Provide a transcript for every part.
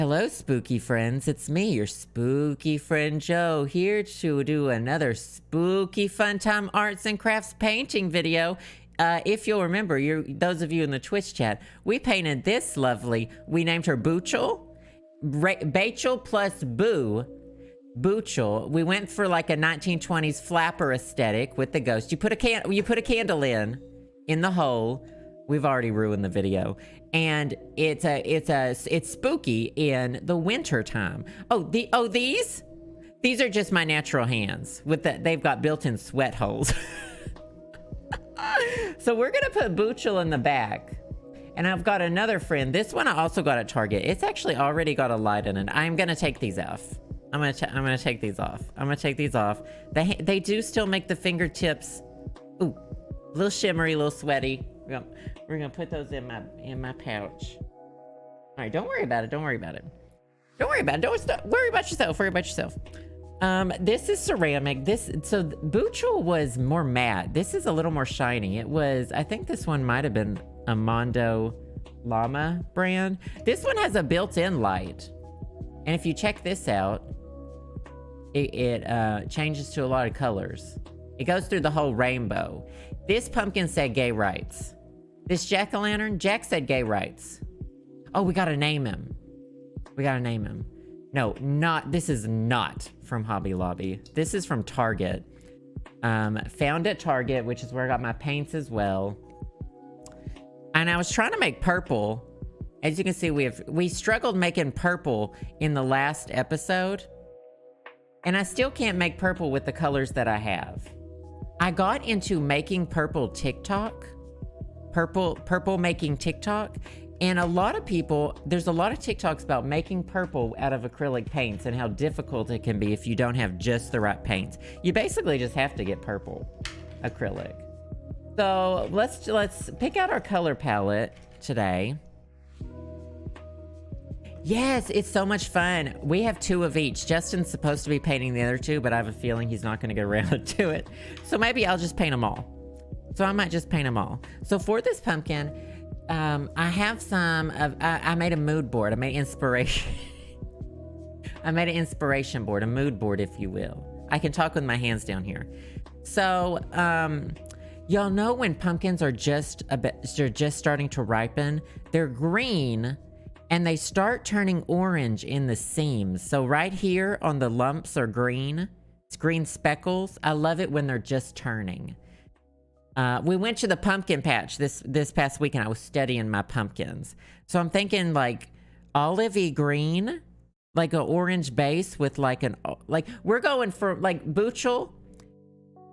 Hello, spooky friends. It's me, your spooky friend Joe, here to do another spooky fun time arts and crafts painting video. If you'll remember, those of you in the Twitch chat, we painted this lovely. We named her Boochel, Bachel plus Boo. Boochel. We went for like a 1920s flapper aesthetic with the ghost. You put a candle in the hole. We've already ruined the video. And it's spooky in the winter time. These are just my natural hands they've got built-in sweat holes. So we're gonna put Boochel in the back. And I've got another friend. This one I also got at Target. It's actually already got a light in it. I'm gonna take these off. I'm gonna take these off. I'm gonna take these off. They do still make the fingertips, ooh, a little shimmery, a little sweaty. We're gonna put those in my pouch. All right, don't worry about it. Don't worry about it. Don't worry about it. Don't worry about yourself. Worry about yourself. This is ceramic. So Boochel was more matte. This is a little more shiny. I think this one might have been a Mondo Llama brand. This one has a built-in light. And if you check this out, it changes to a lot of colors. It goes through the whole rainbow. This pumpkin said gay rights. This jack-o'-lantern, Jack said gay rights. Oh, we gotta name him. No, this is not from Hobby Lobby. This is from Target. Found at Target, which is where I got my paints as well. And I was trying to make purple. As you can see, we struggled making purple in the last episode. And I still can't make purple with the colors that I have. I got into making purple TikTok. Purple making TikTok. And a lot of people, there's a lot of TikToks about making purple out of acrylic paints and how difficult it can be if you don't have just the right paints. You basically just have to get purple acrylic. So let's pick out our color palette today. Yes, it's so much fun. We have 2 of each. Justin's supposed to be painting the other 2, but I have a feeling he's not going to get around to it. So maybe I'll just paint them all. So I might just paint them all. So for this pumpkin, I have some of, I made a mood board. I made inspiration. I made an inspiration board, a mood board, if you will. I can talk with my hands down here. So, y'all know when pumpkins are just starting to ripen, they're green and they start turning orange in the seams. So right here on the lumps are green. It's green speckles. I love it when they're just turning. We went to the pumpkin patch this past weekend. I was studying my pumpkins. So I'm thinking like olivey green, like an orange base with like we're going for like Boochel.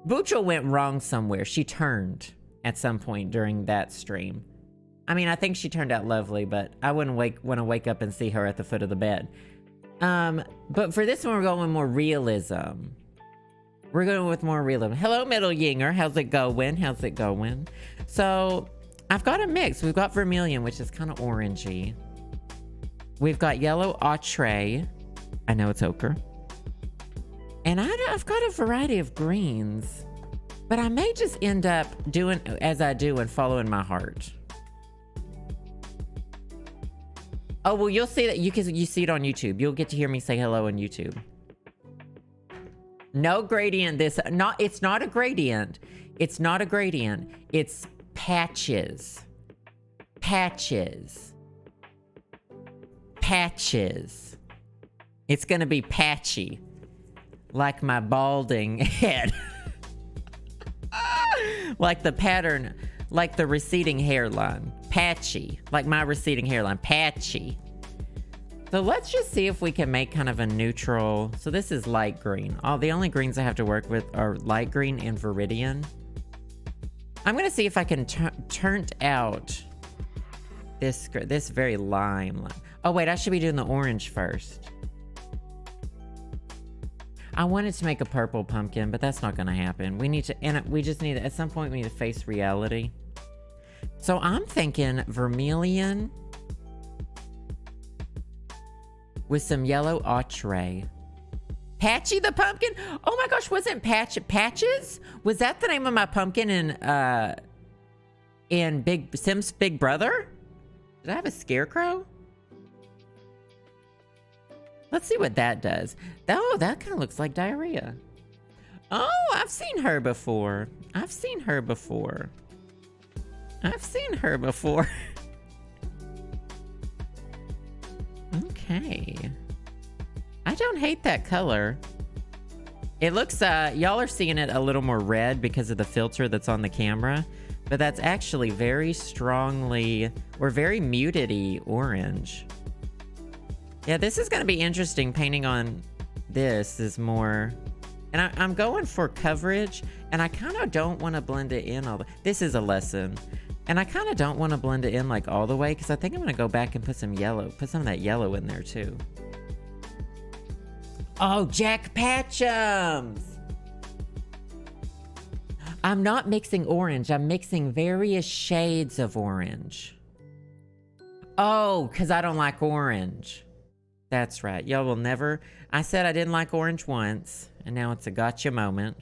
Boochel went wrong somewhere. She turned at some point during that stream. I mean, I think she turned out lovely, but I wouldn't want to wake up and see her at the foot of the bed. But for this one, we're going more realism. We're going with more realism. Hello, Middle Yinger. How's it going? So I've got a mix. We've got vermilion, which is kind of orangey. We've got yellow ochre. I know it's ochre. And I've got a variety of greens. But I may just end up doing as I do and following my heart. Oh, well, you'll see that you see it on YouTube. You'll get to hear me say hello on YouTube. No gradient. It's not a gradient. It's not a gradient. It's patches. Patches. Patches. It's gonna be patchy. Like my balding head. Like the pattern, like the receding hairline. Patchy. Like my receding hairline. Patchy. So let's just see if we can make kind of a neutral. So this is light green. The only greens I have to work with are light green and viridian. I'm gonna see if I can turn out this very lime. Oh wait, I should be doing the orange first. I wanted to make a purple pumpkin, but that's not gonna happen. We just need to, at some point we need to face reality. So I'm thinking vermilion with some yellow ochre. Patchy the pumpkin? Oh my gosh, wasn't Patches? Was that the name of my pumpkin in Sims Big Brother? Did I have a scarecrow? Let's see what that does. Oh, that kind of looks like diarrhea. Oh, I've seen her before. I've seen her before. I've seen her before. Okay. I don't hate that color. It looks, y'all are seeing it a little more red because of the filter that's on the camera, but that's actually very strongly, or very muted-y orange. Yeah, this is going to be interesting. Painting on this is more... And I'm going for coverage, and I kind of don't want to blend it in all the... This is a lesson. And I kind of don't want to blend it in like all the way, because I think I'm going to go back and put some yellow. Put some of that yellow in there, too. Oh, Jack Patchums! I'm not mixing orange. I'm mixing various shades of orange. Oh, because I don't like orange. That's right. Y'all will never... I said I didn't like orange once, and now it's a gotcha moment.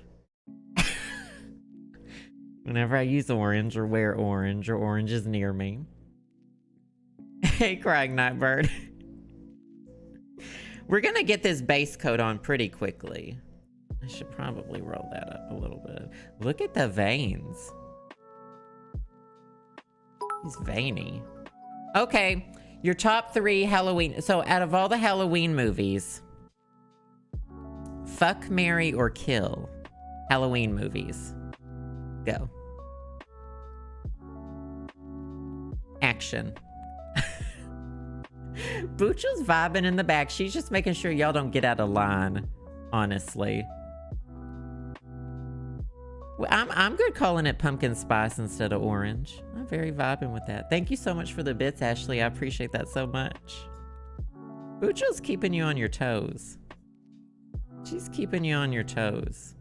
Whenever I use orange or wear orange or orange is near me. Hey, crying nightbird. We're gonna get this base coat on pretty quickly. I should probably roll that up a little bit. Look at the veins. He's veiny. Okay, your top 3 Halloween. So out of all the Halloween movies, fuck, marry, or kill Halloween movies. Go. Action. Buchel's vibing in the back. She's just making sure y'all don't get out of line, honestly. Well, I'm good calling it pumpkin spice instead of orange. I'm very vibing with that. Thank you so much for the bits, Ashley. I appreciate that so much. Buchel's keeping you on your toes. She's keeping you on your toes.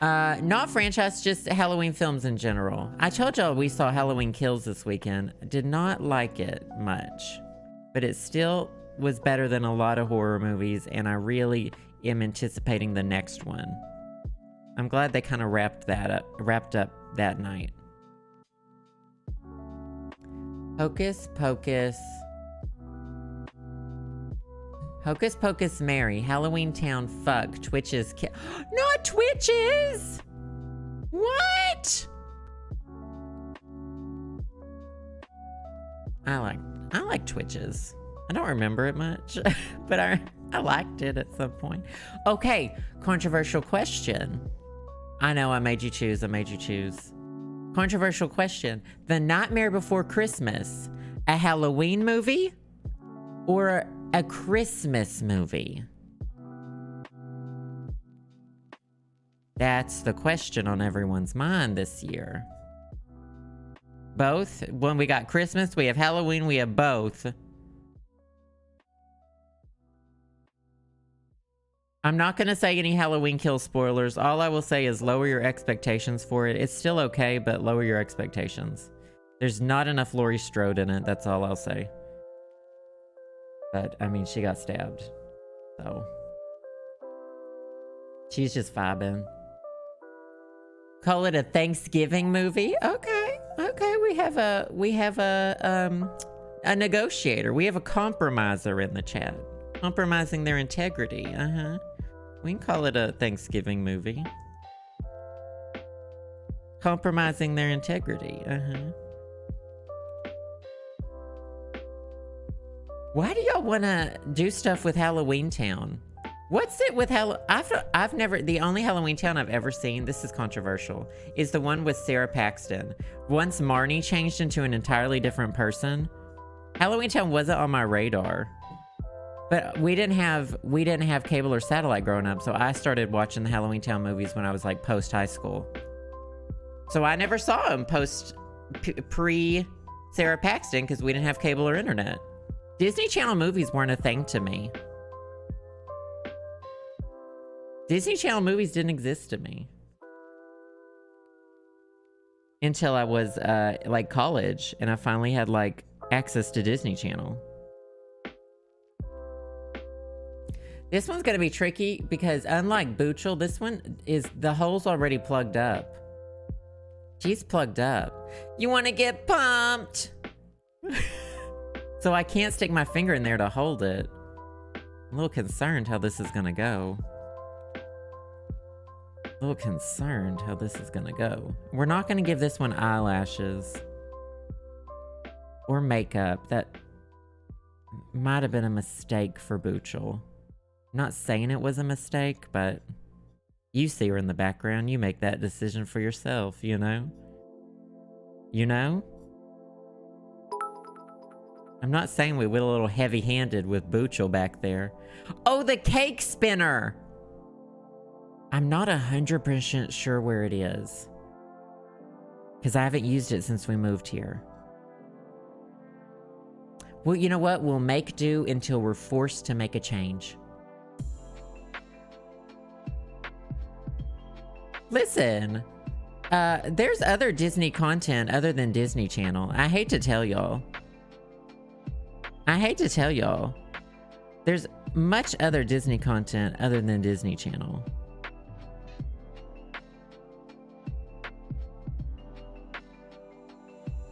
Not franchise, just Halloween films in general. I told y'all we saw Halloween Kills this weekend. Did not like it much, but it still was better than a lot of horror movies, and I really am anticipating the next one. I'm glad they kind of wrapped up that night. Hocus Pocus. Hocus Pocus Mary, Halloween Town, fuck, Twitches, not Twitches! What? I like Twitches. I don't remember it much, but I liked it at some point. Okay, controversial question. I know I made you choose, Controversial question. The Nightmare Before Christmas, a Halloween movie or a Christmas movie? That's the question on everyone's mind this year. Both? When we got Christmas, we have Halloween, we have both. I'm not going to say any Halloween Kills spoilers. All I will say is lower your expectations for it. It's still okay, but lower your expectations. There's not enough Laurie Strode in it. That's all I'll say. But, I mean, she got stabbed. So. She's just vibing. Call it a Thanksgiving movie? Okay. Okay, we have a negotiator. We have a compromiser in the chat. Compromising their integrity. Uh-huh. We can call it a Thanksgiving movie. Compromising their integrity. Uh-huh. Why do y'all want to do stuff with Halloween Town? What's it with I've never, the only Halloween Town I've ever seen, this is controversial, is the one with Sarah Paxton. Once Marnie changed into an entirely different person, Halloween Town wasn't on my radar. But we didn't have cable or satellite growing up, so I started watching the Halloween Town movies when I was like post high school. So I never saw them pre Sarah Paxton because we didn't have cable or internet. Disney Channel movies weren't a thing to me. Disney Channel movies didn't exist to me until I was like college, and I finally had like access to Disney Channel. This one's gonna be tricky because unlike Buchel, this one is, the hole's already plugged up. She's plugged up. You wanna get pumped? So I can't stick my finger in there to hold it. I'm a little concerned how this is gonna go. A little concerned how this is gonna go. We're not gonna give this one eyelashes. Or makeup. That might have been a mistake for Boochel. Not saying it was a mistake, but you see her in the background. You make that decision for yourself, you know? You know? I'm not saying we went a little heavy-handed with Boochel back there. Oh, the cake spinner! I'm not 100% sure where it is. Because I haven't used it since we moved here. Well, you know what? We'll make do until we're forced to make a change. Listen, there's other Disney content other than Disney Channel. I hate to tell y'all. There's much other Disney content other than Disney Channel.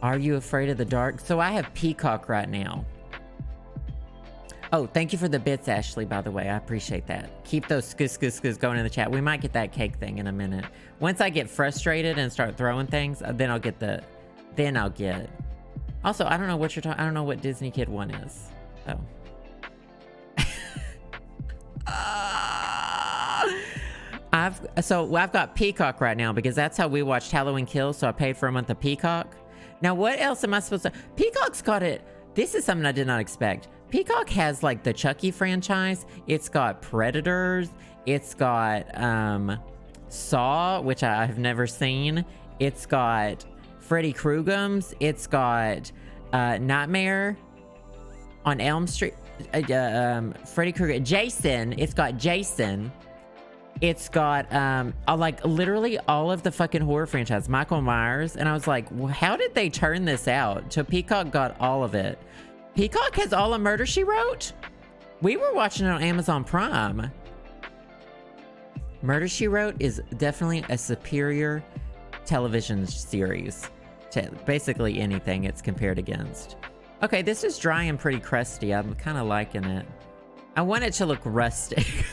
Are you afraid of the dark? So I have Peacock right now. Oh, thank you for the bits, Ashley, by the way. I appreciate that. Keep those skis going in the chat. We might get that cake thing in a minute. Once I get frustrated and start throwing things, then I'll get the... Also, I don't know what you're talking... I don't know what Disney Kid 1 is. Oh. I've got Peacock right now because that's how we watched Halloween Kills, so I paid for a month of Peacock. Now, what else am I supposed to... Peacock's got it... This is something I did not expect. Peacock has, like, the Chucky franchise. It's got Predators. It's got, Saw, which I've never seen. It's got Freddy Krueger's. It's got, Nightmare on Elm Street. Freddy Krueger. Jason. It's got Jason. It's got, like, literally all of the fucking horror franchise. Michael Myers. And I was like, well, how did they turn this out? So Peacock got all of it. Peacock has all of Murder, She Wrote? We were watching it on Amazon Prime. Murder, She Wrote is definitely a superior television series to basically anything it's compared against. Okay, this is dry and pretty crusty. I'm kind of liking it. I want it to look rustic.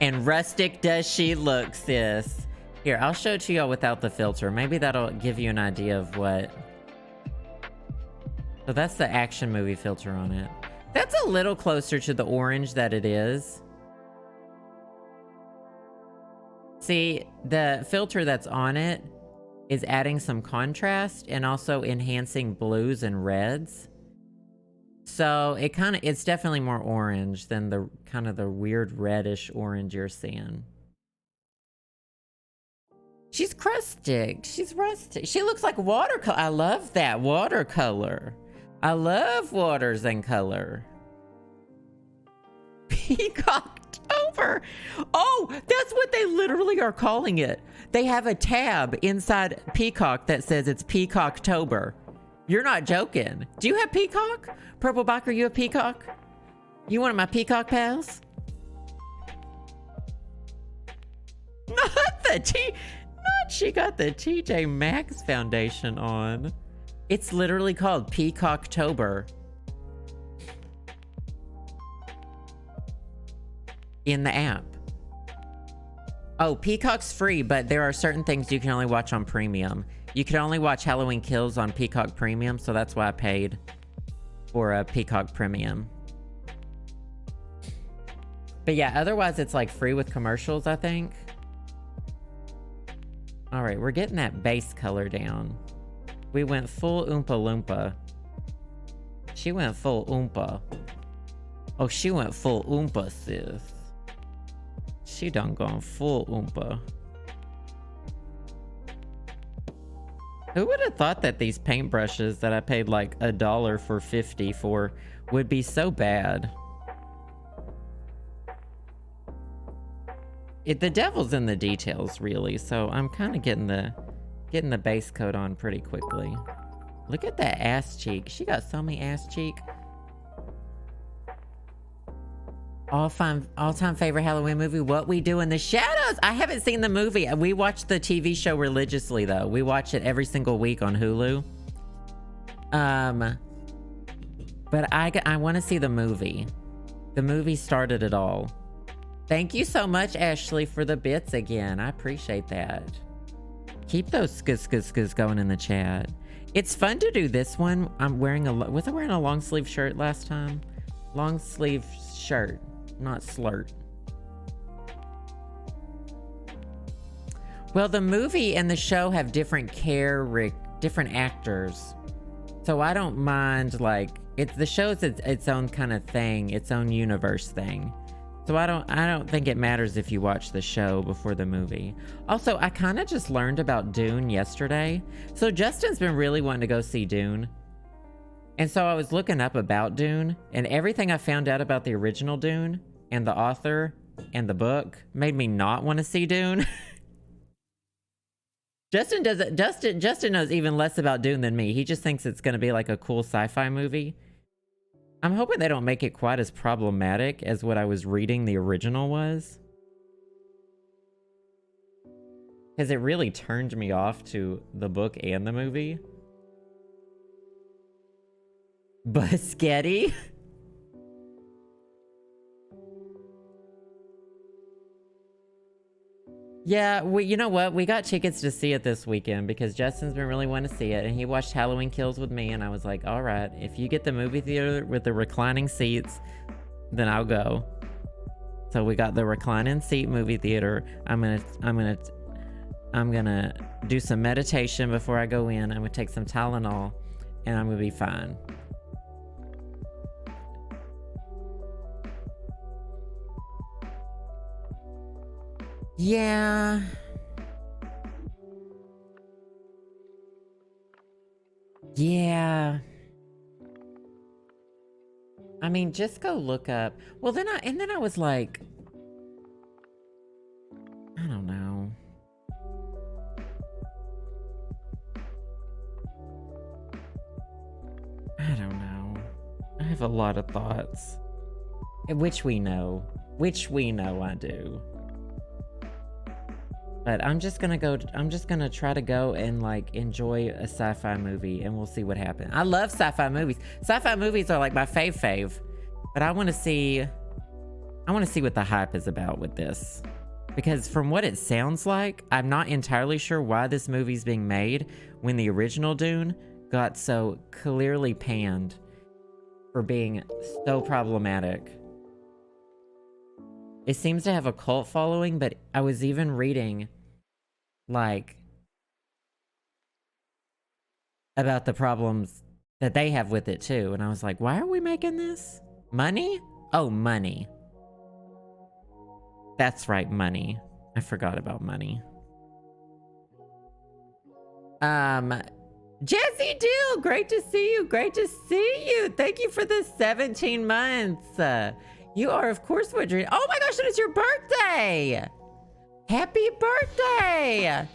And rustic does she look, sis. Here, I'll show it to y'all without the filter. Maybe that'll give you an idea of what... So that's the action movie filter on it. That's a little closer to the orange that it is. See, the filter that's on it is adding some contrast and also enhancing blues and reds. So it's definitely more orange than the kind of the weird reddish orange you're seeing. She's crustic. She's rustic. She looks like watercolor. I love that watercolor. I love waters and color. Peacocktober. Oh, that's what they literally are calling it. They have a tab inside Peacock that says it's Peacocktober. You're not joking. Do you have Peacock? Purple Biker, you have Peacock? You one of my Peacock pals? She got the TJ Maxx Foundation on. It's literally called Peacocktober. In the app. Oh, Peacock's free, but there are certain things you can only watch on Premium. You can only watch Halloween Kills on Peacock Premium, so that's why I paid for a Peacock Premium. But yeah, otherwise it's like free with commercials, I think. All right, we're getting that base color down. We went full Oompa Loompa. She went full Oompa. Oh, she went full Oompa, sis. She done gone full Oompa. Who would have thought that these paintbrushes that I paid like $1 for 50 for would be so bad? The devil's in the details, really, so I'm kind of getting the base coat on pretty quickly. Look at that ass cheek. She got so many ass cheek. All-time favorite Halloween movie, What We Do in the Shadows. I haven't seen the movie. We watch the TV show religiously, though. We watch it every single week on Hulu. But I want to see the movie. The movie started it all. Thank you so much, Ashley, for the bits again. I appreciate that. Keep those skis going in the chat. It's fun to do this one. I'm wearing was I wearing a long sleeve shirt last time? Long sleeve shirt, not slurt. Well, the movie and the show have different different actors. So I don't mind, like, the show's its own kind of thing, its own universe thing. So I don't think it matters if you watch the show before the movie. Also, I kind of just learned about Dune yesterday. So Justin's been really wanting to go see Dune. And so I was looking up about Dune, and everything I found out about the original Dune and the author and the book made me not want to see Dune. Justin knows even less about Dune than me. He just thinks it's going to be like a cool sci-fi movie. I'm hoping they don't make it quite as problematic as what I was reading the original was. Because it really turned me off to the book and the movie. Buschetti? Yeah, you know what? We got tickets to see it this weekend because Justin's been really wanting to see it, and he watched Halloween Kills with me, and I was like, all right, if you get the movie theater with the reclining seats, then I'll go. So we got the reclining seat movie theater. I'm gonna do some meditation before I go in. I'm gonna take some Tylenol, and I'm gonna be fine. Yeah. Yeah. I mean, just go look up. Well, then I was like, I don't know. I don't know. I have a lot of thoughts. Which we know I do. But I'm just gonna try to go and like enjoy a sci-fi movie, and we'll see what happens. I love sci-fi movies. Sci-fi movies are like my fave. But I want to see what the hype is about with this. Because from what it sounds like, I'm not entirely sure why this movie's being made when the original Dune got so clearly panned for being so problematic. It seems to have a cult following, but I was even reading, like, about the problems that they have with it too. And I was like, why are we making this? Money? Oh, money. That's right, money. I forgot about money. Jesse Dill, great to see you. Great to see you. Thank you for the 17 months. You are, of course, what dream. Oh my gosh, it is your birthday! Happy birthday!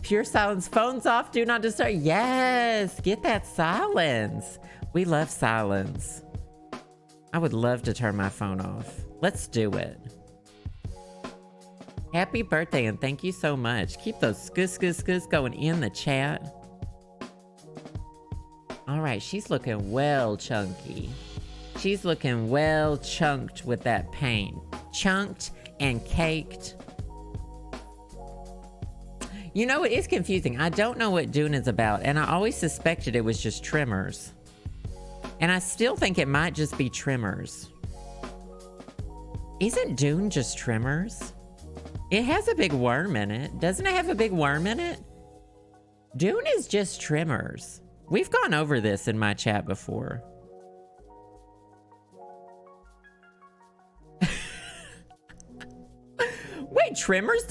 Pure silence. Phones off. Do not disturb. Yes, get that silence. We love silence. I would love to turn my phone off. Let's do it. Happy birthday, and thank you so much. Keep those skis going in the chat. All right, she's looking well chunky. She's looking well chunked with that paint. Chunked and caked. You know, it is confusing. I don't know what Dune is about, and I always suspected it was just trimmers. And I still think it might just be trimmers. Isn't Dune just trimmers? It has a big worm in it. Doesn't it have a big worm in it? Dune is just trimmers. We've gone over this in my chat before. Wait, Tremors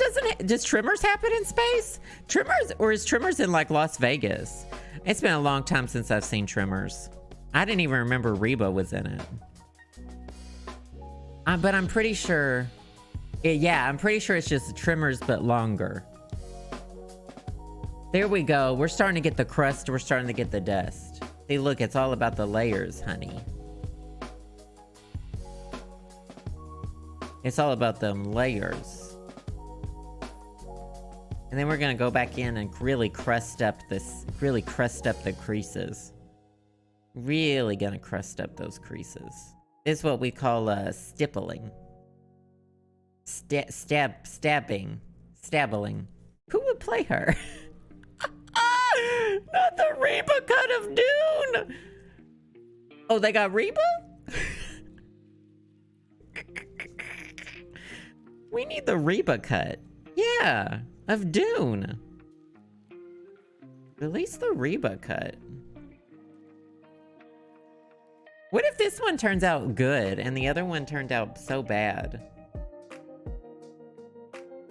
does Tremors happen in space? Tremors, or is Tremors in like Las Vegas? It's been a long time since I've seen Tremors. I didn't even remember Reba was in it. But I'm pretty sure, yeah, I'm pretty sure it's just Tremors but longer. There we go. We're starting to get the crust. We're starting to get the dust. See, look, it's all about the layers, honey. It's all about them layers. And then we're gonna go back in and really crust up the creases. Really gonna crust up those creases. This is what we call stippling. Stabbing. Who would play her? Not the Reba cut of Dune! Oh, they got Reba? We need the Reba cut. Yeah, of Dune. Release the Reba cut. What if this one turns out good and the other one turned out so bad?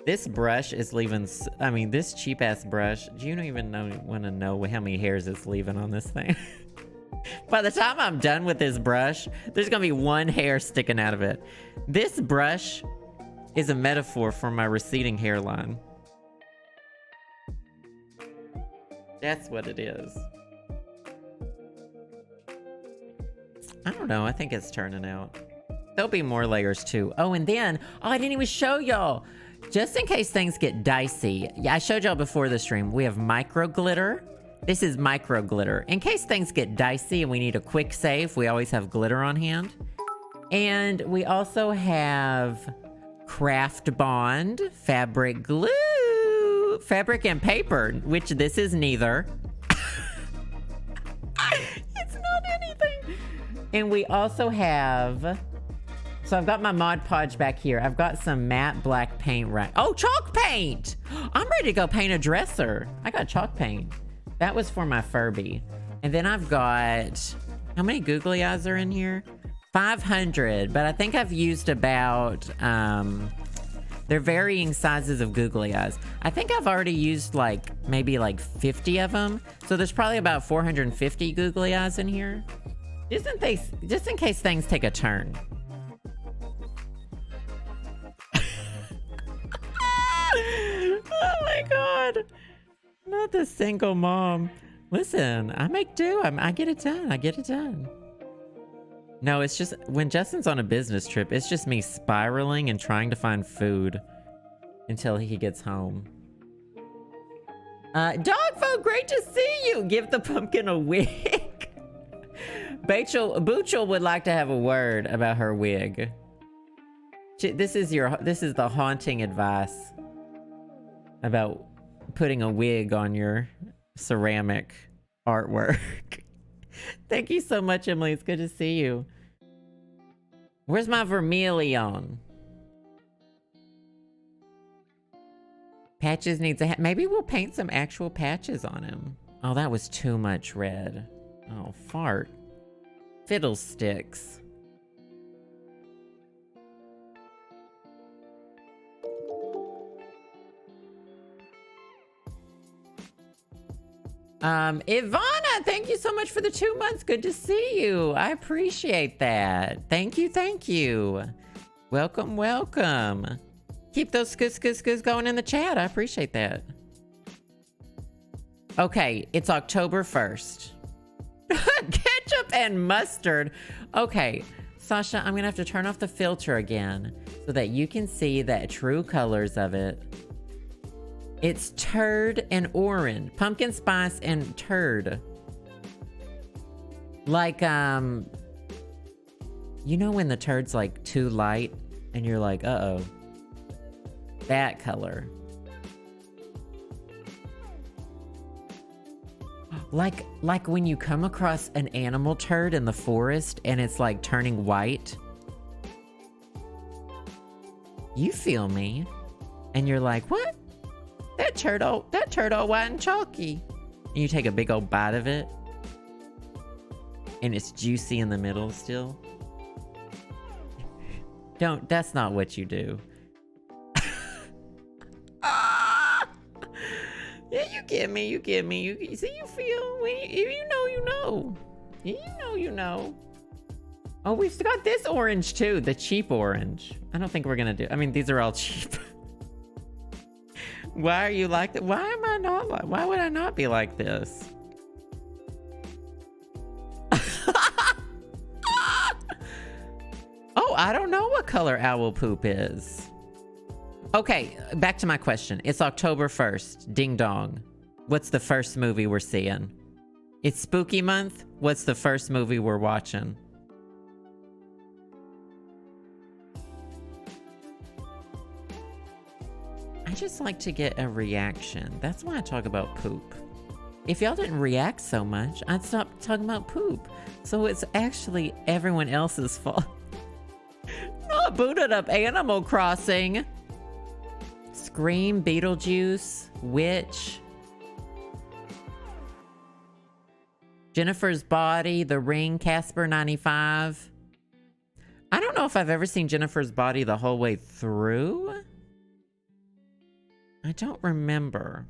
This brush is leaving, I mean, this cheap ass brush, do you even want to know how many hairs it's leaving on this thing? By the time I'm done with this brush, there's gonna be one hair sticking out of it. This brush is a metaphor for my receding hairline. That's what it is. I don't know, I think it's turning out. There'll be more layers too. Oh, and then, oh, I didn't even show y'all. Just in case things get dicey. Yeah, I showed y'all before the stream. We have micro glitter. This is micro glitter. In case things get dicey and we need a quick save, we always have glitter on hand. And we also have Craft Bond, fabric glue, fabric and paper, which this is neither. It's not anything. And we also have, so I've got my Mod Podge back here. I've got some matte black paint oh, chalk paint! I'm ready to go paint a dresser. I got chalk paint. That was for my Furby. And then I've got, how many googly eyes are in here? 500, but I think I've used about, they're varying sizes of googly eyes. I think I've already used like, maybe like 50 of them. So there's probably about 450 googly eyes in here. Just in case things take a turn. Oh my God. Not the single mom. Listen, I make do. I get it done. I get it done. No, it's just when Justin's on a business trip, it's just me spiraling and trying to find food until he gets home. Dogfo, great to see you. Give the pumpkin a wig. Boochel would like to have a word about her wig. This is the haunting advice about putting a wig on your ceramic artwork. Thank you so much, Emily. It's good to see you. Where's my vermilion? Patches needs a maybe we'll paint some actual patches on him. Oh, that was too much red. Oh, fart. Fiddlesticks. Ivana, thank you so much for the 2 months. Good to see you. I appreciate that. Thank you, thank you. Welcome, welcome. Keep those skis going in the chat. I appreciate that. Okay, it's October 1st. Ketchup and mustard. Okay, Sasha, I'm gonna have to turn off the filter again so that you can see the true colors of it. It's turd and orange. Pumpkin spice and turd. Like, you know when the turd's like too light and you're like, uh-oh. That color. Like when you come across an animal turd in the forest and it's like turning white. You feel me? And you're like, what? That turd all white and chalky. And you take a big old bite of it. And it's juicy in the middle still. That's not what you do. Yeah, you get me. You see, you feel, if you know, you know. You know. Oh, we've still got this orange too, the cheap orange. I don't think we're gonna do, I mean, these are all cheap. Why are you like that? Why am I not like, why would I not be like this? Oh, I don't know what color owl poop is. Okay, back to my question. It's October 1st. Ding dong. What's the first movie we're seeing? It's spooky month. What's the first movie we're watching? I just like to get a reaction. That's why I talk about poop. If y'all didn't react so much, I'd stop talking about poop. So it's actually everyone else's fault. Not booted up Animal Crossing. Scream, Beetlejuice, Witch. Jennifer's Body, The Ring, Casper 95. I don't know if I've ever seen Jennifer's Body the whole way through. I don't remember.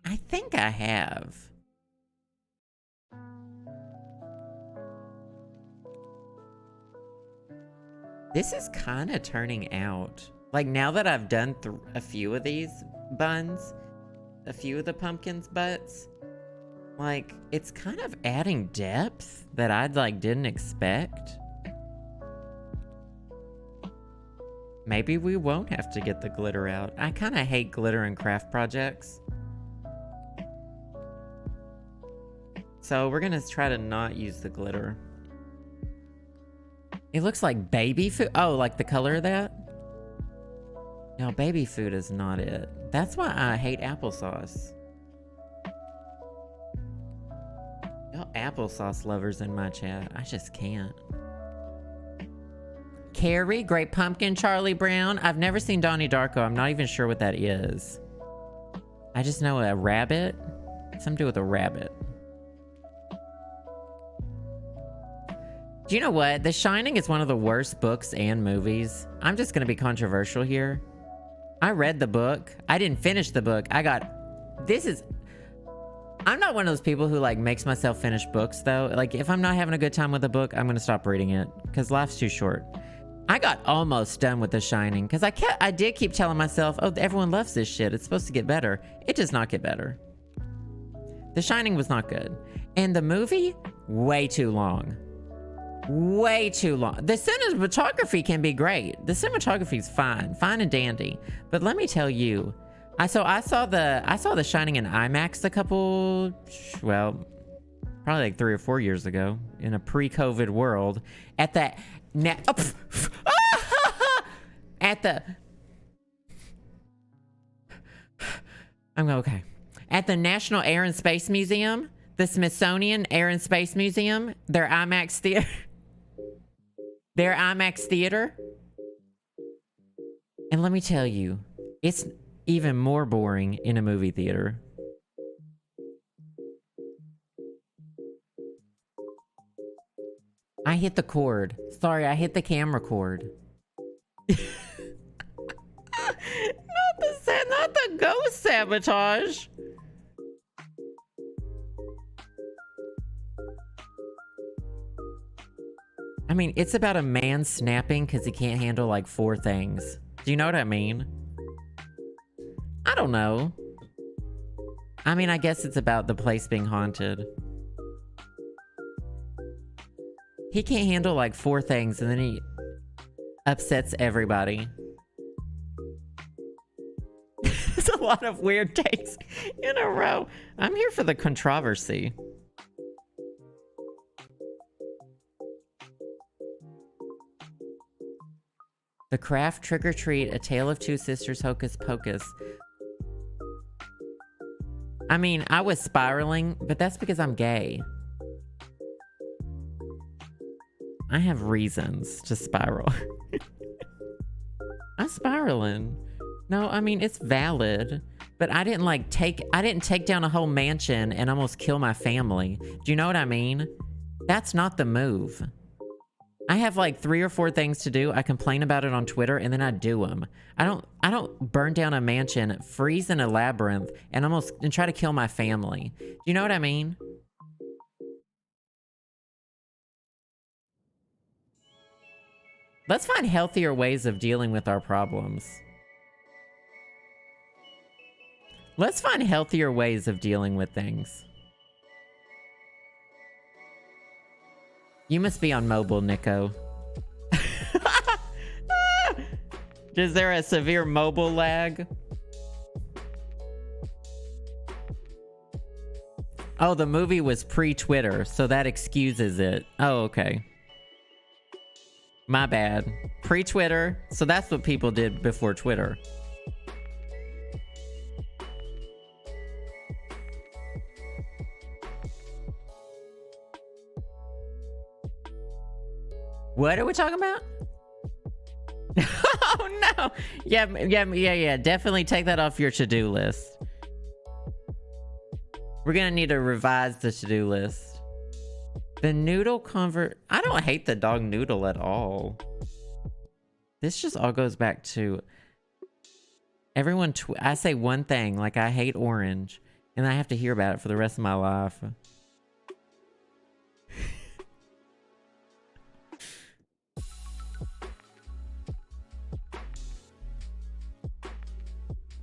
I think I have. This is kind of turning out. Like, now that I've done a few of these buns, a few of the pumpkin's butts, like, it's kind of adding depth that I, like, didn't expect. Maybe we won't have to get the glitter out. I kind of hate glitter in craft projects. So we're gonna try to not use the glitter. It looks like baby food. Oh, like the color of that? No, baby food is not it. That's why I hate applesauce. Y'all applesauce lovers in my chat. I just can't. Carrie, Great Pumpkin, Charlie Brown. I've never seen Donnie Darko. I'm not even sure what that is. I just know a rabbit. Something to do with a rabbit. Do you know what? The Shining is one of the worst books and movies. I'm just going to be controversial here. I read the book. I didn't finish the book. I'm not one of those people who, like, makes myself finish books, though. Like, if I'm not having a good time with a book, I'm going to stop reading it. Because life's too short. I got almost done with The Shining. Because I did keep telling myself, oh, everyone loves this shit. It's supposed to get better. It does not get better. The Shining was not good. And the movie, way too long. Way too long. The cinematography can be great. The cinematography is fine and dandy. But let me tell you, I saw The Shining in IMAX probably like 3 or 4 years ago in a pre-COVID world at the at the National Air and Space Museum, the Smithsonian Air and Space Museum, their IMAX theater. And let me tell you, it's even more boring in a movie theater. I hit the cord. Sorry, I hit the camera cord. Not the ghost sabotage. I mean, it's about a man snapping because he can't handle like 4 things. Do you know what I mean? I don't know. I mean, I guess it's about the place being haunted. He can't handle like 4 things and then he upsets everybody. It's a lot of weird takes in a row. I'm here for the controversy. The Craft Trick or Treat, A Tale of Two Sisters, Hocus Pocus. I mean, I was spiraling, but that's because I'm gay. I have reasons to spiral. I'm spiraling. No, I mean, it's valid. But I didn't take down a whole mansion and almost kill my family. Do you know what I mean? That's not the move. I have like 3 or 4 things to do. I complain about it on Twitter and then I do them. I don't burn down a mansion, freeze in a labyrinth, and try to kill my family. Do you know what I mean? Let's find healthier ways of dealing with our problems. Let's find healthier ways of dealing with things. You must be on mobile, Nico. Is there a severe mobile lag? Oh, the movie was pre-Twitter, so that excuses it. Oh, okay. My bad. Pre-Twitter, so that's what people did before Twitter. What are we talking about? Oh no! Yeah. Definitely take that off your to-do list. We're gonna need to revise the to-do list. The noodle convert. I don't hate the dog noodle at all. This just all goes back to everyone. I say one thing, like I hate orange, and I have to hear about it for the rest of my life.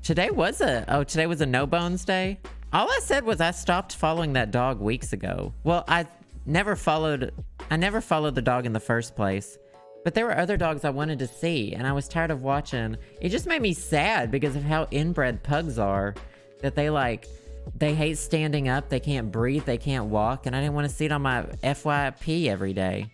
Today was a no bones day. All I said was I stopped following that dog weeks ago. Well, I never followed the dog in the first place. But there were other dogs I wanted to see, and I was tired of watching. It just made me sad because of how inbred pugs are. That they hate standing up, they can't breathe, they can't walk, and I didn't want to see it on my FYP every day.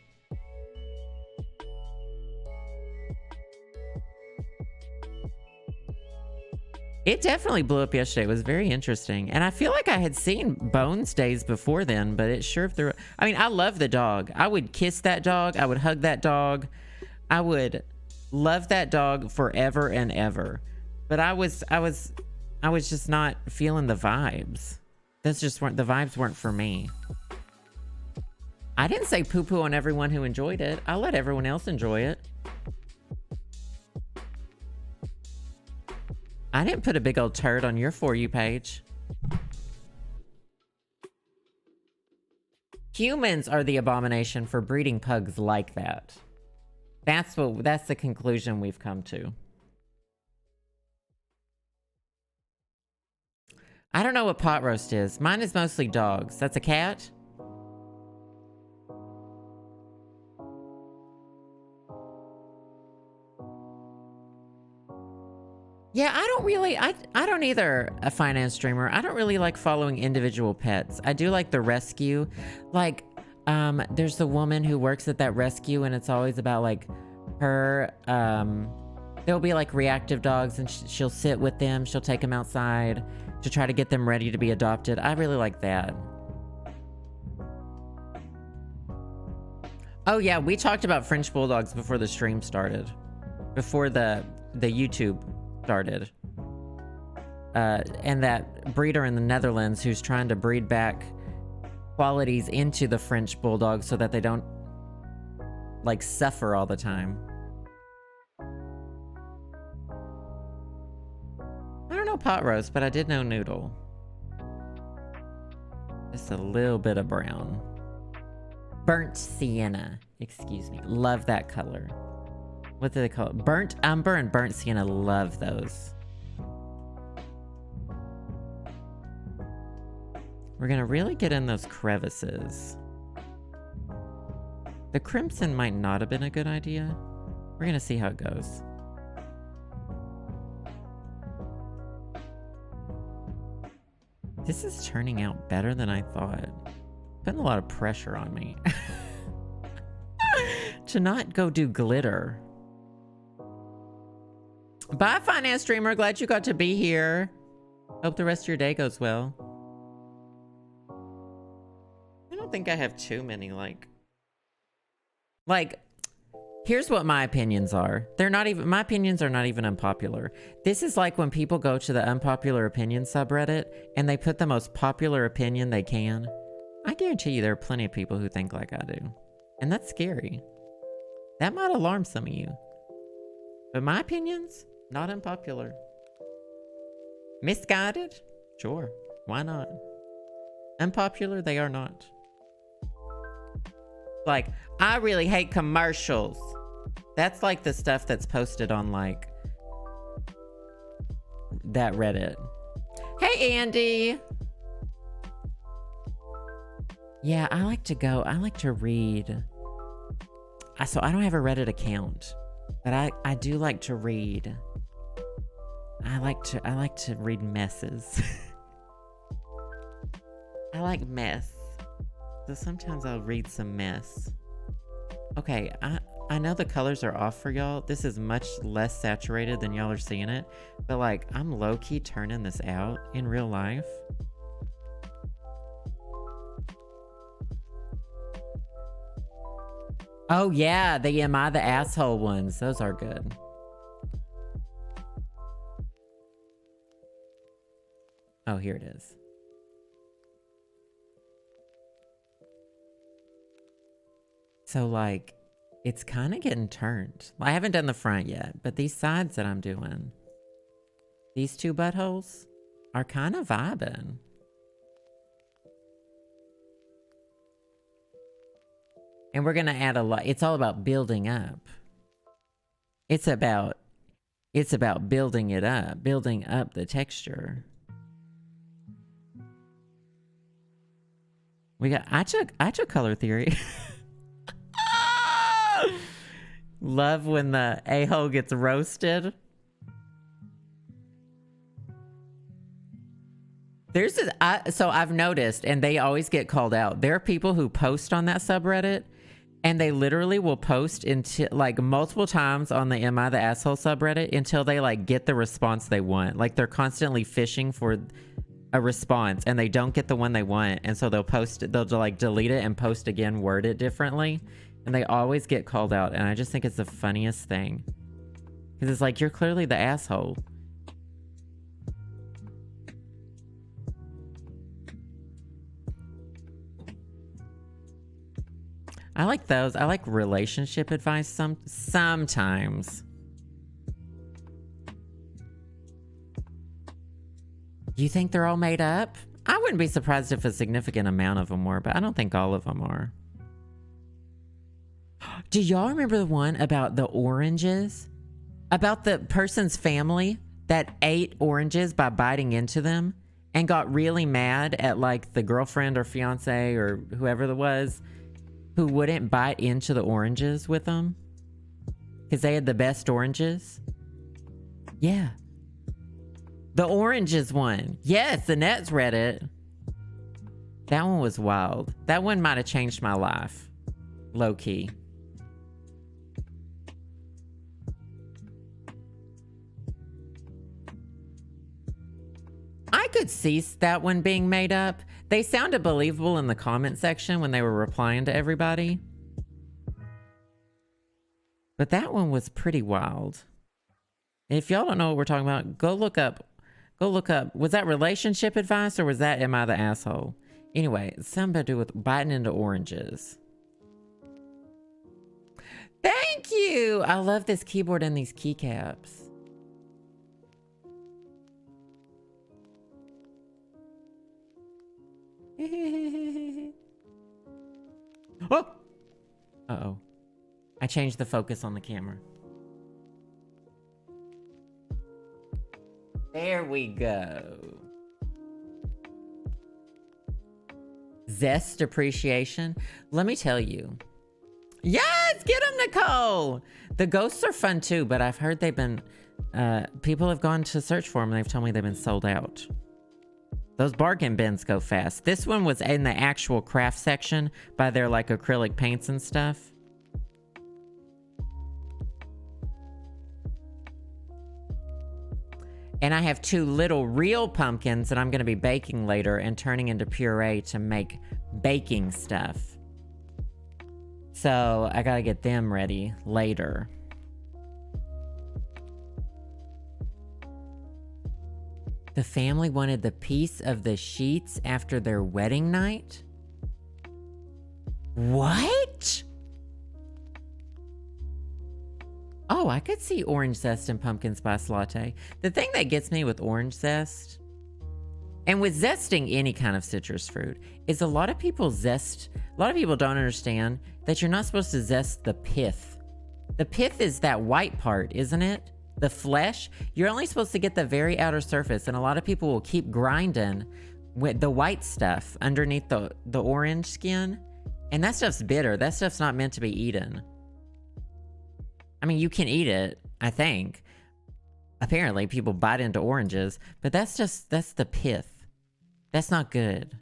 It definitely blew up yesterday. It was very interesting. And I feel like I had seen Bones days before then, but it sure threw... I mean, I love the dog. I would kiss that dog. I would hug that dog. I would love that dog forever and ever. But I was just not feeling the vibes. The vibes weren't for me. I didn't say poo-poo on everyone who enjoyed it. I let everyone else enjoy it. I didn't put a big old turd on your For You page. Humans are the abomination for breeding pugs like that. That's the conclusion we've come to. I don't know what pot roast is. Mine is mostly dogs. That's a cat? Yeah, I don't either, a finance streamer. I don't really like following individual pets. I do like the rescue. Like, there's the woman who works at that rescue, and it's always about, like, her, there'll be, like, reactive dogs, and she'll sit with them. She'll take them outside to try to get them ready to be adopted. I really like that. Oh, yeah, we talked about French Bulldogs before the stream started. Before the YouTube started. And that breeder in the Netherlands who's trying to breed back qualities into the French Bulldog so that they don't, like, suffer all the time. I don't know pot roast, but I did know noodle. Just a little bit of brown. Burnt sienna. Excuse me. Love that color. What do they call it? Burnt umber and burnt sienna. Love those. We're gonna really get in those crevices. The crimson might not have been a good idea. We're gonna see how it goes. This is turning out better than I thought. Putting a lot of pressure on me. To not go do glitter. Bye, finance streamer. Glad you got to be here. Hope the rest of your day goes well. I don't think I have too many, like, here's what my opinions are. My opinions are not even unpopular. This is like when people go to the unpopular opinion subreddit and they put the most popular opinion they can. I guarantee you there are plenty of people who think like I do. And that's scary. That might alarm some of you. But my opinions, not unpopular. Misguided? Sure. Why not? Unpopular? They are not. Like, I really hate commercials. That's like the stuff that's posted on, like, that Reddit. Hey, Andy! Yeah, I like to read. So I don't have a Reddit account. But I do like to read. I like to read messes. I like mess. So sometimes I'll read some mess. Okay, I know the colors are off for y'all. This is much less saturated than y'all are seeing it. But like, I'm low-key turning this out in real life. Oh yeah, the Am I the Asshole ones. Those are good. Oh, here it is. So like, it's kind of getting turned. I haven't done the front yet, but these sides that I'm doing, these two buttholes are kind of vibing. And we're gonna add a lot. It's all about building up. It's about building it up, building up the texture. I took color theory. Love when the a-hole gets roasted. So I've noticed, and they always get called out. There are people who post on that subreddit, and they literally will post into like multiple times on the Am I the Asshole subreddit until they like get the response they want. Like they're constantly fishing for a response, and they don't get the one they want, and so they'll post it. They'll like delete it and post again, word it differently. And they always get called out, and I just think it's the funniest thing. Because it's like, you're clearly the asshole. I like those. I like relationship advice sometimes. You think they're all made up? I wouldn't be surprised if a significant amount of them were, but I don't think all of them are. Do y'all remember the one about the oranges? About the person's family that ate oranges by biting into them and got really mad at like the girlfriend or fiance or whoever it was who wouldn't bite into the oranges with them because they had the best oranges? Yeah. The oranges one. Yes, Annette's read it. That one was wild. That one might have changed my life. Low key. I could see that one being made up. They sounded believable in the comment section when they were replying to everybody. But that one was pretty wild. If y'all don't know what we're talking about, go look up. Was that relationship advice or was that Am I the Asshole? Anyway, something to do with biting into oranges. Thank you! I love this keyboard and these keycaps. Oh! Uh-oh. I changed the focus on the camera. There we go. Zest appreciation. Let me tell you. Yes! Get them, Nicole! The ghosts are fun too, but I've heard they've been... people have gone to search for them and they've told me they've been sold out. Those bargain bins go fast. This one was in the actual craft section by their like acrylic paints and stuff. And I have 2 little real pumpkins that I'm going to be baking later and turning into puree to make baking stuff. So I got to get them ready later. The family wanted the piece of the sheets after their wedding night? What? Oh, I could see orange zest and pumpkin spice latte. The thing that gets me with orange zest, and with zesting any kind of citrus fruit, is a lot of people don't understand that you're not supposed to zest the pith. The pith is that white part, isn't it? The flesh. You're only supposed to get the very outer surface, and a lot of people will keep grinding with the white stuff underneath the orange skin, and that stuff's bitter. That stuff's not meant to be eaten. I mean, you can eat it, I think. Apparently, people bite into oranges, but that's the pith. That's not good.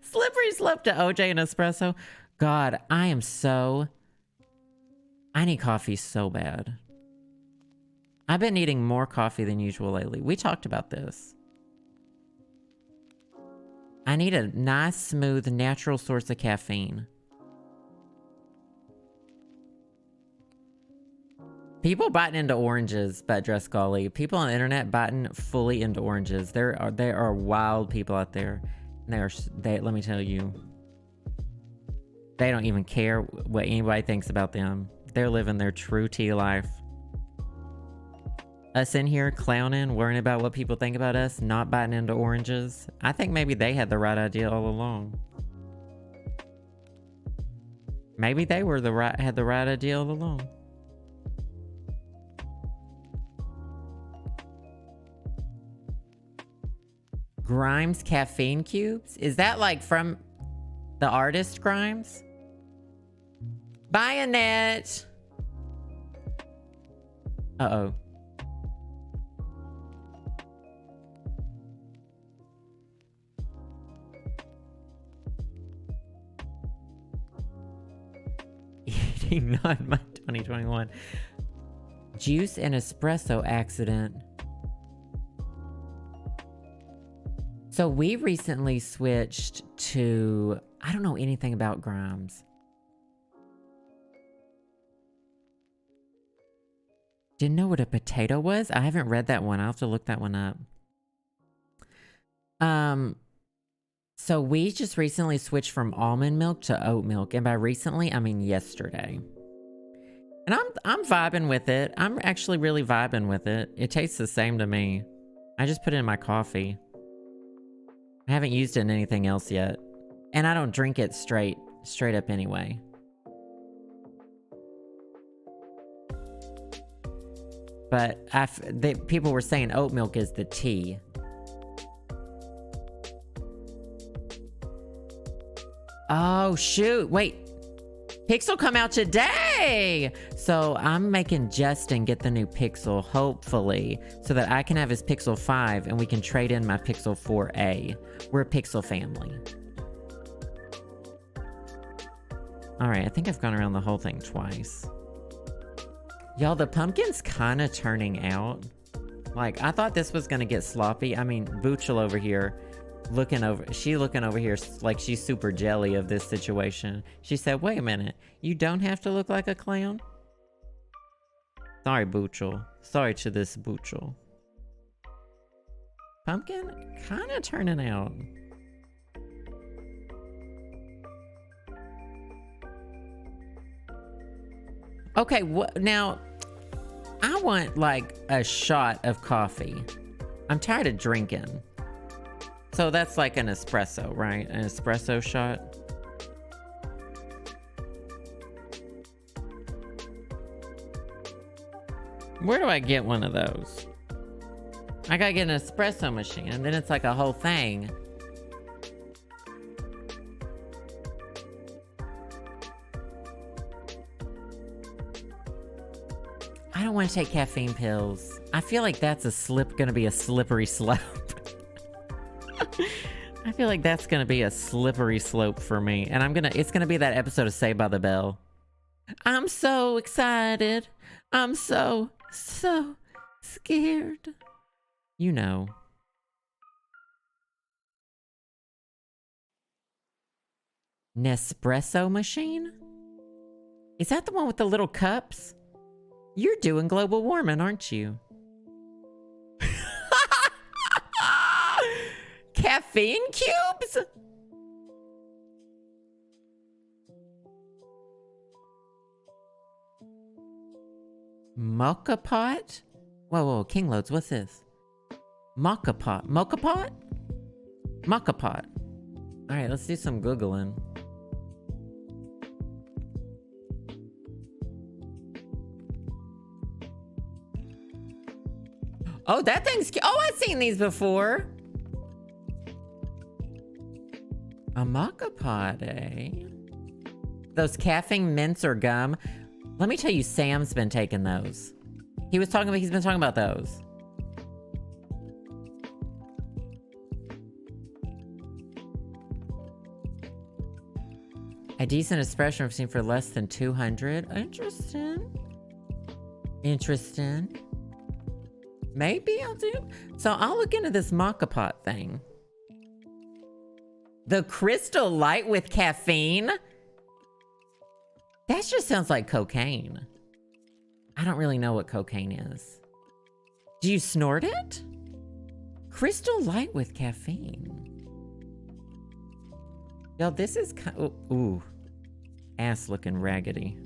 Slippery slope to OJ and espresso. God, I need coffee so bad. I've been eating more coffee than usual lately. We talked about this. I need a nice, smooth, natural source of caffeine. People biting into oranges, but dress golly. People on the internet biting fully into oranges. There are wild people out there. And let me tell you, they don't even care what anybody thinks about them. They're living their true tea life. Us in here clowning, worrying about what people think about us, not biting into oranges. I think maybe they had the right idea all along. Maybe they had the right idea all along. Grimes caffeine cubes? Is that like from the artist Grimes? Bye, Annette. Uh-oh. Eating not my 2021. Juice and espresso accident. So we recently switched to, I don't know anything about Grimes. Didn't know what a potato was? I haven't read that one. I'll have to look that one up. So we just recently switched from almond milk to oat milk. And by recently, I mean yesterday. And I'm vibing with it. I'm actually really vibing with it. It tastes the same to me. I just put it in my coffee. I haven't used it in anything else yet. And I don't drink it straight up anyway. But people were saying oat milk is the tea. Oh, shoot. Wait. Pixel come out today! So I'm making Justin get the new Pixel, hopefully, so that I can have his Pixel 5 and we can trade in my Pixel 4a. We're a Pixel family. Alright, I think I've gone around the whole thing twice. Y'all, the pumpkin's kind of turning out. Like, I thought this was going to get sloppy. I mean, Boochel over here, looking over here like she's super jelly of this situation. She said, wait a minute, you don't have to look like a clown? Sorry, Boochel. Sorry to this Boochel. Pumpkin kind of turning out. Okay, now, I want like a shot of coffee. I'm tired of drinking. So that's like an espresso, right? An espresso shot. Where do I get one of those? I gotta get an espresso machine, and then it's like a whole thing. I don't want to take caffeine pills. I feel like that's gonna be a slippery slope. I feel like that's gonna be a slippery slope for me. And it's gonna be that episode of Saved by the Bell. I'm so excited. I'm so scared. You know. Nespresso machine? Is that the one with the little cups? You're doing global warming, aren't you? Caffeine cubes? Mocha pot? Whoa, King Loads, what's this? Mocha pot. Mocha pot? Mocha pot. Alright, let's do some Googling. Oh, that thing's... Oh, I've seen these before. A mocha pot, eh? Those caffeine mints or gum. Let me tell you, Sam's been taking those. He's been talking about those. A decent espresso I've seen for less than 200. Interesting. Interesting. Maybe I'll do. So I'll look into this maca pot thing. The Crystal Light with caffeine? That just sounds like cocaine. I don't really know what cocaine is. Do you snort it? Crystal Light with caffeine. Yo, this is kind of, ooh, ass looking raggedy.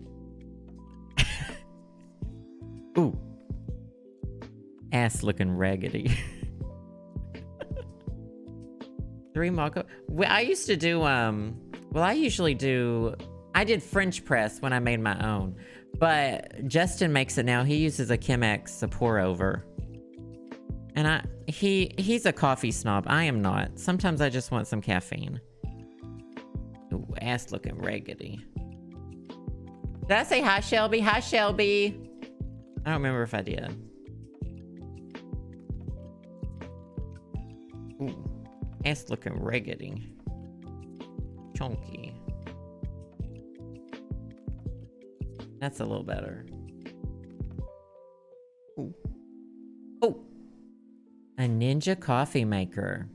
Ooh, ass looking raggedy. 3 maca. Well, I used to do, I did French press when I made my own, but Justin makes it now. He uses a Chemex to pour over. And he's a coffee snob. I am not. Sometimes I just want some caffeine. Ooh, ass looking raggedy. Did I say hi, Shelby? Hi, Shelby. I don't remember if I did. Ooh, ass looking raggedy. Chunky. That's a little better. Ooh. Oh, a Ninja coffee maker.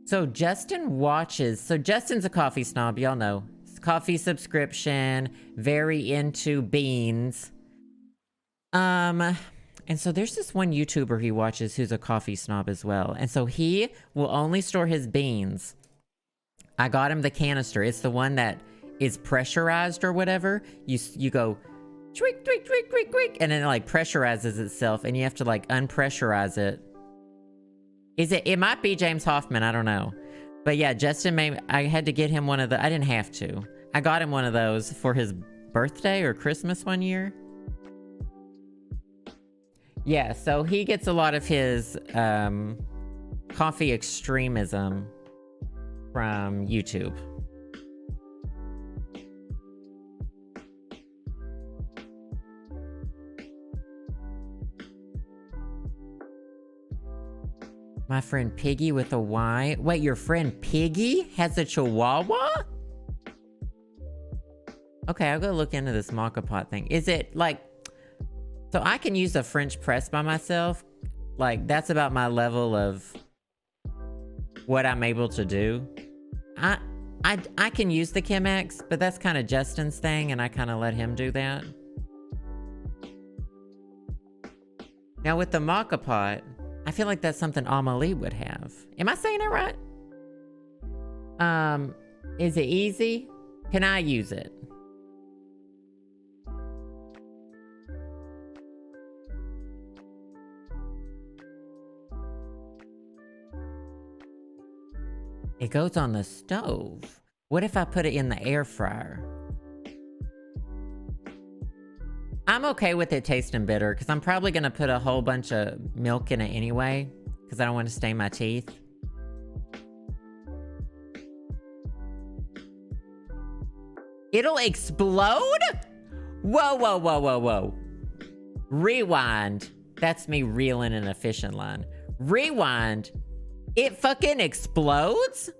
So Justin watches. So Justin's a coffee snob, y'all know. Coffee subscription, very into beans. And so there's this one YouTuber he watches who's a coffee snob as well. And so he will only store his beans. I got him the canister. It's the one that is pressurized or whatever. You go tweak, tweak, tweak, tweak, tweak, and then it like pressurizes itself, and you have to like unpressurize it. It might be James Hoffman, I don't know. But yeah, Justin I had to get him one of the, I didn't have to. I got him one of those for his birthday or Christmas one year. Yeah, so he gets a lot of his coffee extremism from YouTube. My friend Piggy with a Y. Wait, your friend Piggy has a chihuahua? Okay, I'll go look into this maca pot thing. Is it like... So I can use a French press by myself. Like, that's about my level of what I'm able to do. I can use the Chemex, but that's kind of Justin's thing, and I kind of let him do that. Now with the maca pot, I feel like that's something Amelie would have. Am I saying it right? Is it easy? Can I use it? It goes on the stove. What if I put it in the air fryer? I'm okay with it tasting bitter because I'm probably going to put a whole bunch of milk in it anyway because I don't want to stain my teeth. It'll explode? Whoa, whoa, whoa, whoa, whoa. Rewind. That's me reeling in a fishing line. Rewind. It fucking explodes?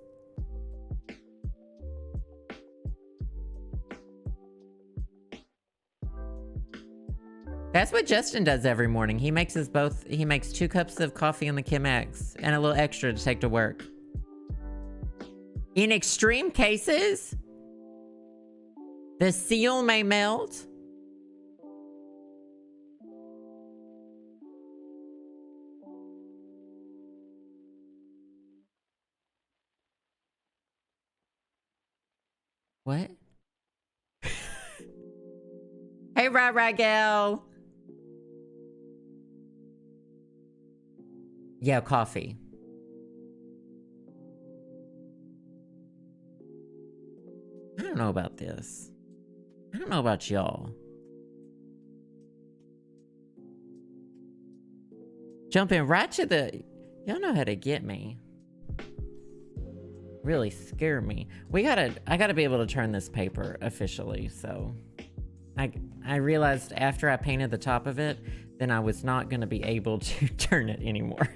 That's what Justin does every morning. He makes 2 cups of coffee in the Chemex and a little extra to take to work. In extreme cases, the seal may melt. What? Hey, Rah Gal. Yeah, coffee. I don't know about this. I don't know about y'all. Jumping right to the... Y'all know how to get me. really scare me. I gotta be able to turn this paper officially, so I realized after I painted the top of it, then I was not gonna be able to turn it anymore.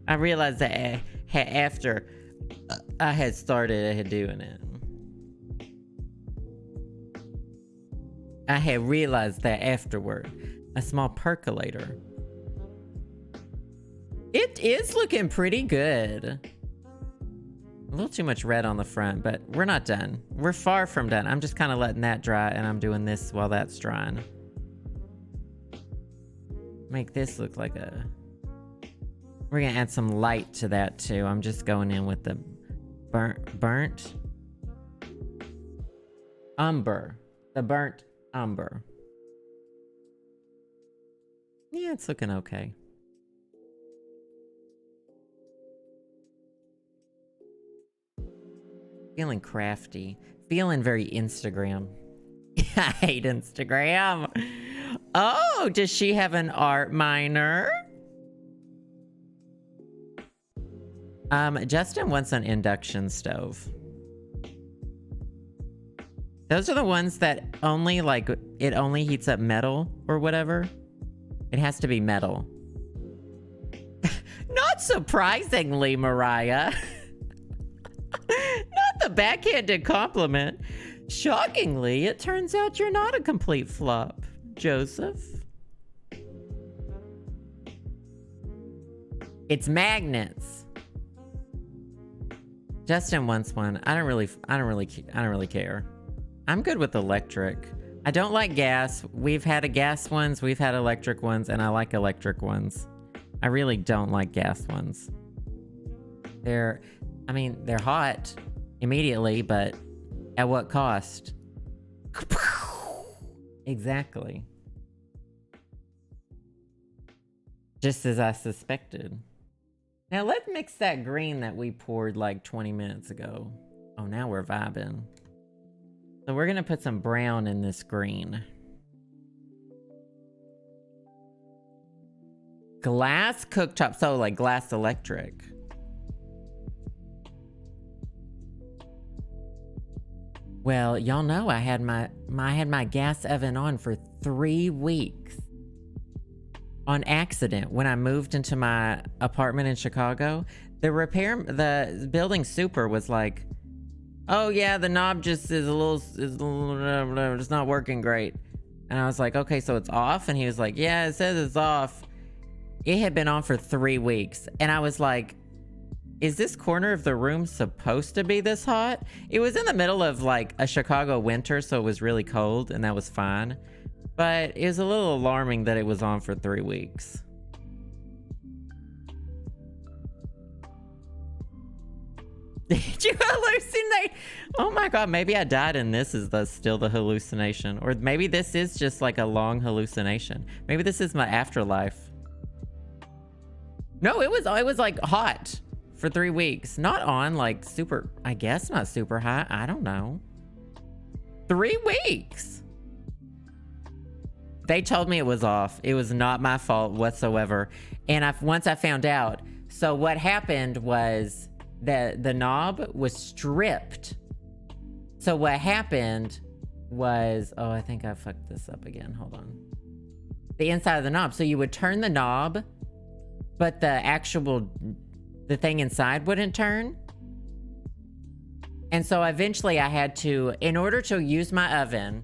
I realized that after I had started doing it. I had realized that afterward. A small percolator. It is looking pretty good. A little too much red on the front, but we're not done. We're far from done. I'm just kind of letting that dry, and I'm doing this while that's drying. Make this look like a... We're gonna add some light to that too. I'm just going in with the burnt umber. The burnt umber. Yeah, it's looking okay. Feeling crafty. Feeling very Instagram. I hate Instagram. Oh, does she have an art minor? Justin wants an induction stove. Those are the ones that only, like, it only heats up metal or whatever. It has to be metal. Not surprisingly, Mariah. Not the backhanded compliment. Shockingly, it turns out you're not a complete flop, Joseph. It's magnets. Justin wants one. I don't really care. I'm good with electric. I don't like gas. We've had gas ones, we've had electric ones, and I like electric ones. I really don't like gas ones. They're hot immediately, but at what cost? Exactly. Just as I suspected. Now let's mix that green that we poured like 20 minutes ago. Oh, now we're vibing. So we're gonna put some brown in this green. Glass cooktop, so like glass electric. Well, y'all know I had my gas oven on for 3 weeks. On accident, when I moved into my apartment in Chicago, the building super was like, oh yeah, the knob just is it's not working great. And I was like, okay, so it's off? And he was like, yeah, it says it's off. It had been on for 3 weeks. And I was like, is this corner of the room supposed to be this hot? It was in the middle of like a Chicago winter, so it was really cold, and that was fine. But it was a little alarming that it was on for 3 weeks. Did you hallucinate? Oh my god, maybe I died and this is still the hallucination. Or maybe this is just like a long hallucination. Maybe this is my afterlife. No, it was like hot for 3 weeks. Not on like super, I guess not super high. I don't know. 3 weeks. They told me it was off. It was not my fault whatsoever. And once I found out, so what happened was the knob was stripped. So what happened was, oh, I think I fucked this up again. Hold on. The inside of the knob. So you would turn the knob, but the thing inside wouldn't turn. And so eventually I had to, in order to use my oven,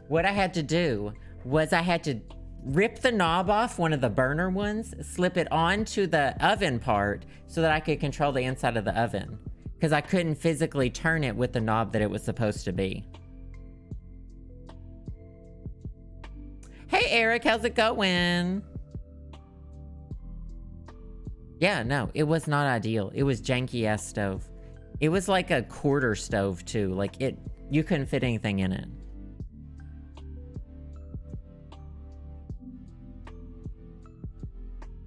what I had to do was I had to rip the knob off, one of the burner ones, slip it onto the oven part so that I could control the inside of the oven. Because I couldn't physically turn it with the knob that it was supposed to be. Hey Eric, how's it going? Yeah, no, it was not ideal. It was janky ass stove. It was like a quarter stove too. Like you couldn't fit anything in it.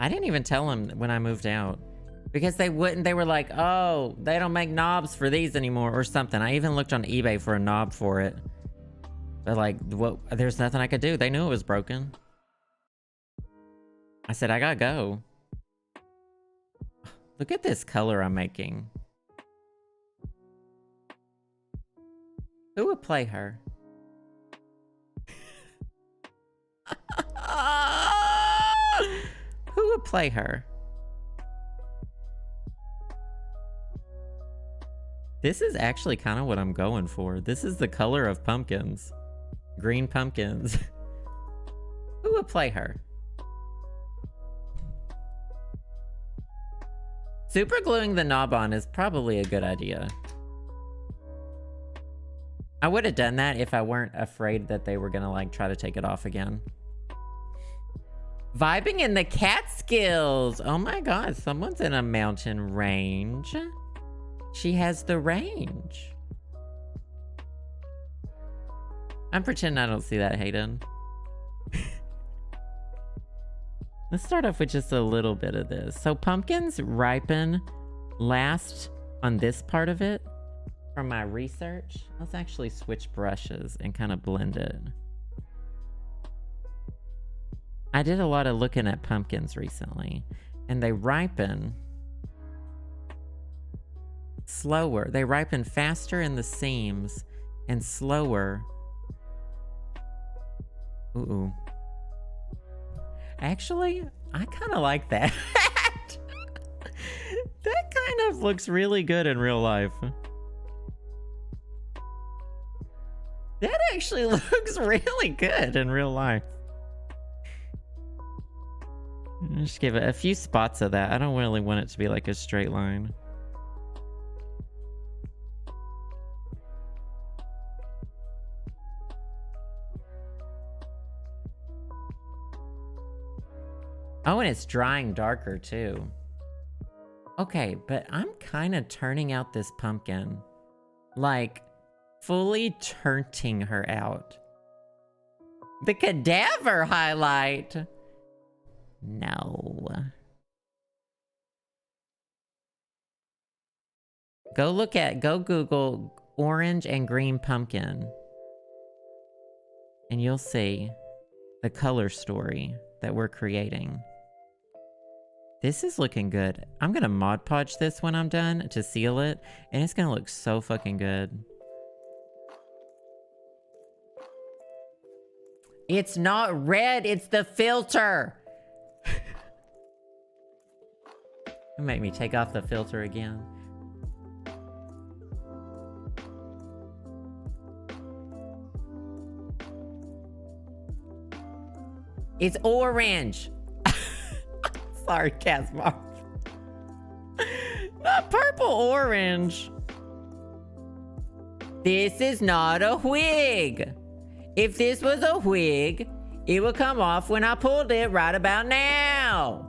I didn't even tell them when I moved out because they wouldn't. They were like, oh, they don't make knobs for these anymore or something. I even looked on eBay for a knob for it. But like, what? There's nothing I could do. They knew it was broken. I said, I gotta go. Look at this color I'm making. Who would play her? Who would play her? This is actually kind of what I'm going for. This is the color of pumpkins. Green pumpkins. Who would play her? Super gluing the knob on is probably a good idea. I would have done that if I weren't afraid that they were gonna like try to take it off again. Vibing in the Catskills. Oh my god, someone's in a mountain range. She has the range. I'm pretending I don't see that, Hayden. Let's start off with just a little bit of this. So pumpkins ripen last on this part of it from my research. Let's actually switch brushes and kind of blend it. I did a lot of looking at pumpkins recently, and they ripen slower. They ripen faster in the seams and slower. Ooh. Actually, I kind of like that. That kind of looks really good in real life. That actually looks really good in real life. Just give it a few spots of that. I don't really want it to be like a straight line. Oh, and it's drying darker too. Okay, but I'm kind of turning out this pumpkin. Like, fully turning her out. The cadaver highlight. No. Go Google orange and green pumpkin. And you'll see the color story that we're creating. This is looking good. I'm gonna Mod Podge this when I'm done to seal it, and it's gonna look so fucking good. It's not red, it's the filter. Make me take off the filter again. It's orange. Sorry, Casmar. Not purple, orange. This is not a wig. If this was a wig, it would come off when I pulled it right about now.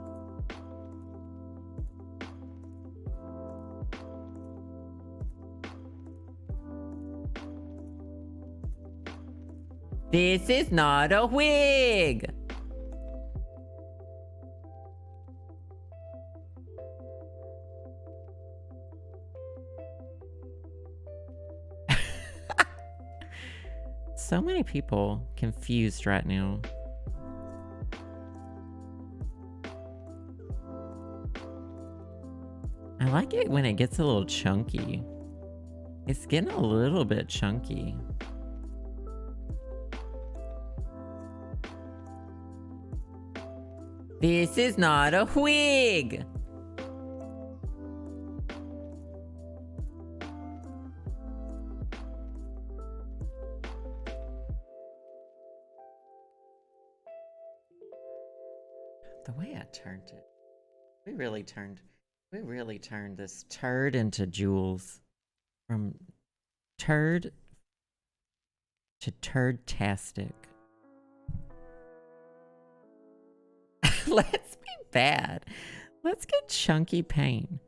This is not a wig. So many people confused right now. I like it when it gets a little chunky. It's getting a little bit chunky. This is not a wig. The way I turned it. We really turned this turd into jewels. From turd to turd-tastic. Let's be bad. Let's get chunky paint.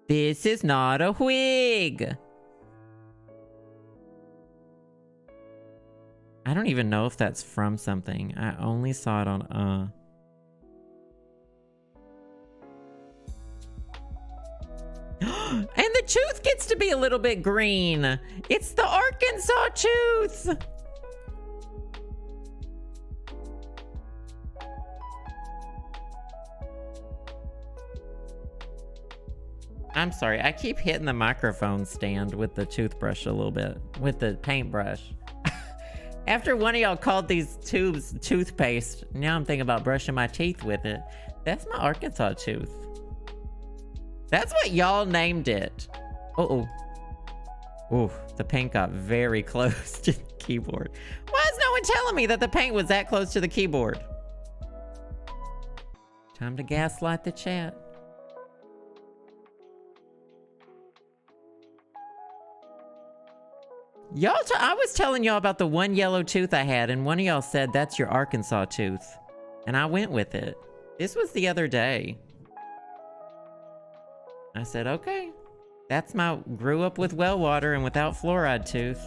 This is not a wig. I don't even know if that's from something. I only saw it on And the tooth gets to be a little bit green. It's the Arkansas tooth. I'm sorry. I keep hitting the microphone stand with the toothbrush a little bit. With the paintbrush. After one of y'all called these tubes toothpaste, now I'm thinking about brushing my teeth with it. That's my Arkansas tooth. That's what y'all named it. Uh-oh. Ooh, the paint got very close to the keyboard. Why is no one telling me that the paint was that close to the keyboard? Time to gaslight the chat. Y'all, I was telling y'all about the one yellow tooth I had, and one of y'all said that's your Arkansas tooth. And I went with it. This was the other day. I said, okay. That's my grew up with well water and without fluoride tooth.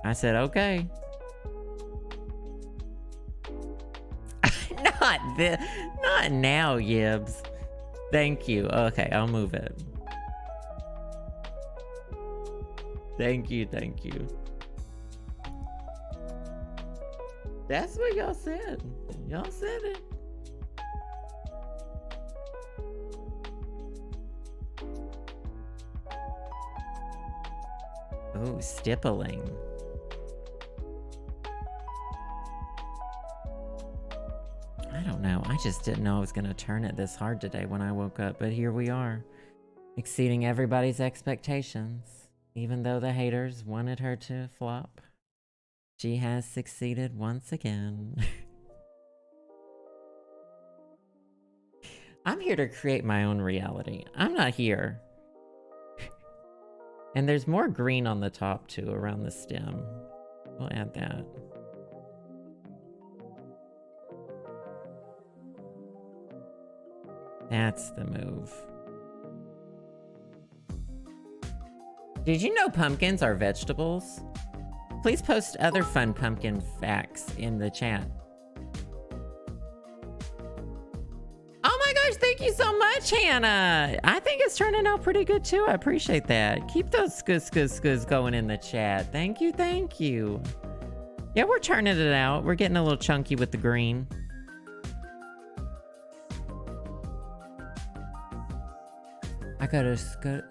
I said, okay. Not now, Yibs. Thank you. Okay, I'll move it. Thank you, thank you. That's what y'all said. Y'all said it. Ooh, stippling. I don't know. I just didn't know I was going to turn it this hard today when I woke up, but here we are. Exceeding everybody's expectations. Even though the haters wanted her to flop, she has succeeded once again. I'm here to create my own reality. I'm not here. And there's more green on the top too, around the stem. We'll add that. That's the move. Did you know pumpkins are vegetables? Please post other fun pumpkin facts in the chat. Oh my gosh, thank you so much, Hannah. I think it's turning out pretty good too. I appreciate that. Keep those skuz going in the chat. Thank you, thank you. Yeah, we're turning it out. We're getting a little chunky with the green. I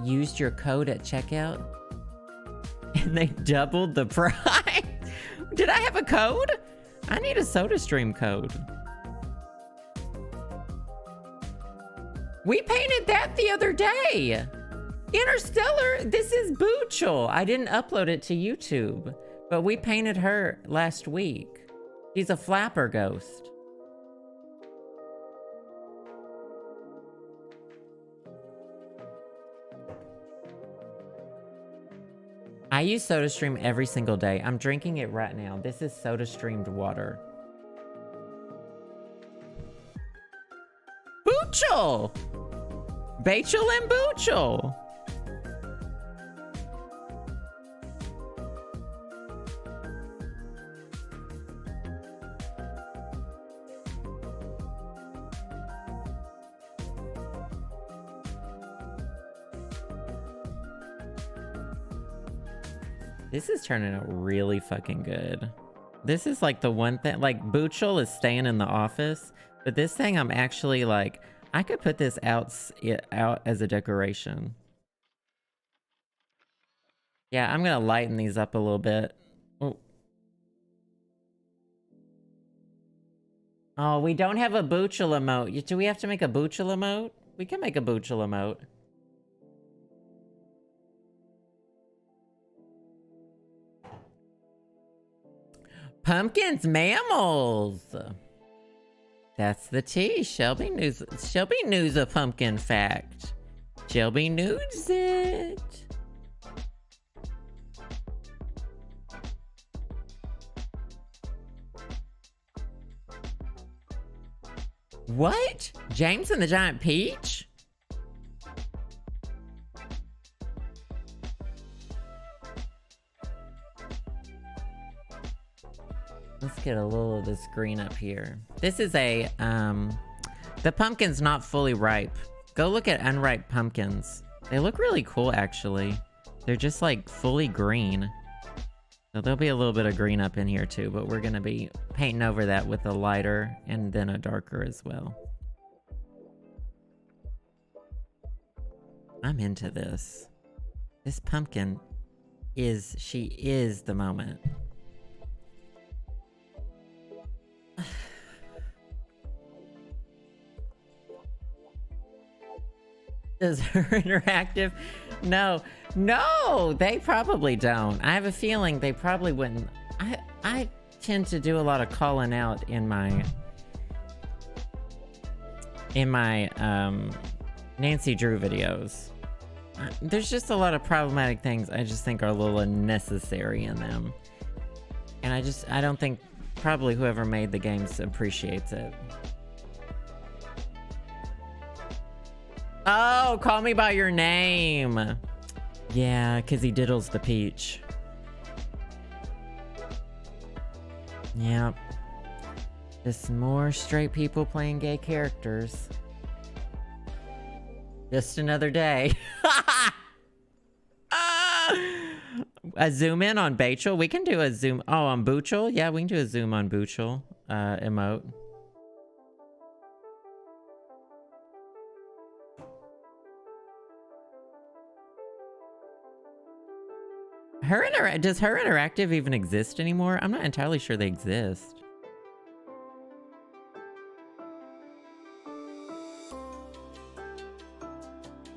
used your code at checkout and they doubled the price. Did I have a code? I need a SodaStream code. We painted that the other day. Interstellar, this is Boochel. I didn't upload it to YouTube, but we painted her last week. She's a flapper ghost. I use SodaStream every single day. I'm drinking it right now. This is SodaStreamed water. Boochel! Bachel and Boochel! This is turning out really fucking good. This is like the one thing, like Boochel is staying in the office, but this thing I'm actually like, I could put this out as a decoration. Yeah, I'm gonna lighten these up a little bit. Oh, we don't have a Boochel emote. Do we have to make a Boochel emote? We can make a Boochel emote. Pumpkins, mammals. That's the tea. Shelby knows a pumpkin fact. Shelby knows it. What? James and the Giant Peach? Let's get a little of this green up here. This is a, the pumpkin's not fully ripe. Go look at unripe pumpkins. They look really cool, actually. They're just like fully green. So there'll be a little bit of green up in here too, but we're gonna be painting over that with a lighter and then a darker as well. I'm into this. This pumpkin she is the moment. Does her interactive? No, they probably don't. I have a feeling they probably wouldn't. I tend to do a lot of calling out in my Nancy Drew videos. There's just a lot of problematic things I just think are a little unnecessary in them. And I don't think probably whoever made the games appreciates it. Oh, call me by your name. Yeah, because he diddles the peach. Yep. Just more straight people playing gay characters. Just another day. A zoom in on Bachel? We can do a zoom. Oh, on Boochel? Yeah, we can do a zoom on Boochel emote. Does her interactive even exist anymore? I'm not entirely sure they exist.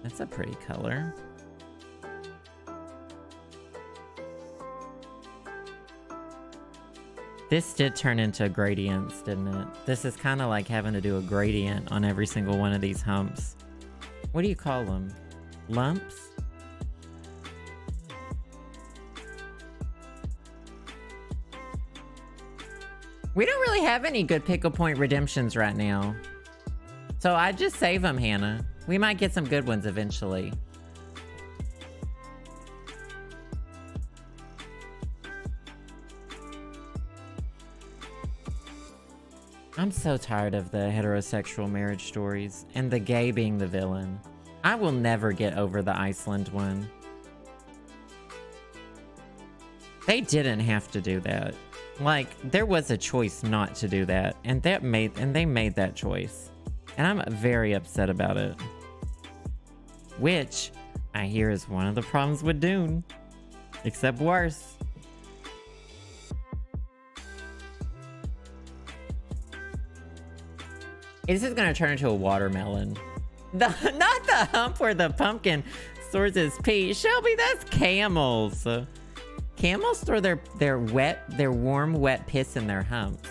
That's a pretty color. This did turn into gradients, didn't it? This is kind of like having to do a gradient on every single one of these humps. What do you call them? Lumps? We don't really have any good pickle point redemptions right now. So I'd just save them, Hannah. We might get some good ones eventually. I'm so tired of the heterosexual marriage stories and the gay being the villain. I will never get over the Iceland one. They didn't have to do that. Like, there was a choice not to do that, and they made that choice. And I'm very upset about it. Which, I hear is one of the problems with Dune. Except worse. This is gonna turn into a watermelon. Not the hump where the pumpkin stores his pee. Shelby, that's camels. Camels store their warm, wet piss in their humps.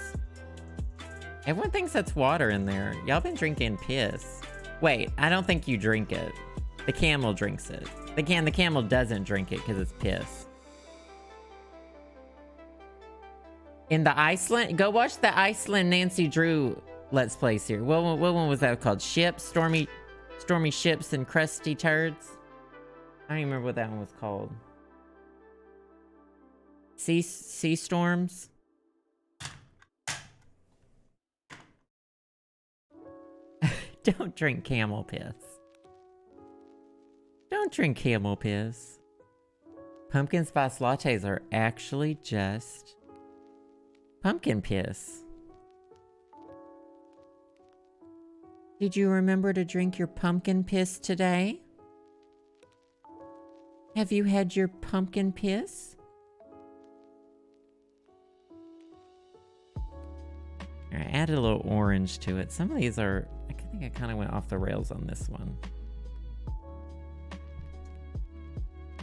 Everyone thinks that's water in there. Y'all been drinking piss. Wait, I don't think you drink it. The camel drinks it. The camel doesn't drink it because it's piss. In the Iceland, go watch the Iceland Nancy Drew Let's Play series. What one was that called? Ships? Stormy ships and crusty turds? I don't even remember what that one was called. Sea storms? Don't drink camel piss. Don't drink camel piss. Pumpkin spice lattes are actually just pumpkin piss. Did you remember to drink your pumpkin piss today? Have you had your pumpkin piss? I added a little orange to it. Some of these are, I think I kind of went off the rails on this one.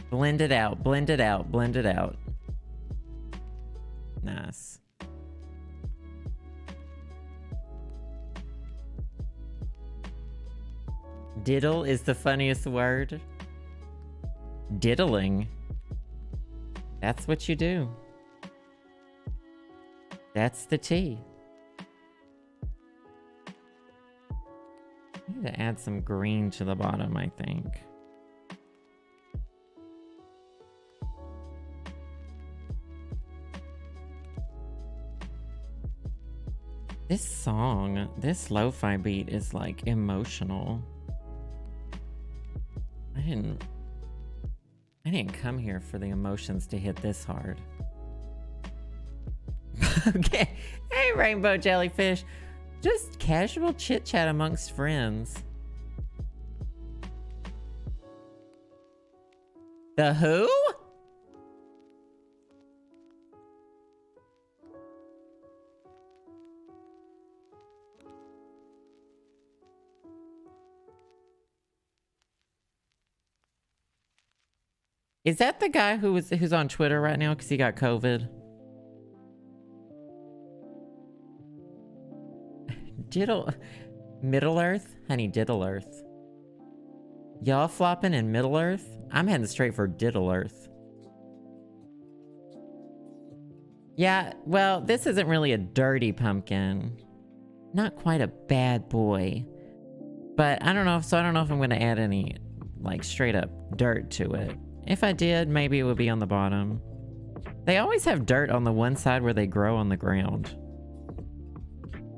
Blend it out, blend it out, blend it out. Nice. Diddle is the funniest word. Diddling. That's what you do. That's the tea. I need to add some green to the bottom, I think. This song, this lo-fi beat is like emotional. I didn't come here for the emotions to hit this hard. Okay. Hey, rainbow jellyfish. Just casual chit chat amongst friends. The who? Is that the guy who's on Twitter right now because he got COVID? Middle Earth? Honey, Diddle Earth. Y'all flopping in Middle Earth? I'm heading straight for Diddle Earth. Yeah, well, this isn't really a dirty pumpkin. Not quite a bad boy. But I don't know if I'm going to add any, like, straight up dirt to it. If I did, maybe it would be on the bottom. They always have dirt on the one side where they grow on the ground.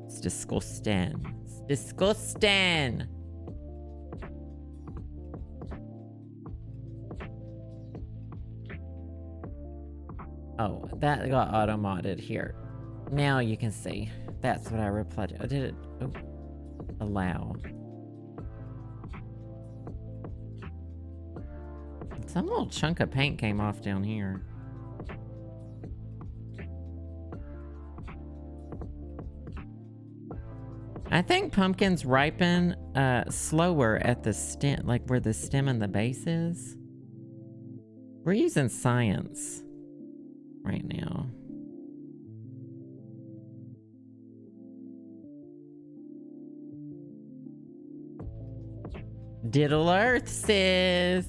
It's disgusting. It's disgusting. Oh, that got auto-modded here. Now you can see. That's what I replied to. I did it. Oh. Allow. Some little chunk of paint came off down here. I think pumpkins ripen slower at the stem, like where the stem and the base is. We're using science right now. Diddle Earth, sis.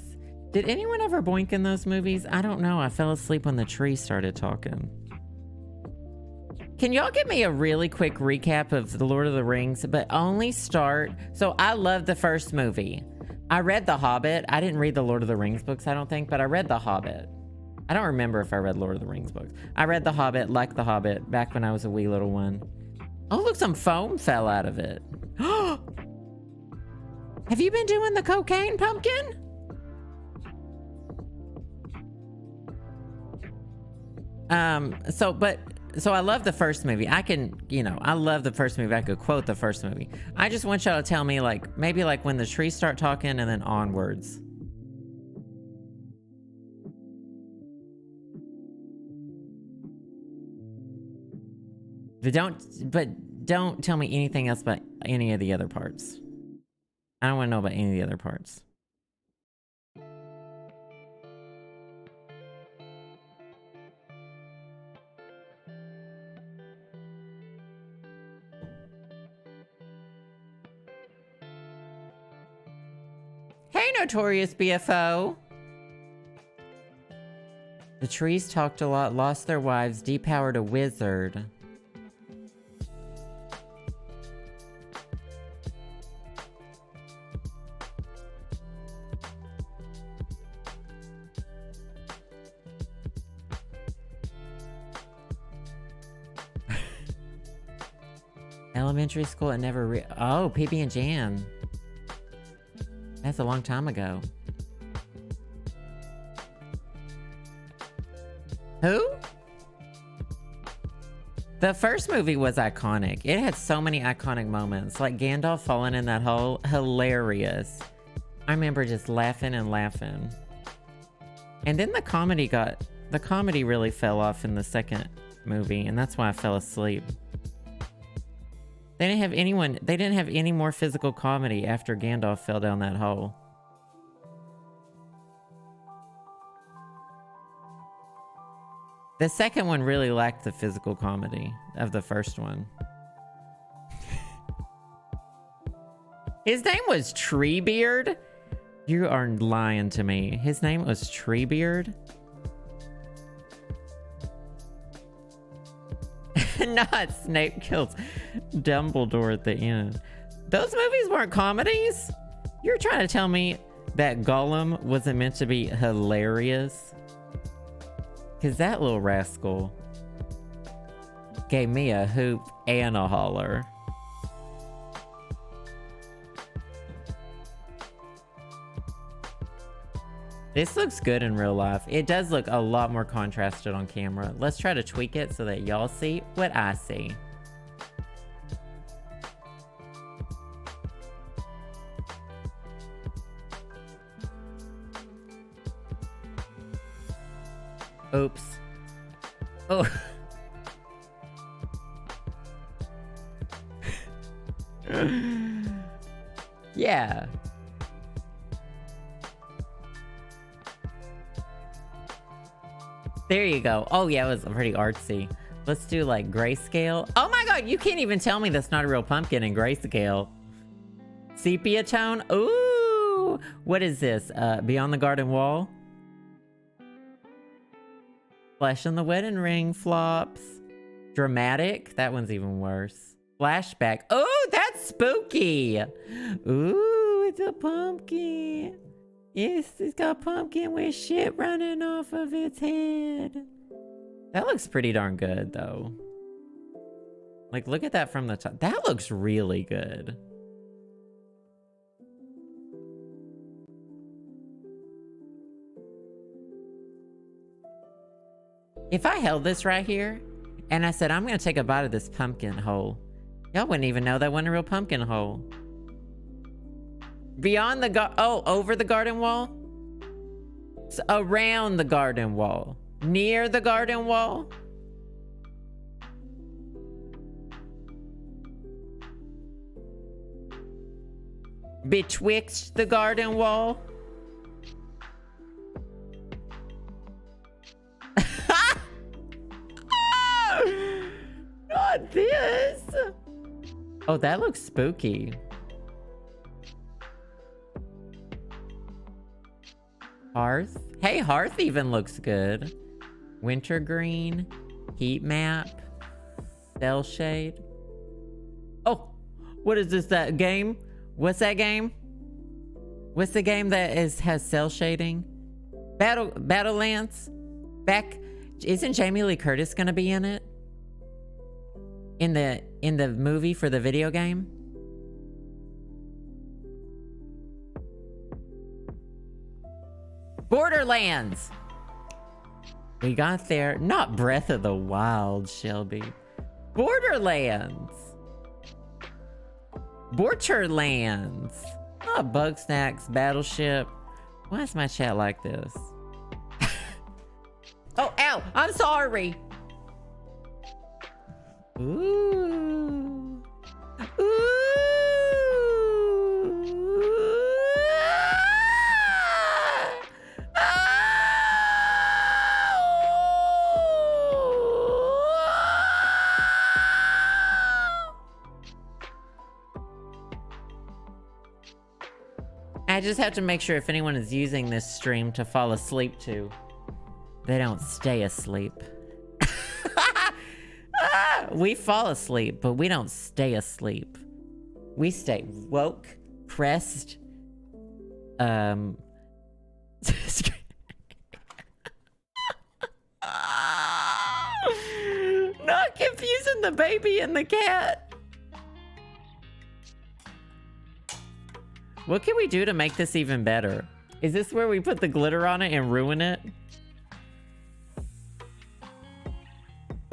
Did anyone ever boink in those movies? I don't know. I fell asleep when the tree started talking. Can y'all give me a really quick recap of The Lord of the Rings, but only start... So I loved the first movie. I read The Hobbit. I didn't read the Lord of the Rings books, I don't think, but I read The Hobbit. I don't remember if I read Lord of the Rings books. I read The Hobbit, like The Hobbit, back when I was a wee little one. Oh, look, some foam fell out of it. Have you been doing the cocaine, pumpkin? So I love the first movie. I love the first movie. I could quote the first movie. I just want y'all to tell me, like, maybe like when the trees start talking and then onwards. But don't tell me anything else about any of the other parts. I don't want to know about any of the other parts. Hey, Notorious BFO! The trees talked a lot, lost their wives, depowered a wizard. Elementary school, it never oh, PB and Jan. That's a long time ago. Who? The first movie was iconic. It had so many iconic moments. Like Gandalf falling in that hole. Hilarious. I remember just laughing and laughing. And then the comedy really fell off in the second movie, and that's why I fell asleep. They didn't have any more physical comedy after Gandalf fell down that hole. The second one really lacked the physical comedy of the first one. His name was Treebeard? You are lying to me. His name was Treebeard? Not Snape kills Dumbledore at the end. Those movies weren't comedies? You're trying to tell me that Gollum wasn't meant to be hilarious? Because that little rascal gave me a hoop and a holler. This looks good in real life. It does look a lot more contrasted on camera. Let's try to tweak it so that y'all see what I see. Oops. Oh. Yeah. There you go. Oh yeah, it was pretty artsy. Let's do like grayscale. Oh my god, you can't even tell me that's not a real pumpkin in grayscale. Sepia tone. Ooh. What is this? Beyond the Garden Wall? Flesh in the Wedding Ring flops. Dramatic. That one's even worse. Flashback. Oh, that's spooky. Ooh, it's a pumpkin. Yes, it's got pumpkin with shit running off of its head. That looks pretty darn good, though. Like, look at that from the top. That looks really good. If I held this right here, and I said, I'm gonna take a bite of this pumpkin hole, y'all wouldn't even know that wasn't a real pumpkin hole. Beyond the over the garden wall? It's around the garden wall. Near the garden wall? Betwixt the garden wall? Not this! Oh, that looks spooky. Hearth? Hey, Hearth even looks good. Wintergreen. Heat map. Cell shade. Oh! What is this, that game? What's that game? What's the game that has cell shading? Battlelance? Isn't Jamie Lee Curtis gonna be in it? In the movie for the video game? Borderlands! We got there. Not Breath of the Wild, Shelby. Borderlands! Borderlands! Not Bugsnax, Battleship. Why is my chat like this? Oh, ow! I'm sorry! Ooh. Ooh. I just have to make sure if anyone is using this stream to fall asleep to, they don't stay asleep. We fall asleep, but we don't stay asleep. We stay woke, pressed, not confusing the baby and the cat. What can we do to make this even better? Is this where we put the glitter on it and ruin it?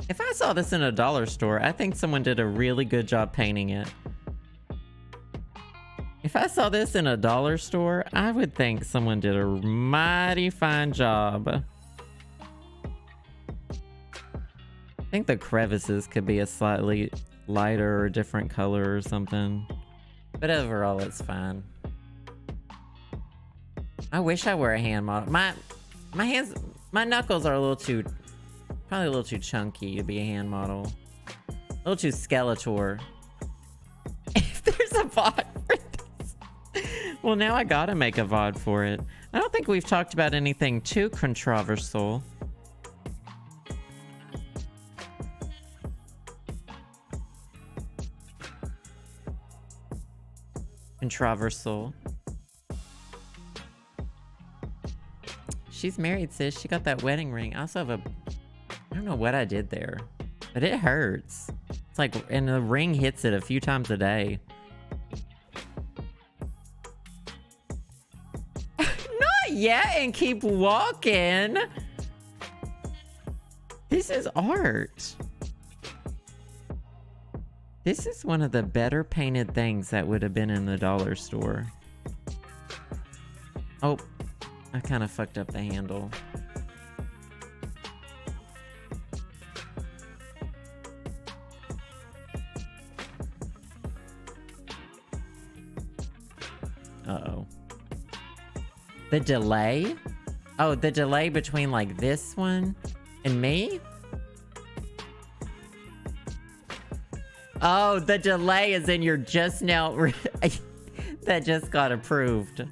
If I saw this in a dollar store, I think someone did a really good job painting it. If I saw this in a dollar store, I would think someone did a mighty fine job. I think the crevices could be a slightly lighter or different color or something. But overall, it's fine. I wish I were a hand model. My hands, my knuckles are probably a little too chunky to be a hand model. A little too Skeletor. If there's a VOD for this. Well, now I gotta make a VOD for it. I don't think we've talked about anything too controversial. Controversial. She's married, sis. She got that wedding ring. I also have I don't know what I did there, but it hurts. It's like, and the ring hits it a few times a day. Not Yeah, and keep walking. This is art. This is one of the better painted things that would have been in the dollar store. Oh, I kind of fucked up the handle. Uh-oh. The delay? Oh, the delay between like this one and me? Oh, the delay is in your just now that just got approved.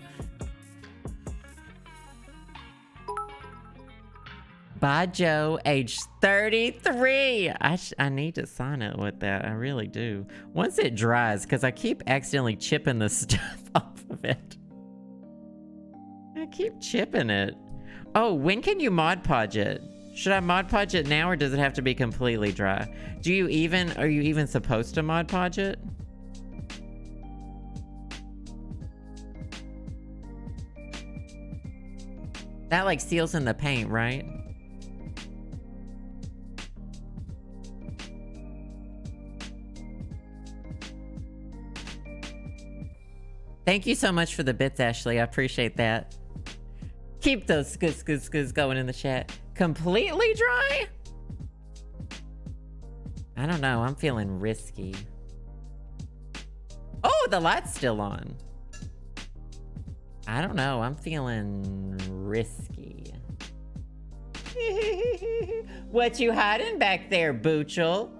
By Joe, age 33. I need to sign it with that. I really do. Once it dries, because I keep accidentally chipping the stuff off of it. I keep chipping it. Oh, when can you Mod Podge it? Should I Mod Podge it now, or does it have to be completely dry? Are you even supposed to Mod Podge it? That like seals in the paint, right? Thank you so much for the bits, Ashley. I appreciate that. Keep those scoos going in the chat. Completely dry? I don't know. I'm feeling risky. Oh, the light's still on. I don't know. I'm feeling risky. What you hiding back there, Boochel?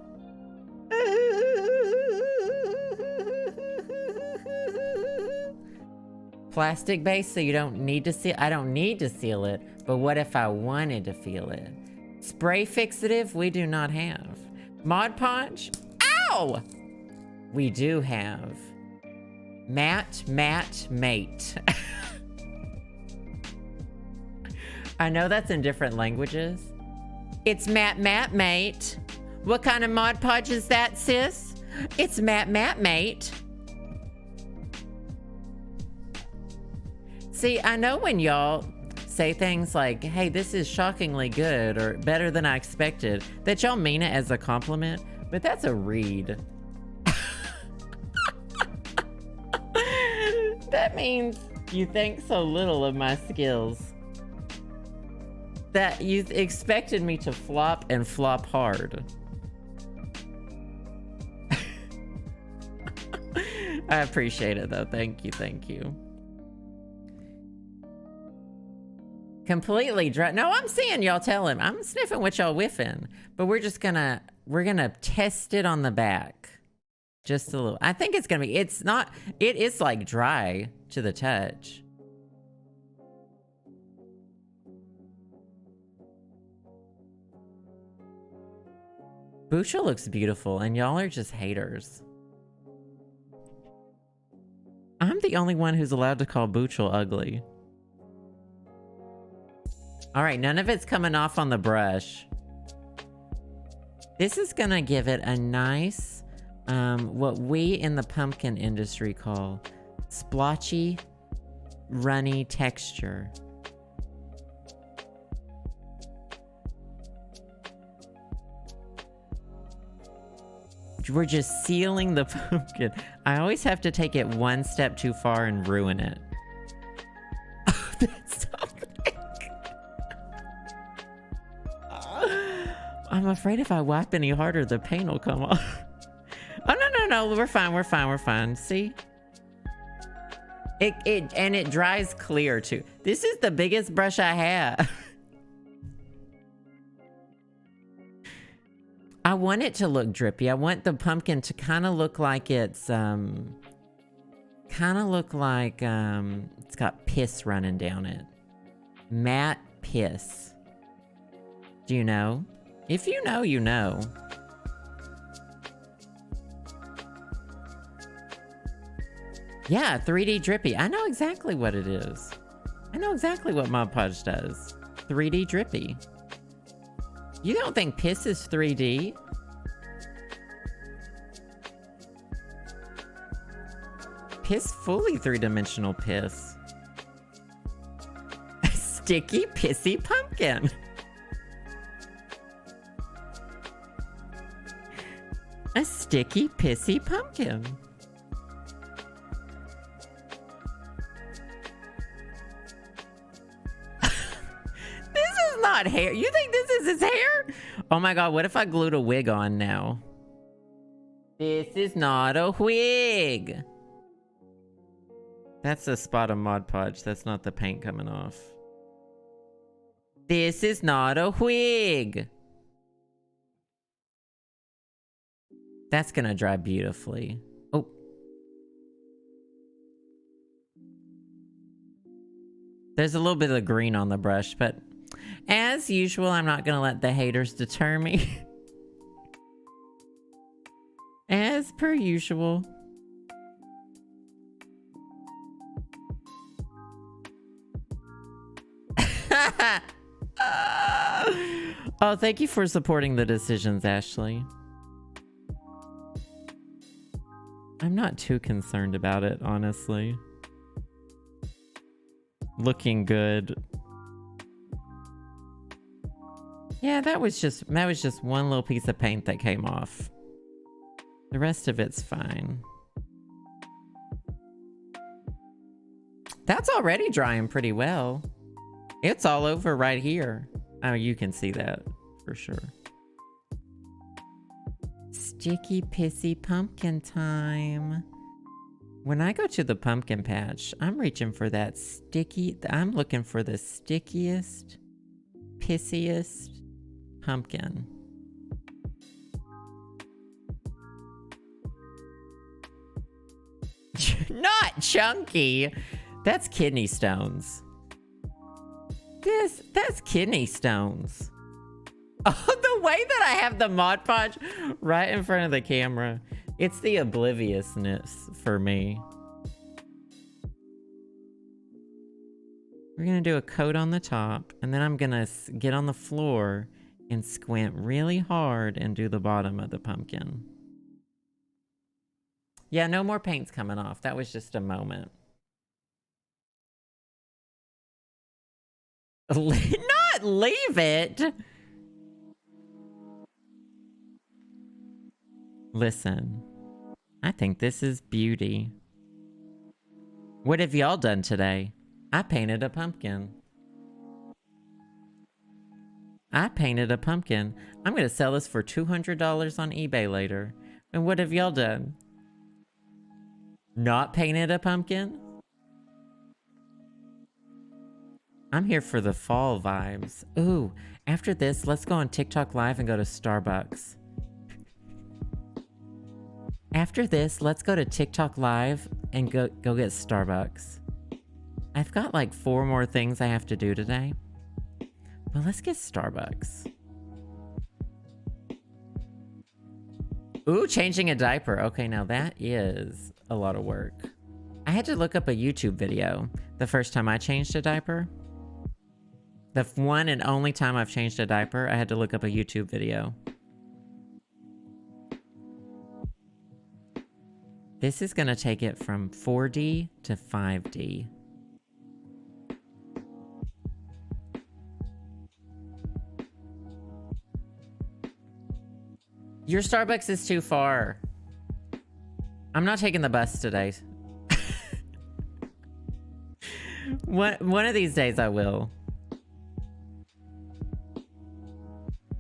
Plastic base, so you don't need to seal. I don't need to seal it, but what if I wanted to feel it? Spray fixative, we do not have. Mod Podge, ow! We do have. Matte, mate. I know that's in different languages. It's matte, mate. What kind of Mod Podge is that, sis? It's matte, mate. See, I know when y'all say things like, hey, this is shockingly good or better than I expected, that y'all mean it as a compliment, but that's a read. That means you think so little of my skills that you expected me to flop and flop hard. I appreciate it though. Thank you. Completely dry. No, I'm seeing y'all tell him. I'm sniffing what y'all whiffing. But we're gonna test it on the back. Just a little. I think it's gonna be, it is like dry to the touch. Bucha looks beautiful and y'all are just haters. I'm the only one who's allowed to call Buchel ugly. All right, none of it's coming off on the brush. This is gonna give it a nice, what we in the pumpkin industry call splotchy, runny texture. We're just sealing the pumpkin. I always have to take it one step too far and ruin it. Oh, that's so thick. I'm afraid if I wipe any harder, the paint will come off. Oh, no. We're fine. See? It dries clear too. This is the biggest brush I have. I want it to look drippy. I want the pumpkin to kind of look like it's it's got piss running down it. Matte piss. Do you know? If you know, you know. Yeah, 3D drippy. I know exactly what it is. I know exactly what Mod Podge does. 3D drippy. You don't think piss is 3D? Piss, fully three-dimensional piss. sticky, pissy pumpkin. A sticky, pissy pumpkin. This is not hair. You think this is his hair? Oh my god, what if I glued a wig on now? This is not a wig. That's a spot of Mod Podge. That's not the paint coming off. This is not a wig. That's gonna dry beautifully. Oh. There's a little bit of green on the brush, but as usual, I'm not gonna let the haters deter me. As per usual. Oh, thank you for supporting the decisions, Ashley. I'm not too concerned about it, honestly. Looking good. Yeah, that was just one little piece of paint that came off. The rest of it's fine. That's already drying pretty well. It's all over right here. Oh, you can see that for sure. Sticky, pissy pumpkin time. When I go to the pumpkin patch, I'm reaching for that I'm looking for the stickiest, pissiest pumpkin. Not chunky. That's kidney stones. That's kidney stones. Oh, the way that I have the Mod Podge right in front of the camera. It's the obliviousness for me. We're gonna do a coat on the top, and then I'm gonna get on the floor and squint really hard and do the bottom of the pumpkin. Yeah, no more paint's coming off. That was just a moment. Not leave it! Listen, I think this is beauty. What have y'all done today? I painted a pumpkin. I'm gonna sell this for $200 on eBay later. And what have y'all done? Not painted a pumpkin? I'm here for the fall vibes. Ooh, after this, let's go on TikTok Live and go to Starbucks. After this, let's go to TikTok Live and go get Starbucks. I've got like 4 more things I have to do today. But let's get Starbucks. Ooh, changing a diaper. Okay, now that is a lot of work. I had to look up a YouTube video the first time I changed a diaper. The one and only time I've changed a diaper, I had to look up a YouTube video. This is gonna take it from 4D to 5D. Your Starbucks is too far. I'm not taking the bus today. One of these days I will.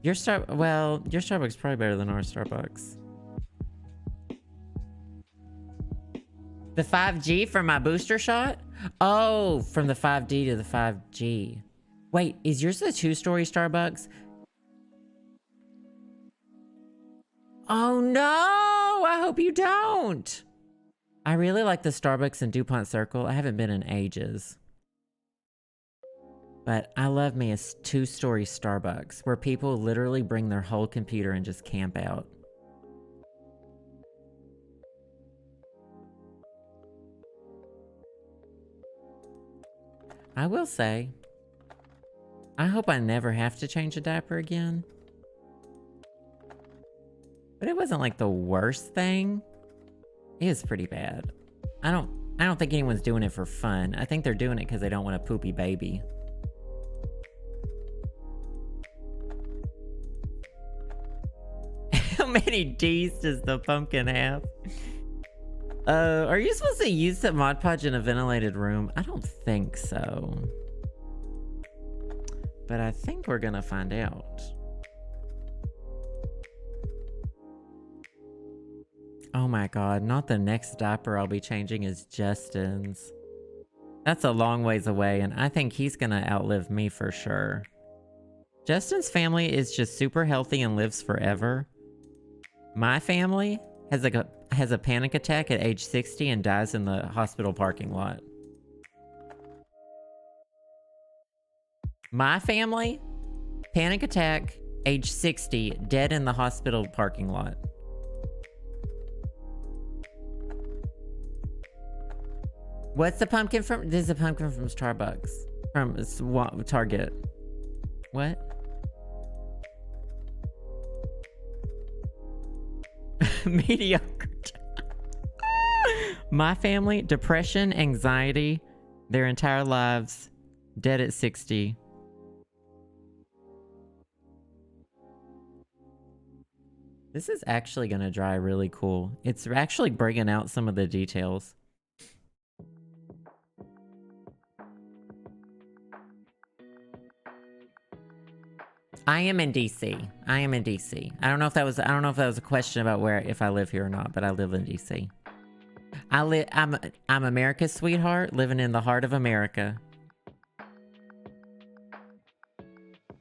Your Starbucks is probably better than our Starbucks. The 5G from my booster shot? Oh, from the 5D to the 5G. Wait, is yours a 2-story Starbucks? Oh no! I hope you don't! I really like the Starbucks in DuPont Circle. I haven't been in ages. But I love me a 2-story Starbucks where people literally bring their whole computer and just camp out. I will say, I hope I never have to change a diaper again. But it wasn't like the worst thing. It was pretty bad. I don't think anyone's doing it for fun. I think they're doing it because they don't want a poopy baby. many D's does the pumpkin have? Are you supposed to use the Mod Podge in a ventilated room? I don't think so. But I think we're gonna find out. Oh my god, not the next diaper I'll be changing is Justin's. That's a long ways away, and I think he's gonna outlive me for sure. Justin's family is just super healthy and lives forever. My family has a panic attack at age 60 and dies in the hospital parking lot. My family, panic attack, age 60, dead in the hospital parking lot. What's the pumpkin from? This is a pumpkin from Starbucks. From Target. What? Mediocre. My family, depression, anxiety, their entire lives, dead at 60. This is actually gonna dry really cool. It's actually bringing out some of the details. I am in DC. I am in DC. I don't know if that was a question about if I live here or not, but I live in DC. I'm America's sweetheart, living in the heart of America.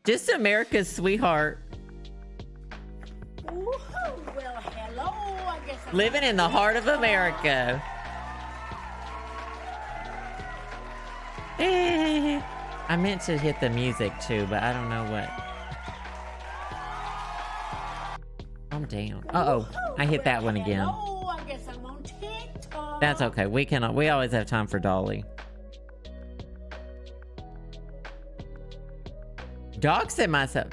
Just America's sweetheart. Well, hello, I guess Living in the heart of America. I meant to hit the music too, but I don't know what. Calm down. Uh-oh, I hit that one again. Hello, I guess I'm on TikTok. That's okay. We always have time for Dolly. Dog said myself.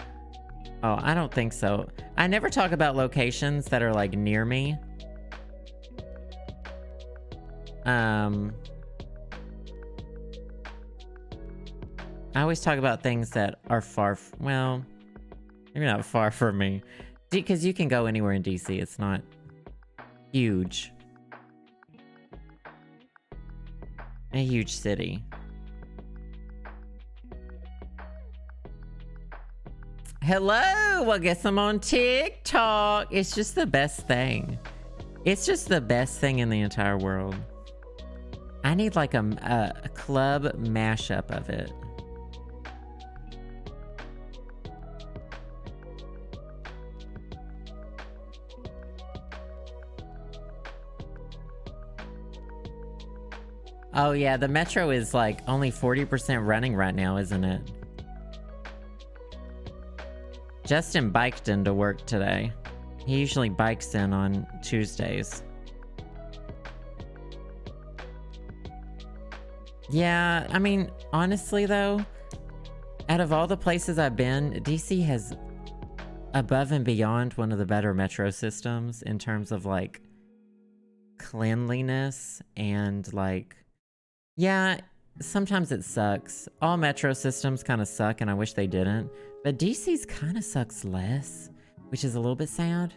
Oh, I don't think so. I never talk about locations that are like near me. I always talk about things that are far, well, maybe not far from me. Because you can go anywhere in DC. It's not huge. A huge city. Hello! I guess I'm on TikTok. It's just the best thing. It's just the best thing in the entire world. I need like a club mashup of it. Oh yeah, the metro is like only 40% running right now, isn't it? Justin biked into work today. He usually bikes in on Tuesdays. Yeah, I mean, honestly though, out of all the places I've been, DC has above and beyond one of the better metro systems in terms of like cleanliness and like, yeah, sometimes it sucks. All metro systems kind of suck and I wish they didn't. But DC's kind of sucks less, which is a little bit sad.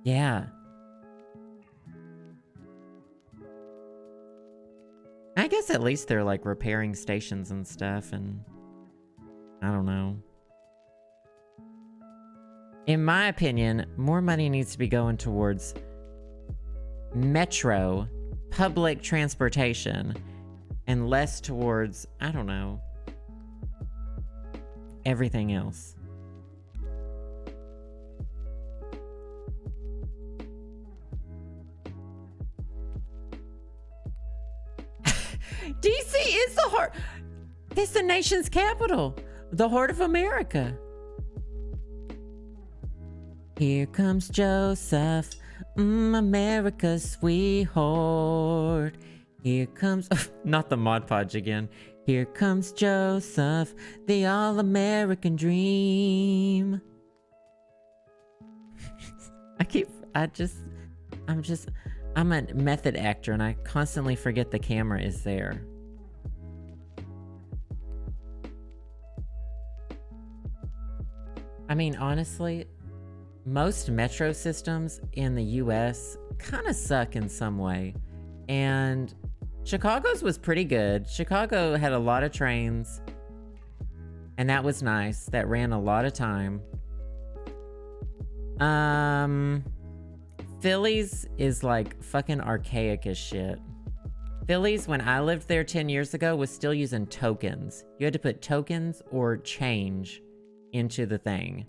Yeah. I guess at least they're like repairing stations and stuff and I don't know. In my opinion, more money needs to be going towards metro, public transportation, and less towards, I don't know, everything else. DC is the heart. It's the nation's capital, the heart of America. Here comes Joseph, America's sweetheart. Here comes, not the Mod Podge again. Here comes Joseph, the all-American dream. I'm a method actor and I constantly forget the camera is there. I mean, honestly, most metro systems in the US kind of suck in some way. And Chicago's was pretty good. Chicago had a lot of trains, and that was nice. That ran a lot of time. Philly's is like fucking archaic as shit. Philly's, when I lived there 10 years ago, was still using tokens. You had to put tokens or change into the thing.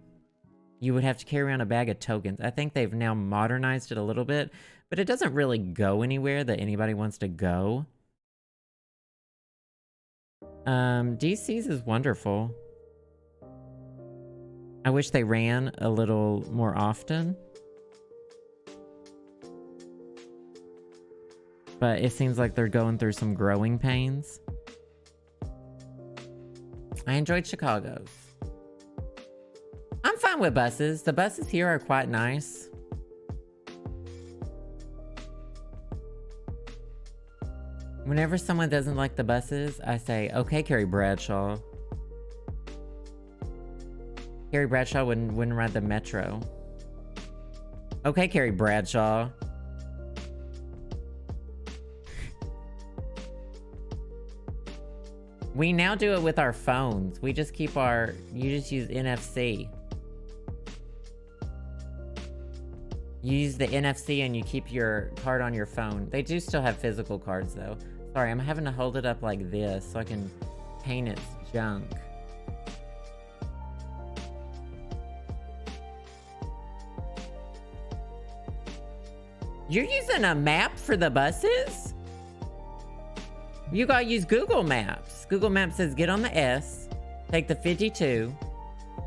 You would have to carry around a bag of tokens. I think they've now modernized it a little bit, but it doesn't really go anywhere that anybody wants to go. DC's is wonderful. I wish they ran a little more often. But it seems like they're going through some growing pains. I enjoyed Chicago's. I'm fine with buses. The buses here are quite nice. Whenever someone doesn't like the buses, I say, okay, Carrie Bradshaw. Carrie Bradshaw wouldn't ride the metro. Okay, Carrie Bradshaw. We now do it with our phones. We just keep you just use NFC. You use the NFC and you keep your card on your phone. They do still have physical cards though. Sorry, I'm having to hold it up like this so I can paint its junk. You're using a map for the buses? You gotta use Google Maps. Google Maps says get on the S, take the 52,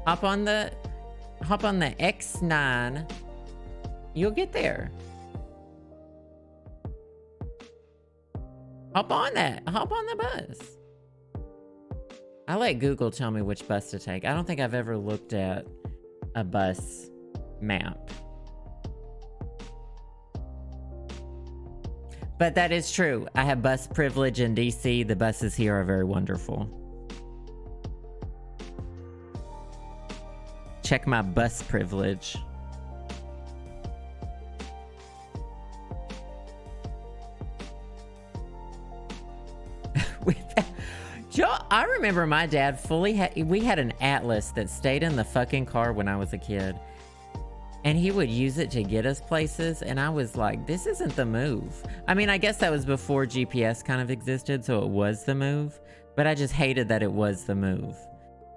hop on the X9. You'll get there. Hop on the bus. I let Google tell me which bus to take. I don't think I've ever looked at a bus map. But that is true. I have bus privilege in DC. The buses here are very wonderful. Check my bus privilege. Joe, I remember my dad we had an Atlas that stayed in the fucking car when I was a kid. And he would use it to get us places, and I was like, this isn't the move. I mean, I guess that was before GPS kind of existed, so it was the move. But I just hated that it was the move.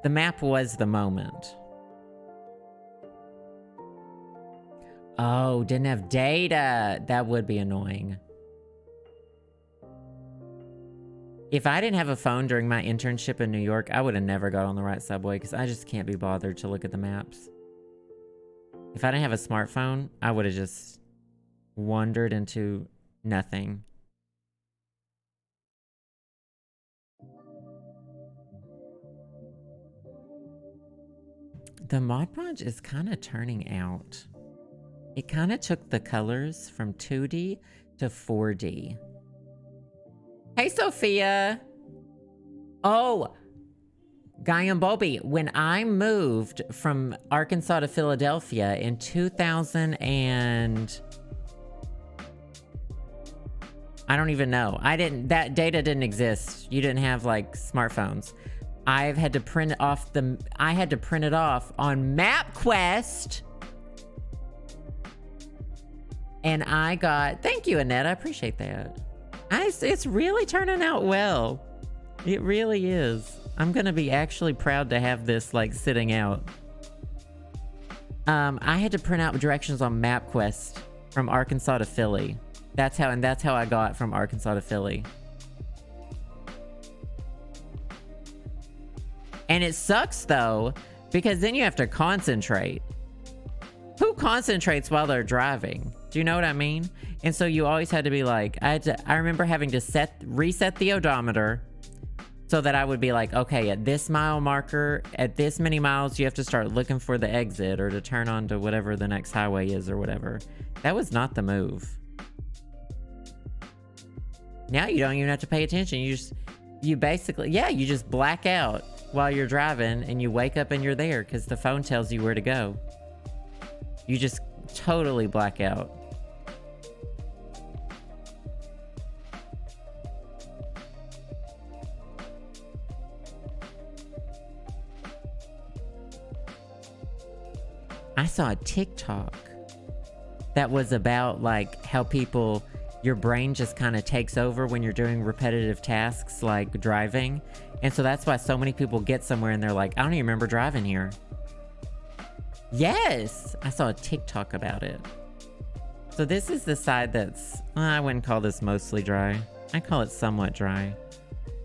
The map was the moment. Oh, didn't have data. That would be annoying. If I didn't have a phone during my internship in New York, I would have never got on the right subway because I just can't be bothered to look at the maps. If I didn't have a smartphone, I would have just wandered into nothing. The Mod Podge is kind of turning out. It kind of took the colors from 2D to 4D. Hey, Sophia. Oh, Guy and Bobby, when I moved from Arkansas to Philadelphia in 2000 and... I don't even know. That data didn't exist. You didn't have like smartphones. I had to print it off on Mapquest. And I got, thank you, Annette. I appreciate that. It's really turning out well. It really is. I'm gonna be actually proud to have this like sitting out. I had to print out directions on Mapquest from Arkansas to Philly. That's how I got from Arkansas to Philly. And it sucks though, because then you have to concentrate. Who concentrates while they're driving? Do you know what I mean? And so you always had to be like, I remember having to reset the odometer so that I would be like, okay, at this mile marker, at this many miles, you have to start looking for the exit or to turn on to whatever the next highway is or whatever. That was not the move. Now you don't even have to pay attention. You basically, you just black out while you're driving and you wake up and you're there because the phone tells you where to go. You just totally black out. I saw a TikTok that was about like how people, your brain just kind of takes over when you're doing repetitive tasks like driving. And so that's why so many people get somewhere and they're like, I don't even remember driving here. Yes, I saw a TikTok about it. So this is the side that's, I wouldn't call this mostly dry. I call it somewhat dry.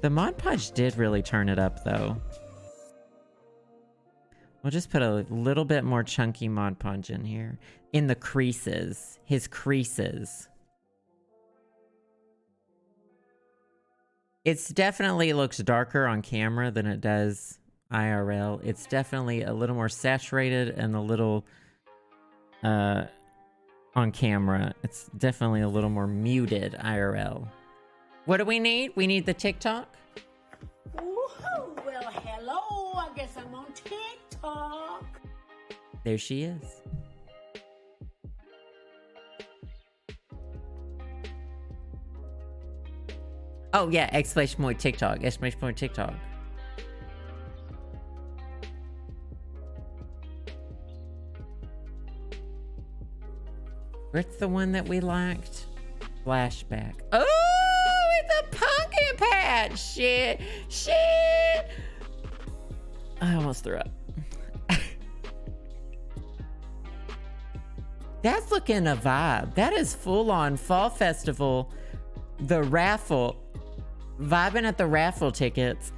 The Mod Podge did really turn it up though. We'll just put a little bit more chunky Mod Podge in here. In the creases. His creases. It's definitely looks darker on camera than it does IRL. It's definitely a little more saturated and a little... on camera. It's definitely a little more muted IRL. What do we need? We need the TikTok? Woohoo! Well, hello. I guess I'm on TikTok. There she is. Oh yeah, exclamation point TikTok, exclamation point TikTok. What's the one that we liked? Flashback. Oh, it's a pumpkin patch. Shit. Shit. I almost threw up. That's looking a vibe. That is full on fall festival. The raffle. Vibing at the raffle tickets.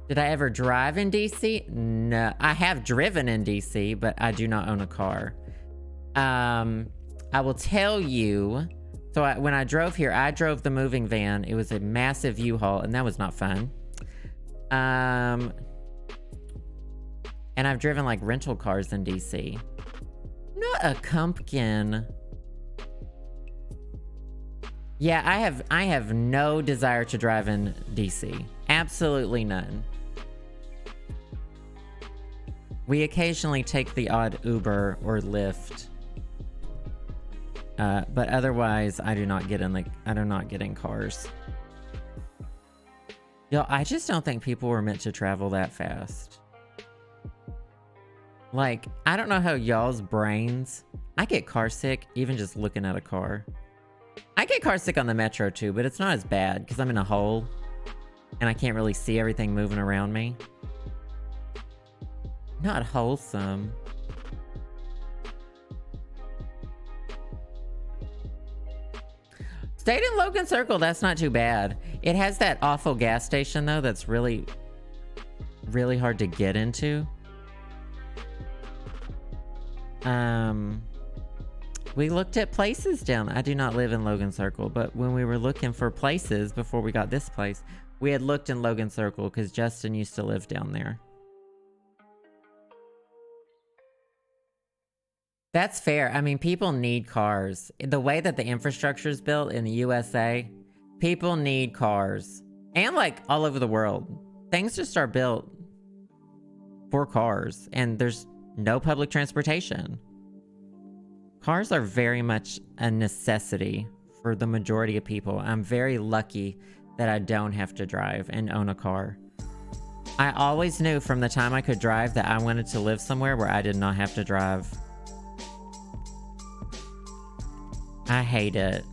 Did I ever drive in DC? No. I have driven in DC, but I do not own a car. I will tell you. So when I drove here, I drove the moving van. It was a massive U-Haul, and that was not fun. And I've driven like rental cars in DC. Not a pumpkin. Yeah, I have no desire to drive in DC. Absolutely none. We occasionally take the odd Uber or Lyft. But otherwise, I do not get in cars. Yo, I just don't think people were meant to travel that fast. Like, I don't know how y'all's brains... I get car sick even just looking at a car. I get car sick on the metro too, but it's not as bad because I'm in a hole and I can't really see everything moving around me. Not wholesome. Stayed in Logan Circle, that's not too bad. It has that awful gas station though that's really, really hard to get into. We looked at places down. I do not live in Logan Circle, but when we were looking for places before we got this place, we had looked in Logan Circle because Justin used to live down there. That's fair. I mean, people need cars. The way that the infrastructure is built in the USA, people need cars. And like all over the world. Things just are built for cars and there's no public transportation. Cars are very much a necessity for the majority of people. I'm very lucky that I don't have to drive and own a car. I always knew from the time I could drive that I wanted to live somewhere where I did not have to drive. I hate it.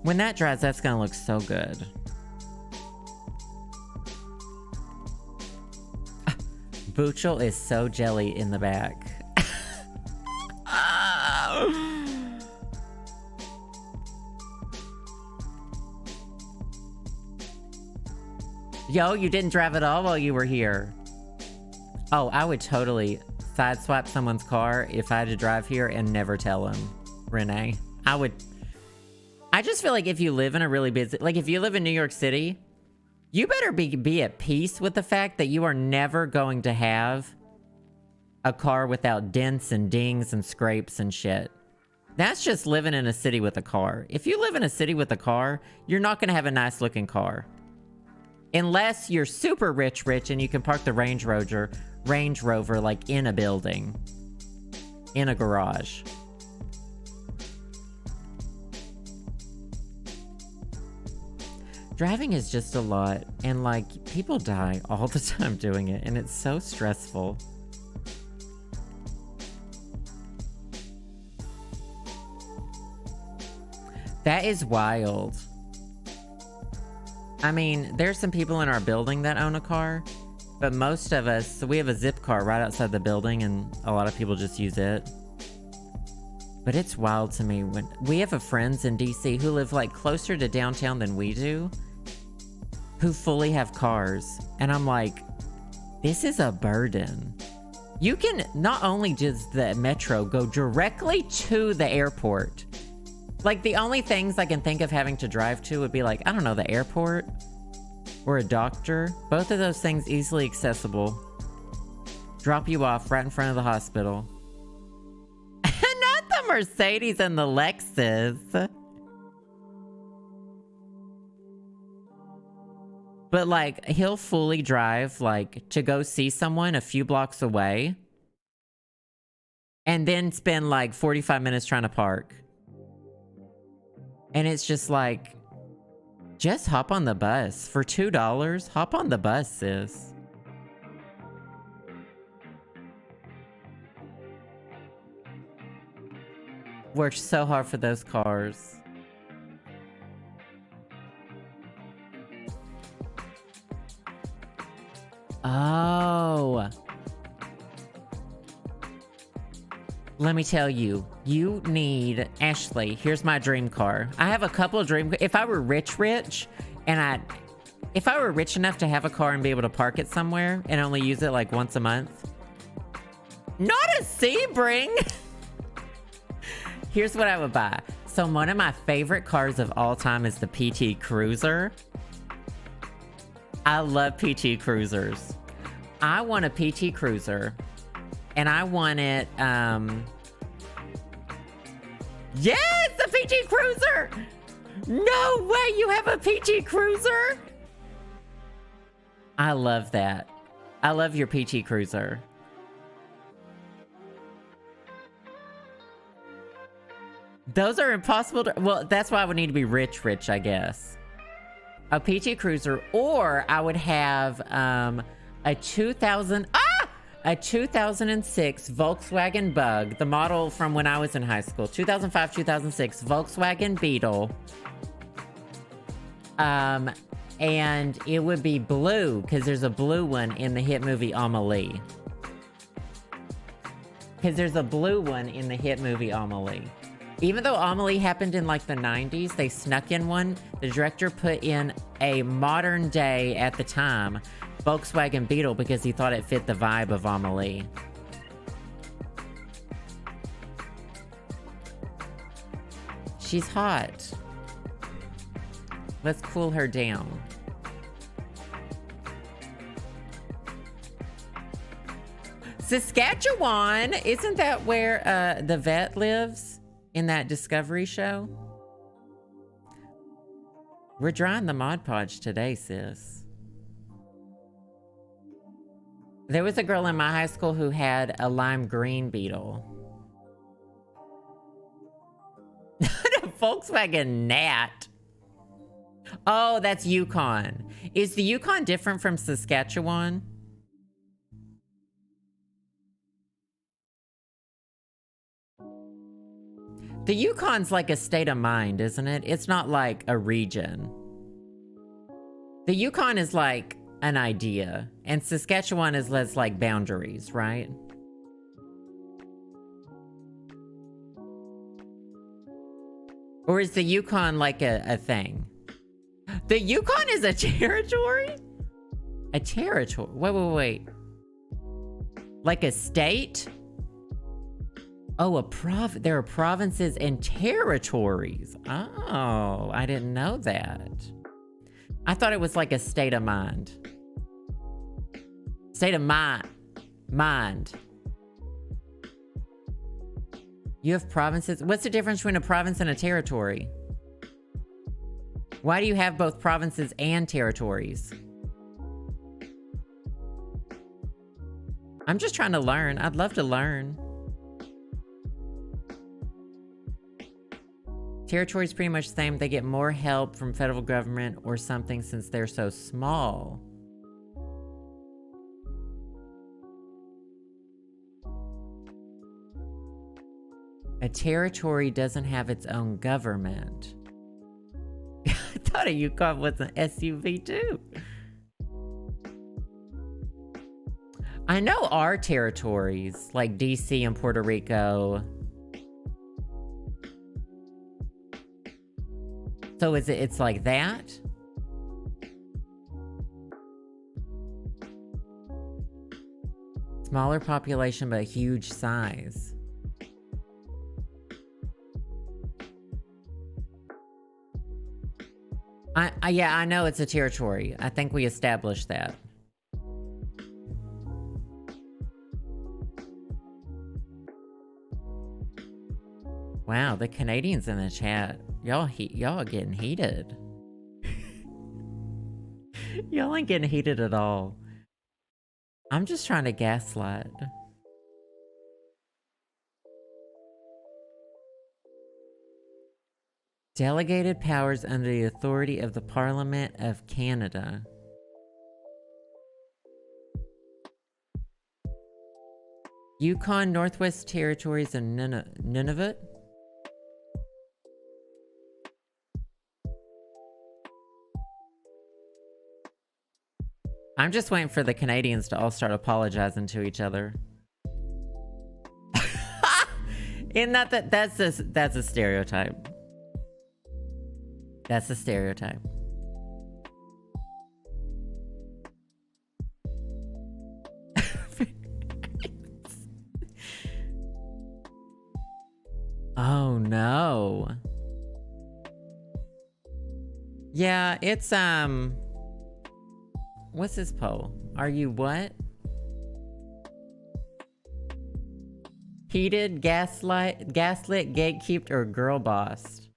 When that dries, that's gonna look so good. Boochel is so jelly in the back. Yo, you didn't drive at all while you were here. Oh, I would totally sideswipe someone's car if I had to drive here and never tell them, Renee. I just feel like if you live in a really busy... Like, if you live in New York City... You better be at peace with the fact that you are never going to have a car without dents and dings and scrapes and shit. That's just living in a city with a car. If you live in a city with a car, you're not going to have a nice looking car. Unless you're super rich and you can park the Range Rover like in a building. In a garage. Driving is just a lot, and like people die all the time doing it, and it's so stressful. That is wild. I mean, there's some people in our building that own a car, but most of us, so we have a zip car right outside the building, and a lot of people just use it. But it's wild to me when we have friends in DC who live like closer to downtown than we do, who fully have cars. And I'm like, this is a burden. You can not only does the metro go directly to the airport. Like the only things I can think of having to drive to would be like, I don't know, the airport or a doctor. Both of those things easily accessible. Drop you off right in front of the hospital. Not the Mercedes and the Lexus. But like, he'll fully drive like to go see someone a few blocks away. And then spend like 45 minutes trying to park. And it's just like, just hop on the bus. For $2, hop on the bus, sis. Worked so hard for those cars. Oh. Let me tell you, you need... Ashley, here's my dream car. I have a couple of dream... If I were rich, and if I were rich enough to have a car and be able to park it somewhere and only use it like once a month. Not a Sebring! Here's what I would buy. So one of my favorite cars of all time is the PT Cruiser. I love PT Cruisers. I want a PT Cruiser. And I want it, yes, a PT Cruiser! No way, you have a PT Cruiser? I love that. I love your PT Cruiser. Those are impossible to... Well, that's why I would need to be rich, I guess. A PT Cruiser, or I would have, a 2006 Volkswagen Bug, the model from when I was in high school. 2005, 2006 Volkswagen Beetle. And it would be blue, because there's a blue one in the hit movie Amelie. Because there's a blue one in the hit movie Amelie. Even though Amelie happened in like the 90s, they snuck in one. The director put in a modern day, at the time, Volkswagen Beetle because he thought it fit the vibe of Amelie. She's hot. Let's cool her down. Saskatchewan! Isn't that where the vet lives? In that Discovery show? We're drawing the Mod Podge today, sis. There was a girl in my high school who had a lime green Beetle. A Volkswagen Gnat. Oh, that's Yukon. Is the Yukon different from Saskatchewan? The Yukon's like a state of mind, isn't it? It's not like a region. The Yukon is like an idea, and Saskatchewan is less like boundaries, right? Or is the Yukon like a thing? The Yukon is a territory? A territory? Wait. Like a state? Oh, there are provinces and territories. Oh, I didn't know that. I thought it was like a state of mind. State of mind. You have provinces? What's the difference between a province and a territory? Why do you have both provinces and territories? I'm just trying to learn. I'd love to learn. Territory's pretty much the same. They get more help from federal government or something since they're so small. A territory doesn't have its own government. I thought a Yukon was an SUV too. I know our territories, like DC and Puerto Rico. So it's like that? Smaller population, but huge size. Yeah, I know it's a territory. I think we established that. Wow, the Canadians in the chat. Y'all are getting heated. Y'all ain't getting heated at all. I'm just trying to gaslight. Delegated powers under the authority of the Parliament of Canada. Yukon, Northwest Territories, and Nunavut? I'm just waiting for the Canadians to all start apologizing to each other. Isn't that's a stereotype. That's a stereotype. Oh no. Yeah, it's what's this poll? Are you what? Heated, gaslit, gatekept, or girl bossed?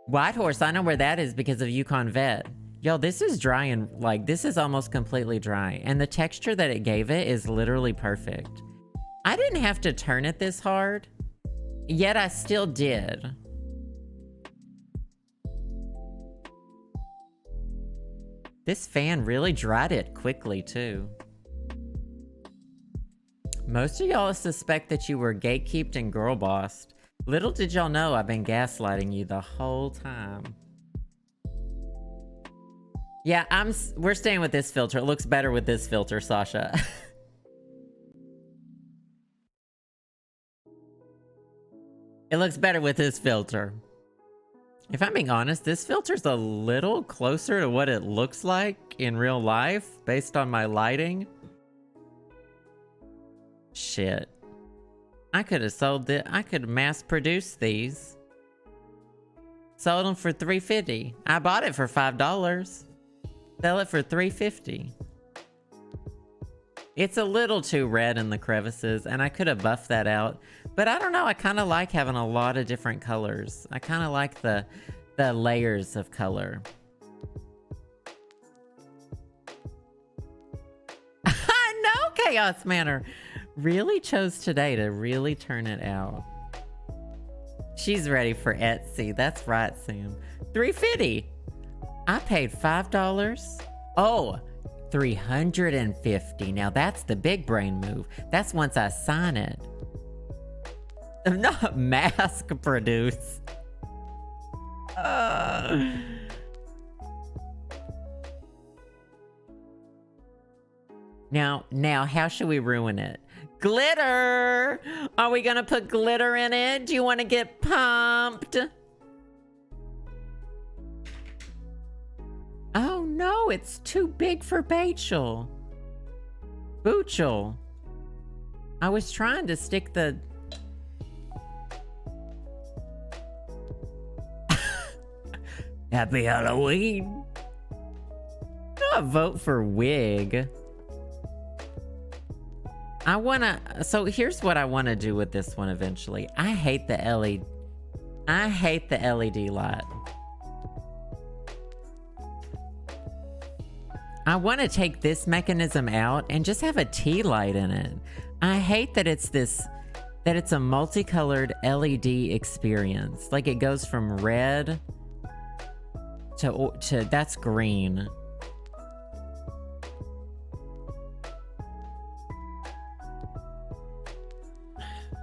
Whitehorse, I know where that is because of Yukon Vet. Yo, this is dry and, like, this is almost completely dry. And the texture that it gave it is literally perfect. I didn't have to turn it this hard, yet I still did. This fan really dried it quickly, too. Most of y'all suspect that you were gatekept and girl bossed. Little did y'all know I've been gaslighting you the whole time. Yeah, we're staying with this filter. It looks better with this filter, Sasha. It looks better with this filter. If I'm being honest, this filter's a little closer to what it looks like in real life based on my lighting. Shit. I could have sold it. I could mass produce these. Sold them for $3.50. I bought it for $5. Sell it for $3.50. It's a little too red in the crevices, and I could have buffed that out. But I don't know, I kind of like having a lot of different colors. I kind of like the layers of color. I know, Chaos Manor really chose today to really turn it out. She's ready for Etsy. That's right, Sam. $3.50. I paid $5. Oh, $350. Now that's the big brain move. That's once I sign it. Not mass produce. Now, how should we ruin it? Glitter! Are we gonna put glitter in it? Do you want to get pumped? Oh no, it's too big for Bachel. Boochel. I was trying to stick the... Happy Halloween. I'll vote for wig. So here's what I wanna do with this one eventually. I hate the LED light. I want to take this mechanism out and just have a tea light in it. I hate that it's a multicolored LED experience. Like it goes from red to that's green.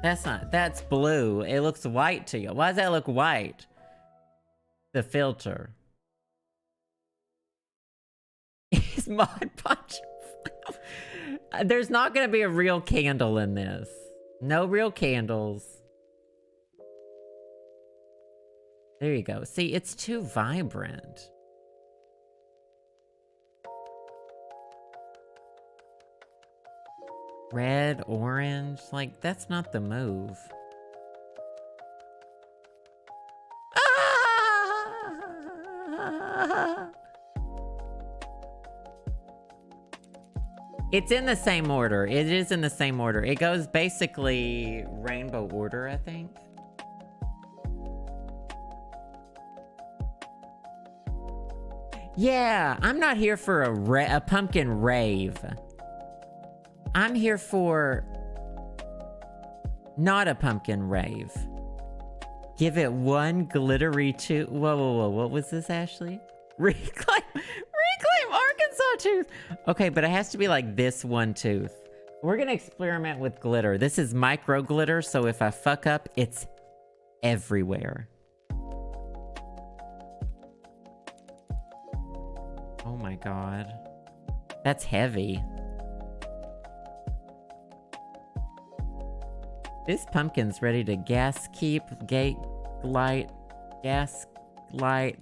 That's blue. It looks white to you. Why does that look white? The filter. Is Mod Podge? There's not gonna be a real candle in this. No real candles. There you go. See, it's too vibrant. Red, orange, like, that's not the move. It's in the same order. It is in the same order. It goes basically rainbow order, I think. Yeah, I'm not here for a pumpkin rave. I'm here for not a pumpkin rave. Give it one glittery tooth. Whoa. What was this, Ashley? Reclaim Arkansas tooth. Okay, but it has to be like this one tooth. We're gonna experiment with glitter. This is micro glitter, so if I fuck up, it's everywhere. Oh my god. That's heavy. This pumpkin's ready to gas keep, gate light, gas light,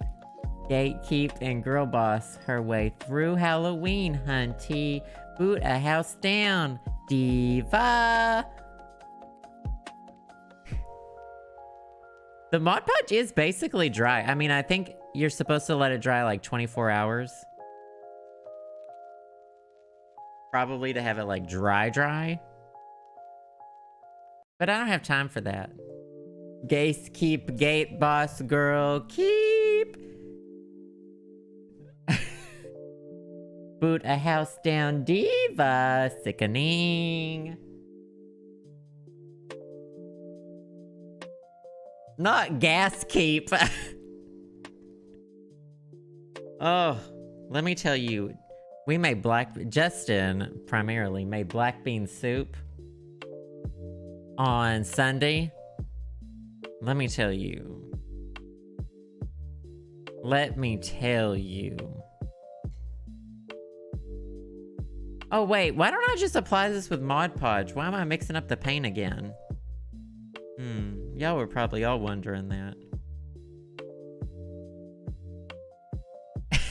gatekeep, and girl boss her way through Halloween, hunty. Boot a house down, diva. The Mod Podge is basically dry. I mean, I think you're supposed to let it dry like 24 hours. Probably to have it like dry. But I don't have time for that. Gaze keep, gate boss girl, keep. Boot a house down, diva, sickening. Not gas keep. Oh, let me tell you, we made Justin primarily made black bean soup on Sunday. Let me tell you. Oh wait, why don't I just apply this with Mod Podge? Why am I mixing up the paint again? Y'all were probably all wondering that.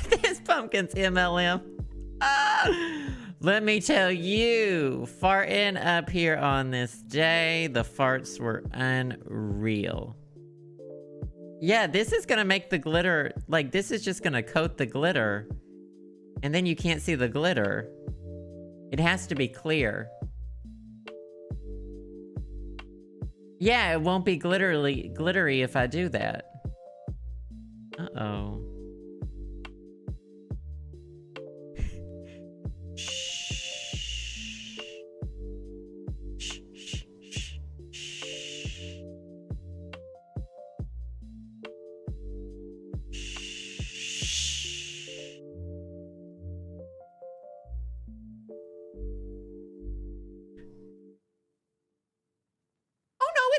This pumpkin's MLM. Let me tell you, farting up here on this day, the farts were unreal. Yeah, this is gonna make the glitter, like this is just gonna coat the glitter, and then you can't see the glitter. It has to be clear. Yeah, it won't be glittery if I do that. Uh-oh.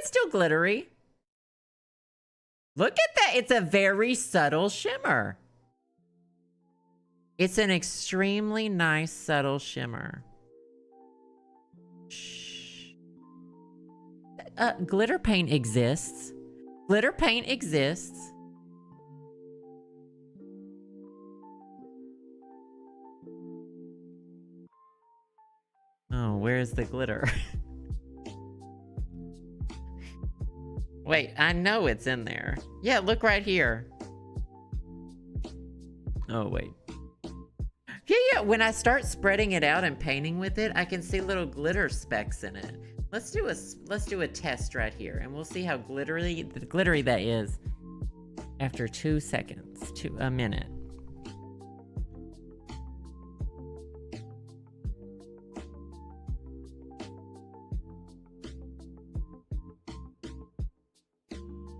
Still glittery. Look at that. It's a very subtle shimmer. It's an extremely nice subtle shimmer. Shh. Glitter paint exists. Glitter paint exists. Oh, where's the glitter? Wait, I know it's in there. Yeah, look right here. Oh, wait. Yeah, when I start spreading it out and painting with it, I can see little glitter specks in it. Let's do a test right here, and we'll see how glittery that is after 2 seconds to a minute.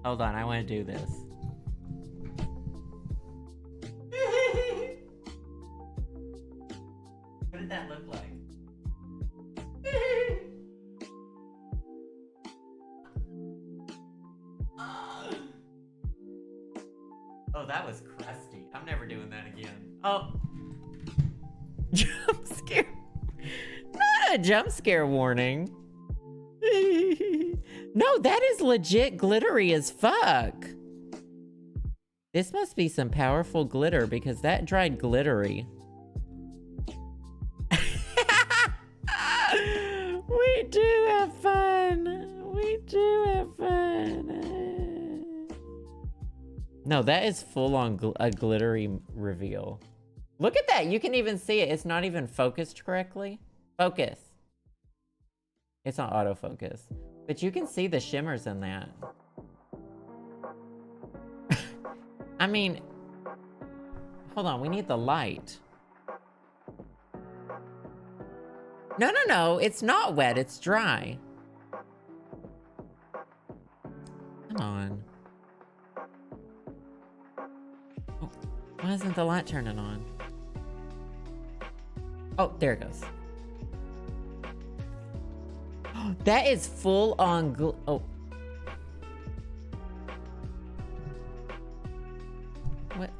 Hold on, I want to do this. What did that look like? Oh, that was crusty. I'm never doing that again. Oh. Jump scare. Not a jump scare warning. No, that is legit glittery as fuck. This must be some powerful glitter because that dried glittery. We do have fun. We do have fun. No, that is full on a glittery reveal. Look at that. You can even see it. It's not even focused correctly. Focus. It's not autofocus. But you can see the shimmers in that. I mean, hold on. We need the light. No, no, no. It's not wet. It's dry. Come on. Oh, why isn't the light turning on? Oh, there it goes. That is full on oh. What?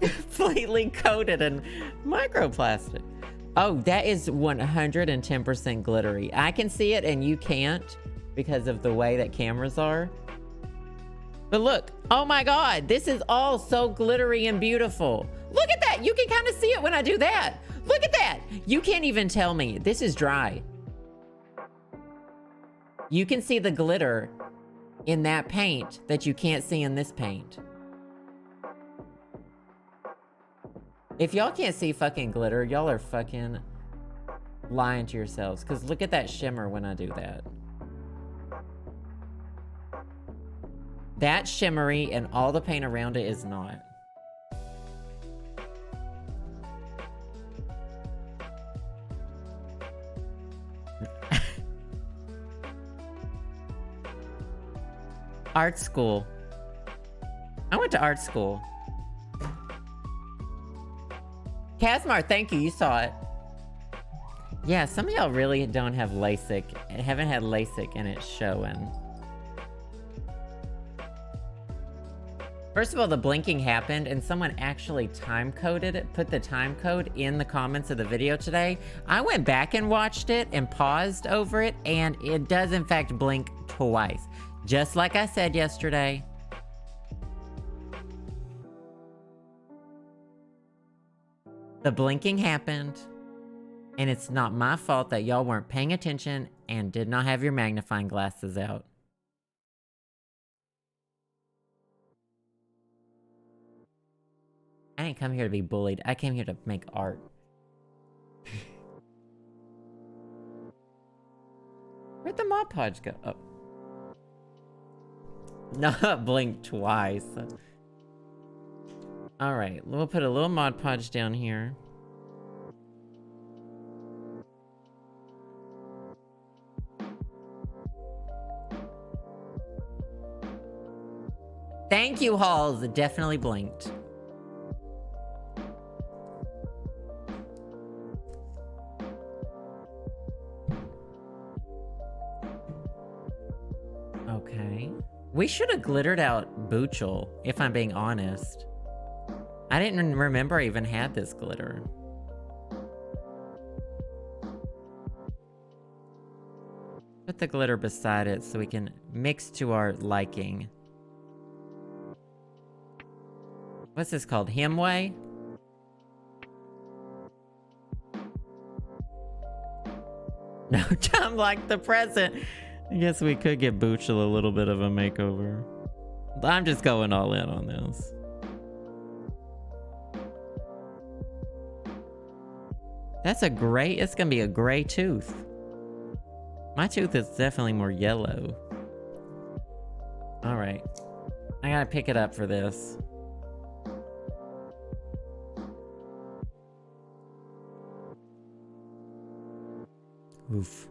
Completely coated in microplastic. Oh, that is 110% glittery. I can see it and you can't because of the way that cameras are. But look, oh my God, this is all so glittery and beautiful. Look at that. You can kind of see it when I do that. Look at that. You can't even tell me. This is dry. You can see the glitter in that paint that you can't see in this paint. If y'all can't see fucking glitter, y'all are fucking lying to yourselves. Because look at that shimmer when I do that. That's shimmery and all the paint around it is not. Art school. I went to art school. Casmar, thank you. You saw it. Yeah, some of y'all really don't have LASIK. Haven't had LASIK and it's showing. First of all, the blinking happened and someone actually time coded it, put the time code in the comments of the video today. I went back and watched it and paused over it, and it does in fact blink twice. Just like I said yesterday. The blinking happened, and it's not my fault that y'all weren't paying attention and did not have your magnifying glasses out. I didn't come here to be bullied. I came here to make art. Where'd the Mod Podge go? Oh. No, blink twice. Alright, we'll put a little Mod Podge down here. Thank you, Halls. It definitely blinked. Okay. We should have glittered out Boochel, if I'm being honest. I didn't remember I even had this glitter. Put the glitter beside it so we can mix to our liking. What's this called? Himway? No time like the present. I guess we could get Boochel a little bit of a makeover. I'm just going all in on this. That's a gray, it's gonna be a gray tooth. My tooth is definitely more yellow. All right, I gotta pick it up for this. Oof.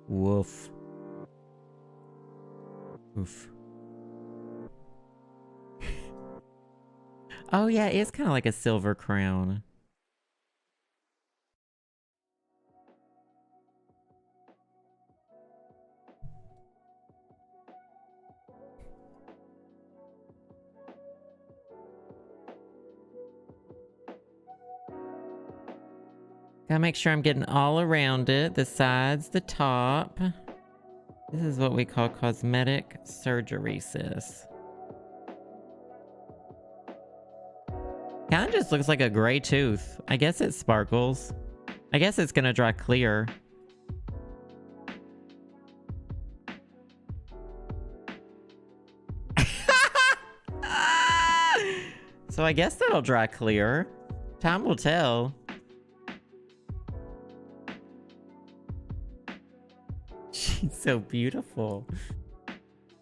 Woof. Oof. Oh yeah, it's kind of like a silver crown. Gotta make sure I'm getting all around it. The sides, the top. This is what we call cosmetic surgery, sis. Kinda just looks like a gray tooth. I guess it sparkles. I guess it's gonna dry clear. So I guess that'll dry clear. Time will tell. She's so beautiful.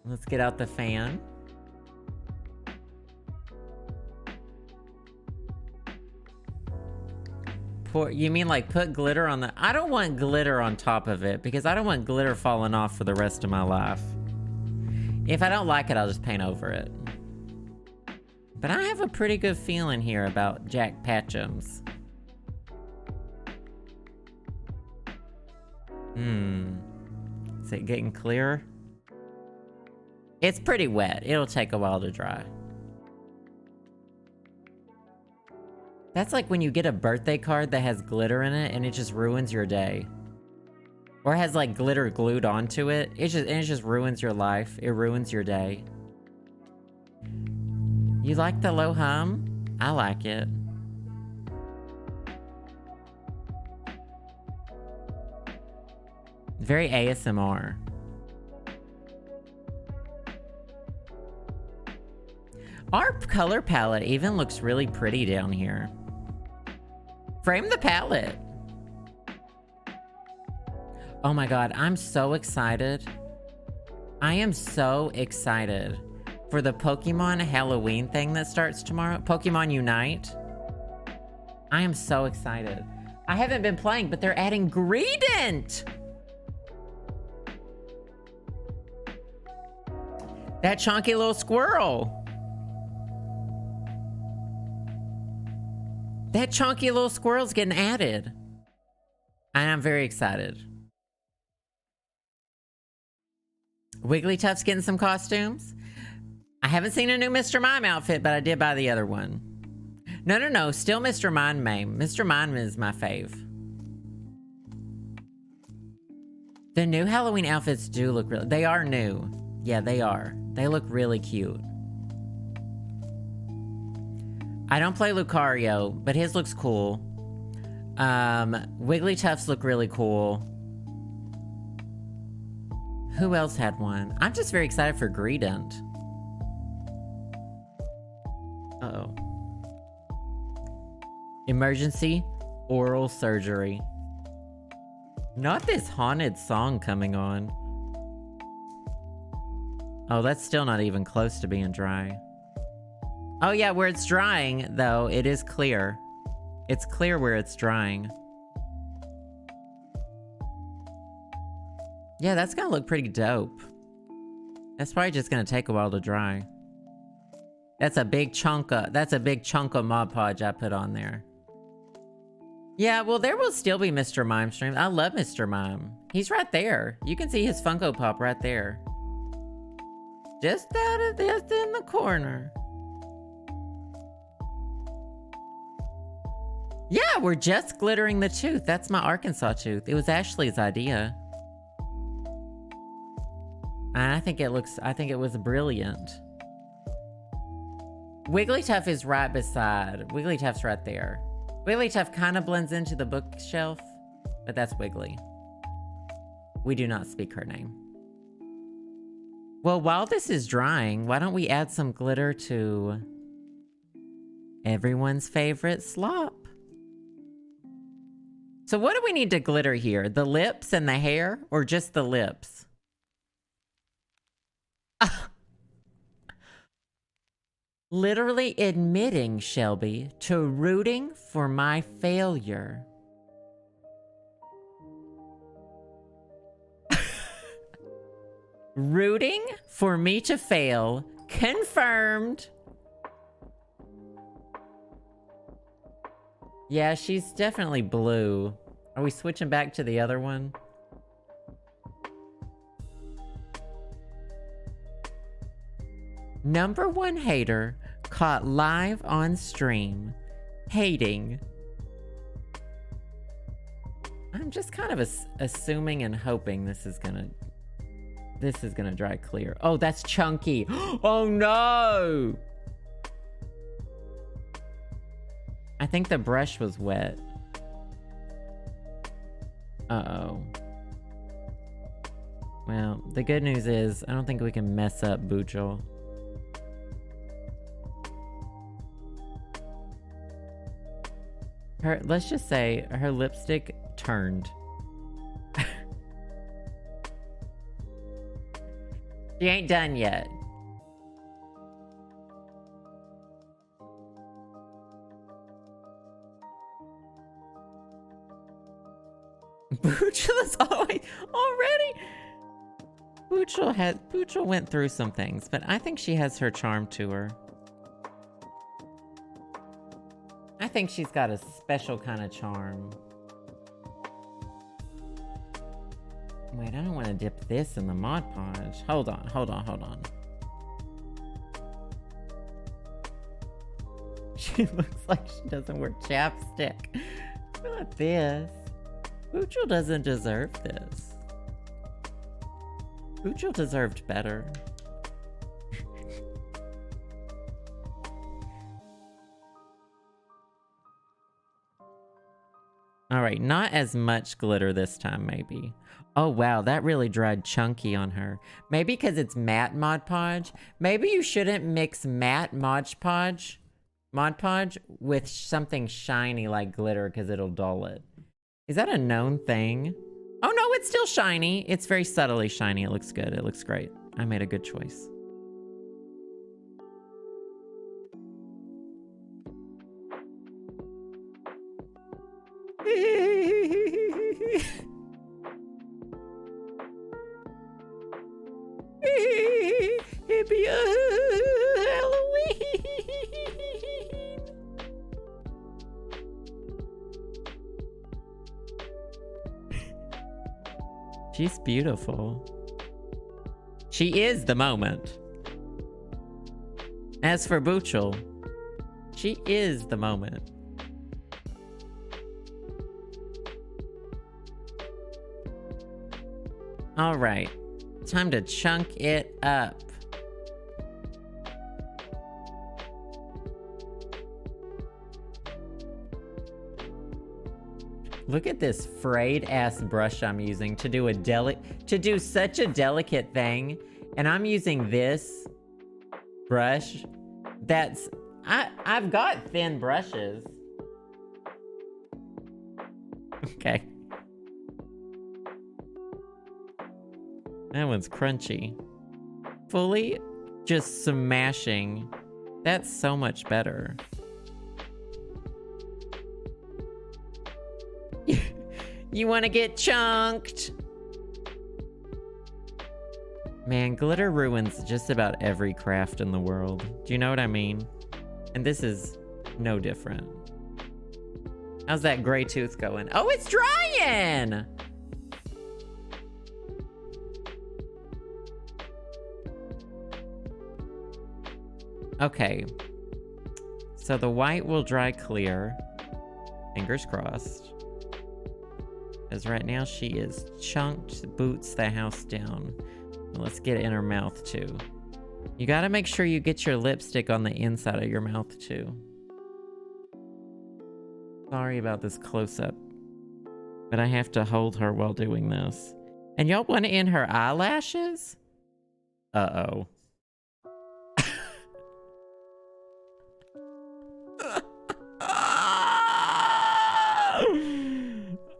Let's get out the fan. You mean like put glitter on the... I don't want glitter on top of it because I don't want glitter falling off for the rest of my life. If I don't like it, I'll just paint over it. But I have a pretty good feeling here about Jack Patchums. Is it getting clear? It's pretty wet. It'll take a while to dry. That's like when you get a birthday card that has glitter in it and it just ruins your day. Or has like glitter glued onto it. It just ruins your life. It ruins your day. You like the low hum? I like it. Very ASMR. Our color palette even looks really pretty down here. Frame the palette. Oh my god, I'm so excited. I am so excited for the Pokemon Halloween thing that starts tomorrow. Pokemon Unite. I am so excited. I haven't been playing, but they're adding Greedent. That chunky little squirrel. That chunky little squirrel's getting added. And I'm very excited. Wigglytuff's getting some costumes. I haven't seen a new Mr. Mime outfit, but I did buy the other one. No. Still Mr. Mime. Mr. Mime is my fave. The new Halloween outfits do look really... They are new. Yeah, they are. They look really cute. I don't play Lucario, but his looks cool. Wigglytuff's look really cool. Who else had one? I'm just very excited for Greedent. Uh-oh. Emergency oral surgery. Not this haunted song coming on. Oh, that's still not even close to being dry. Oh yeah, where it's drying, though, it is clear. It's clear where it's drying. Yeah, that's gonna look pretty dope. That's probably just gonna take a while to dry. That's a big chunk of Mod Podge I put on there. Yeah, well, there will still be Mr. Mime streams. I love Mr. Mime. He's right there. You can see his Funko Pop right there. Just in the corner. Yeah, we're just glittering the tooth. That's my Arkansas tooth. It was Ashley's idea. And I think it was brilliant. Wigglytuff is right beside. Wigglytuff's right there. Wigglytuff kind of blends into the bookshelf, but that's Wiggly. We do not speak her name. Well, while this is drying, why don't we add some glitter to everyone's favorite slop? So what do we need to glitter here? The lips and the hair, or just the lips? Literally admitting, Shelby, to rooting for my failure. Rooting for me to fail. Confirmed. Yeah, she's definitely blue. Are we switching back to the other one? Number one hater caught live on stream. Hating. I'm just kind of assuming and hoping this is gonna dry clear. Oh, that's chunky. Oh no! I think the brush was wet. Uh-oh. Well, the good news is I don't think we can mess up Buchel. Let's just say her lipstick turned. She ain't done yet. Buchel is always already. Buchel went through some things, but I think she has her charm to her. I think she's got a special kind of charm. Wait, I don't want to dip this in the Mod Podge. Hold on. She looks like she doesn't wear chapstick. Not this. Buchel doesn't deserve this. Buchel deserved better. All right, not as much glitter this time, maybe. Oh, wow, that really dried chunky on her. Maybe because it's matte Mod Podge. Maybe you shouldn't mix matte Mod Podge with something shiny like glitter because it'll dull it. Is that a known thing? Oh, no, it's still shiny. It's very subtly shiny. It looks good. It looks great. I made a good choice. Happy Halloween! She's beautiful. She is the moment. As for Buchel, she is the moment. All right, time to chunk it up. Look at this frayed ass brush I'm using to do such a delicate thing, and I'm using this brush. I've got thin brushes. Okay. That one's crunchy. Fully just smashing. That's so much better. You want to get chunked? Man, glitter ruins just about every craft in the world. Do you know what I mean? And this is no different. How's that gray tooth going? Oh, it's drying! Okay. So the white will dry clear. Fingers crossed. Because right now she is chunked, boots the house down. Let's get it in her mouth too. You gotta make sure you get your lipstick on the inside of your mouth too. Sorry about this close-up, but I have to hold her while doing this. And y'all want it in her eyelashes? Uh-oh.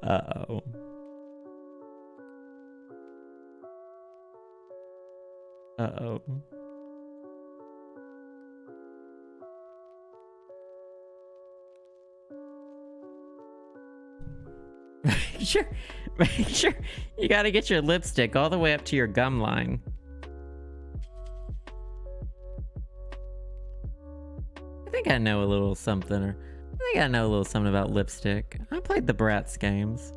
Uh-oh. Uh-oh. Make sure you gotta get your lipstick all the way up to your gum line. I think I know a little something, or I think I know a little something about lipstick. I played the Bratz games.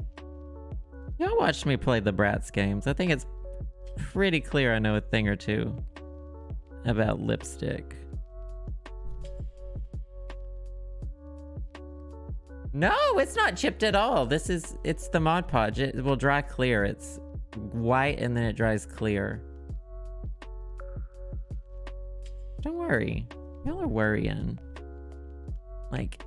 Y'all watched me play the Bratz games. I think it's pretty clear I know a thing or two about lipstick. No, it's not chipped at all. It's the Mod Podge. It will dry clear. It's white and then it dries clear. Don't worry. Y'all are worrying. Like,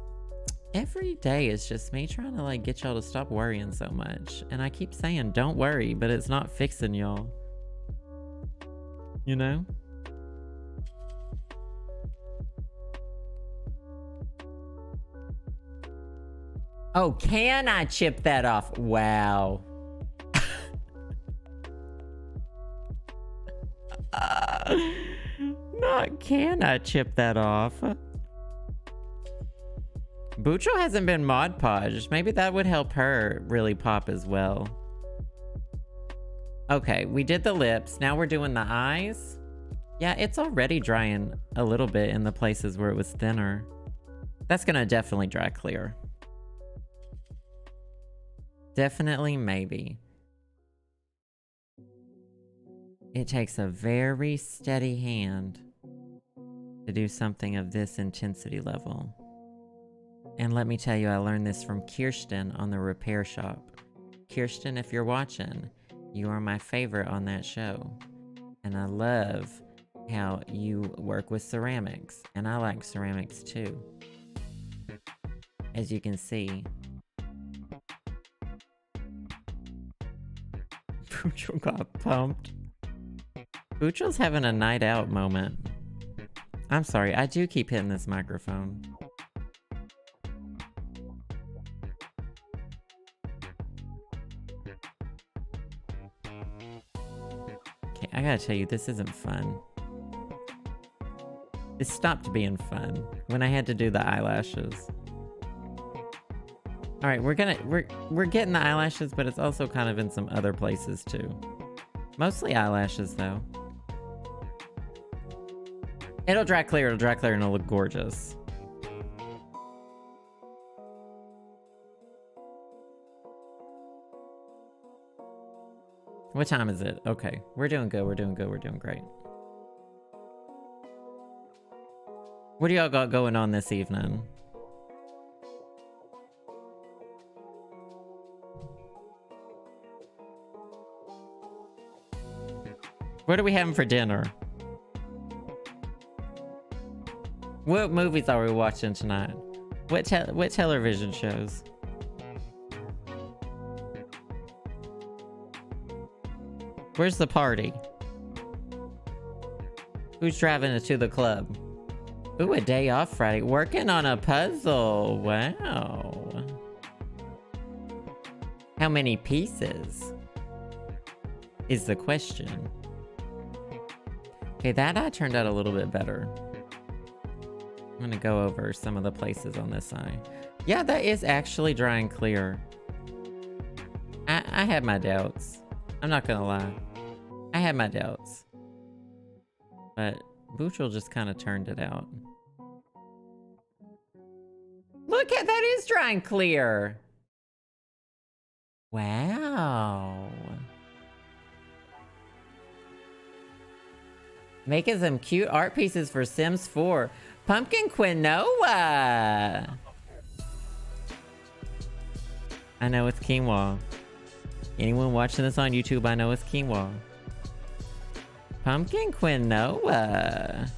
every day is just me trying to like get y'all to stop worrying so much. And I keep saying, don't worry, but it's not fixing y'all. You know? Oh, can I chip that off? Wow. Not can I chip that off? Bucho hasn't been Mod Podged. Maybe that would help her really pop as well. Okay, we did the lips. Now we're doing the eyes. Yeah, it's already drying a little bit in the places where it was thinner. That's gonna definitely dry clear. Definitely, maybe. It takes a very steady hand to do something of this intensity level. And let me tell you, I learned this from Kirsten on the Repair Shop. Kirsten, if you're watching, you are my favorite on that show. And I love how you work with ceramics. And I like ceramics too. As you can see. Bucho got pumped. Bucho's having a night out moment. I'm sorry, I do keep hitting this microphone. Okay, I gotta tell you, this isn't fun. It stopped being fun when I had to do the eyelashes. All right, we're getting the eyelashes, but it's also kind of in some other places too. Mostly eyelashes though. It'll dry clear, and it'll look gorgeous. What time is it? Okay, we're doing good, we're doing great. What do y'all got going on this evening? What are we having for dinner? What movies are we watching tonight? What television shows? Where's the party? Who's driving us to the club? Ooh, a day off Friday. Working on a puzzle. Wow. How many pieces? Is the question. Okay, that eye turned out a little bit better. I'm gonna go over some of the places on this eye. Yeah, that is actually drying clear. I had my doubts. I'm not gonna lie. I had my doubts. But Bucho just kind of turned it out. Look at that, is drying clear. Wow. Making some cute art pieces for Sims 4. Pumpkin quinoa. I know it's quinoa. Anyone watching this on YouTube, I know it's quinoa. Pumpkin quinoa.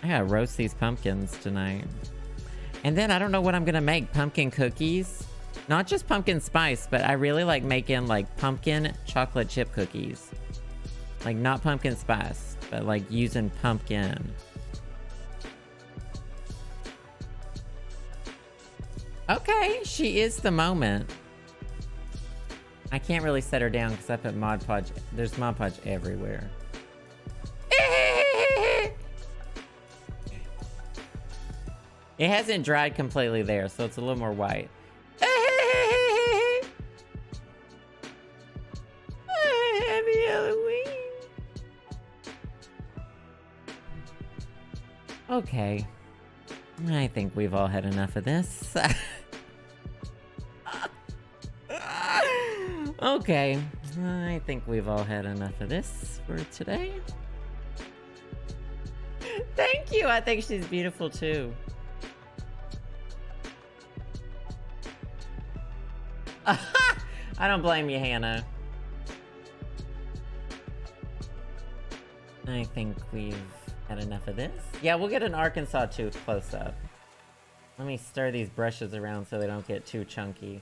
I gotta roast these pumpkins tonight. And then I don't know what I'm gonna make. Pumpkin cookies. Not just pumpkin spice, but I really like making like pumpkin chocolate chip cookies. Like not pumpkin spice, but like using pumpkin. Okay, she is the moment. I can't really set her down because I put Mod Podge. There's Mod Podge everywhere. It hasn't dried completely there, so it's a little more white. Happy Halloween. Okay. I think we've all had enough of this. Okay. I think we've all had enough of this for today. Thank you. I think she's beautiful too. I don't blame you, Hannah. I think we've had enough of this. Yeah, we'll get an Arkansas tooth close up. Let me stir these brushes around so they don't get too chunky.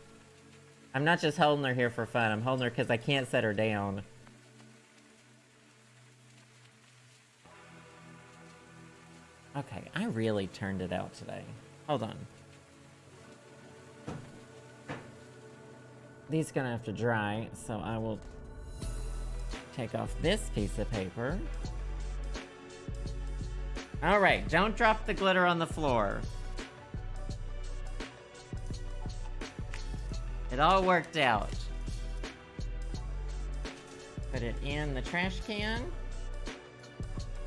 I'm not just holding her here for fun. I'm holding her because I can't set her down. Okay, I really turned it out today. Hold on. These are gonna have to dry, so I will take off this piece of paper. All right, don't drop the glitter on the floor. It all worked out. Put it in the trash can.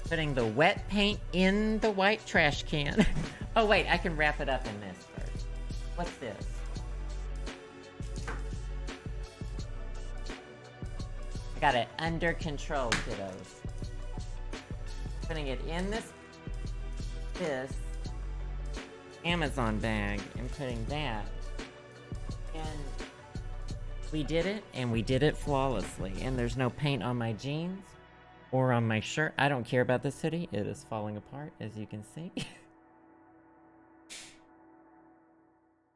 Putting the wet paint in the white trash can. Oh wait, I can wrap it up in this first. What's this? I got it under control, kiddos. Putting it in this Amazon bag and putting that. And we did it, and we did it flawlessly. And there's no paint on my jeans or on my shirt. I don't care about this hoodie. It is falling apart, as you can see.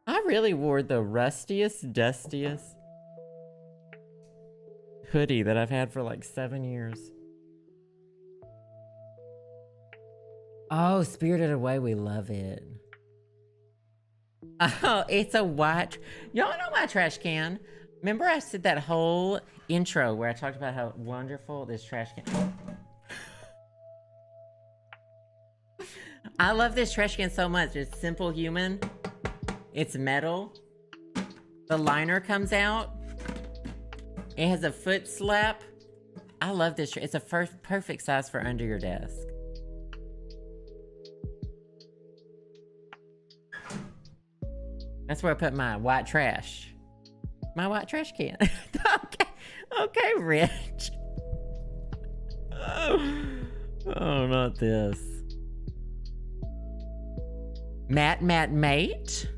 I really wore the rustiest, dustiest hoodie that I've had for like 7 years. Oh, Spirited Away, we love it. Oh, it's a white... Y'all know my trash can. Remember I said that whole intro where I talked about how wonderful this trash can... I love this trash can so much. It's simple human. It's metal. The liner comes out. It has a foot slap. I love this. It's a perfect size for under your desk. That's where I put my white trash. My white trash can. Okay, Rich. Oh, not this. Mate?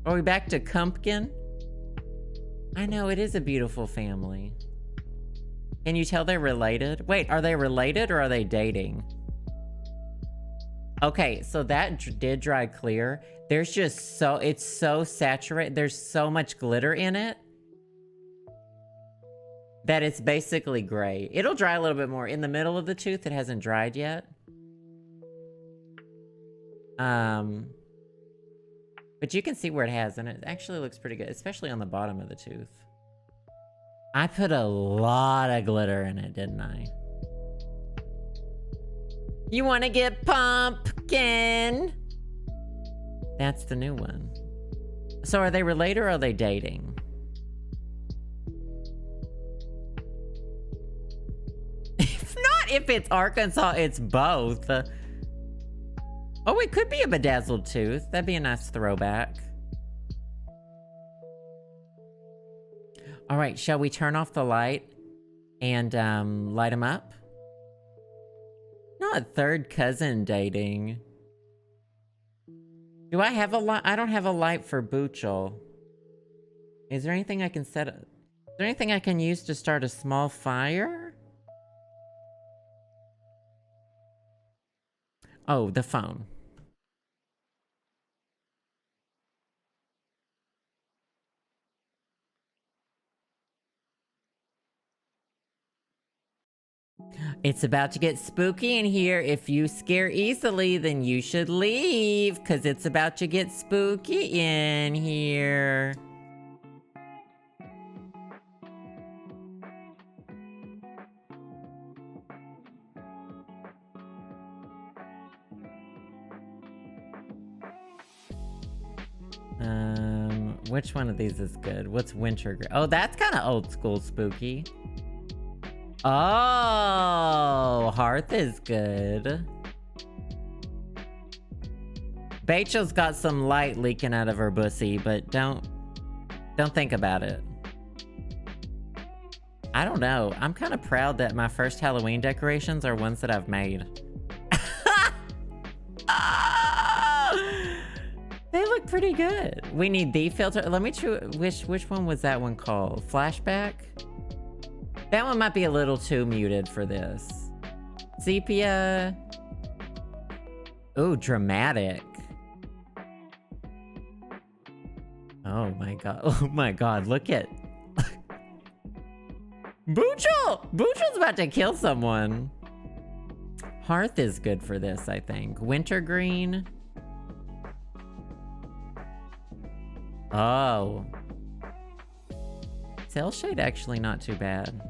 Are we back to Kumpkin? I know, it is a beautiful family. Can you tell they're related? Wait, are they related or are they dating? Okay, so that did dry clear. There's just it's so saturated. There's so much glitter in it that it's basically gray. It'll dry a little bit more. In the middle of the tooth, it hasn't dried yet. But you can see where it has, and it actually looks pretty good, especially on the bottom of the tooth. I put a lot of glitter in it, didn't I? You want to get pumpkin? That's the new one. So are they related or are they dating? If not, if it's Arkansas, it's both. Oh, it could be a bedazzled tooth. That'd be a nice throwback. All right, shall we turn off the light and light them up? Not third cousin dating. Do I have a light? I don't have a light for Boochel. Is there anything I can set up? Is there anything I can use to start a small fire? Oh, the phone. It's about to get spooky in here. If you scare easily, then you should leave, because it's about to get spooky in here. Which one of these is good? What's winter? Oh, that's kind of old school spooky. Oh, Hearth is good. Bachel's got some light leaking out of her bussy, but don't think about it. I don't know. I'm kind of proud that my first Halloween decorations are ones that I've made. They look pretty good. We need the filter. Let me choose. Which one was that one called? Flashback? That one might be a little too muted for this. Sepia. Ooh, dramatic. Oh my god. Oh my god. Look at... Boochel! Boochel's about to kill someone. Hearth is good for this, I think. Wintergreen. Oh. Cell shade actually not too bad.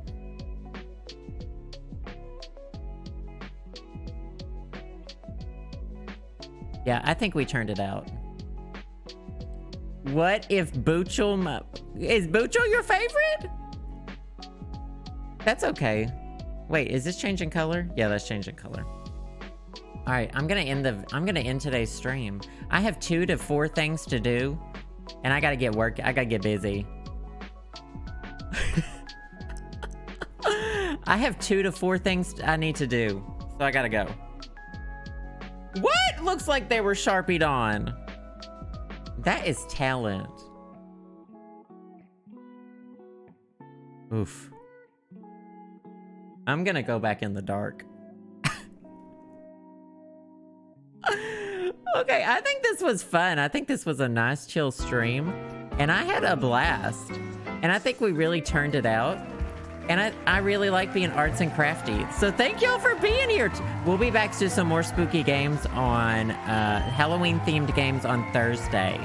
Yeah, I think we turned it out. What if Boochel... Is Boochel your favorite? That's okay. Wait, is this changing color? Yeah, that's changing color. All right, I'm gonna end today's stream. I have 2 to 4 things to do, and I gotta get busy. I have 2 to 4 things I need to do, so I gotta go. What? Looks like they were Sharpied on. That is talent. Oof. I'm gonna go back in the dark. Okay, I think this was fun. I think this was a nice chill stream. And I had a blast. And I think we really turned it out. And I really like being arts and crafty. So thank y'all for being here. We'll be back to some more spooky games on Halloween-themed games on Thursday.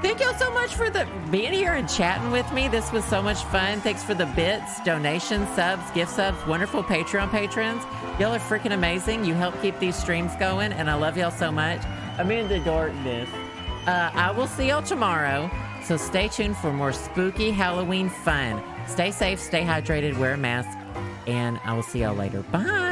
Thank y'all so much for being here and chatting with me. This was so much fun. Thanks for the bits, donations, subs, gift subs, wonderful Patreon patrons. Y'all are freaking amazing. You help keep these streams going, and I love y'all so much. I'm in the darkness. I will see y'all tomorrow, so stay tuned for more spooky Halloween fun. Stay safe, stay hydrated, wear a mask, and I will see y'all later. Bye!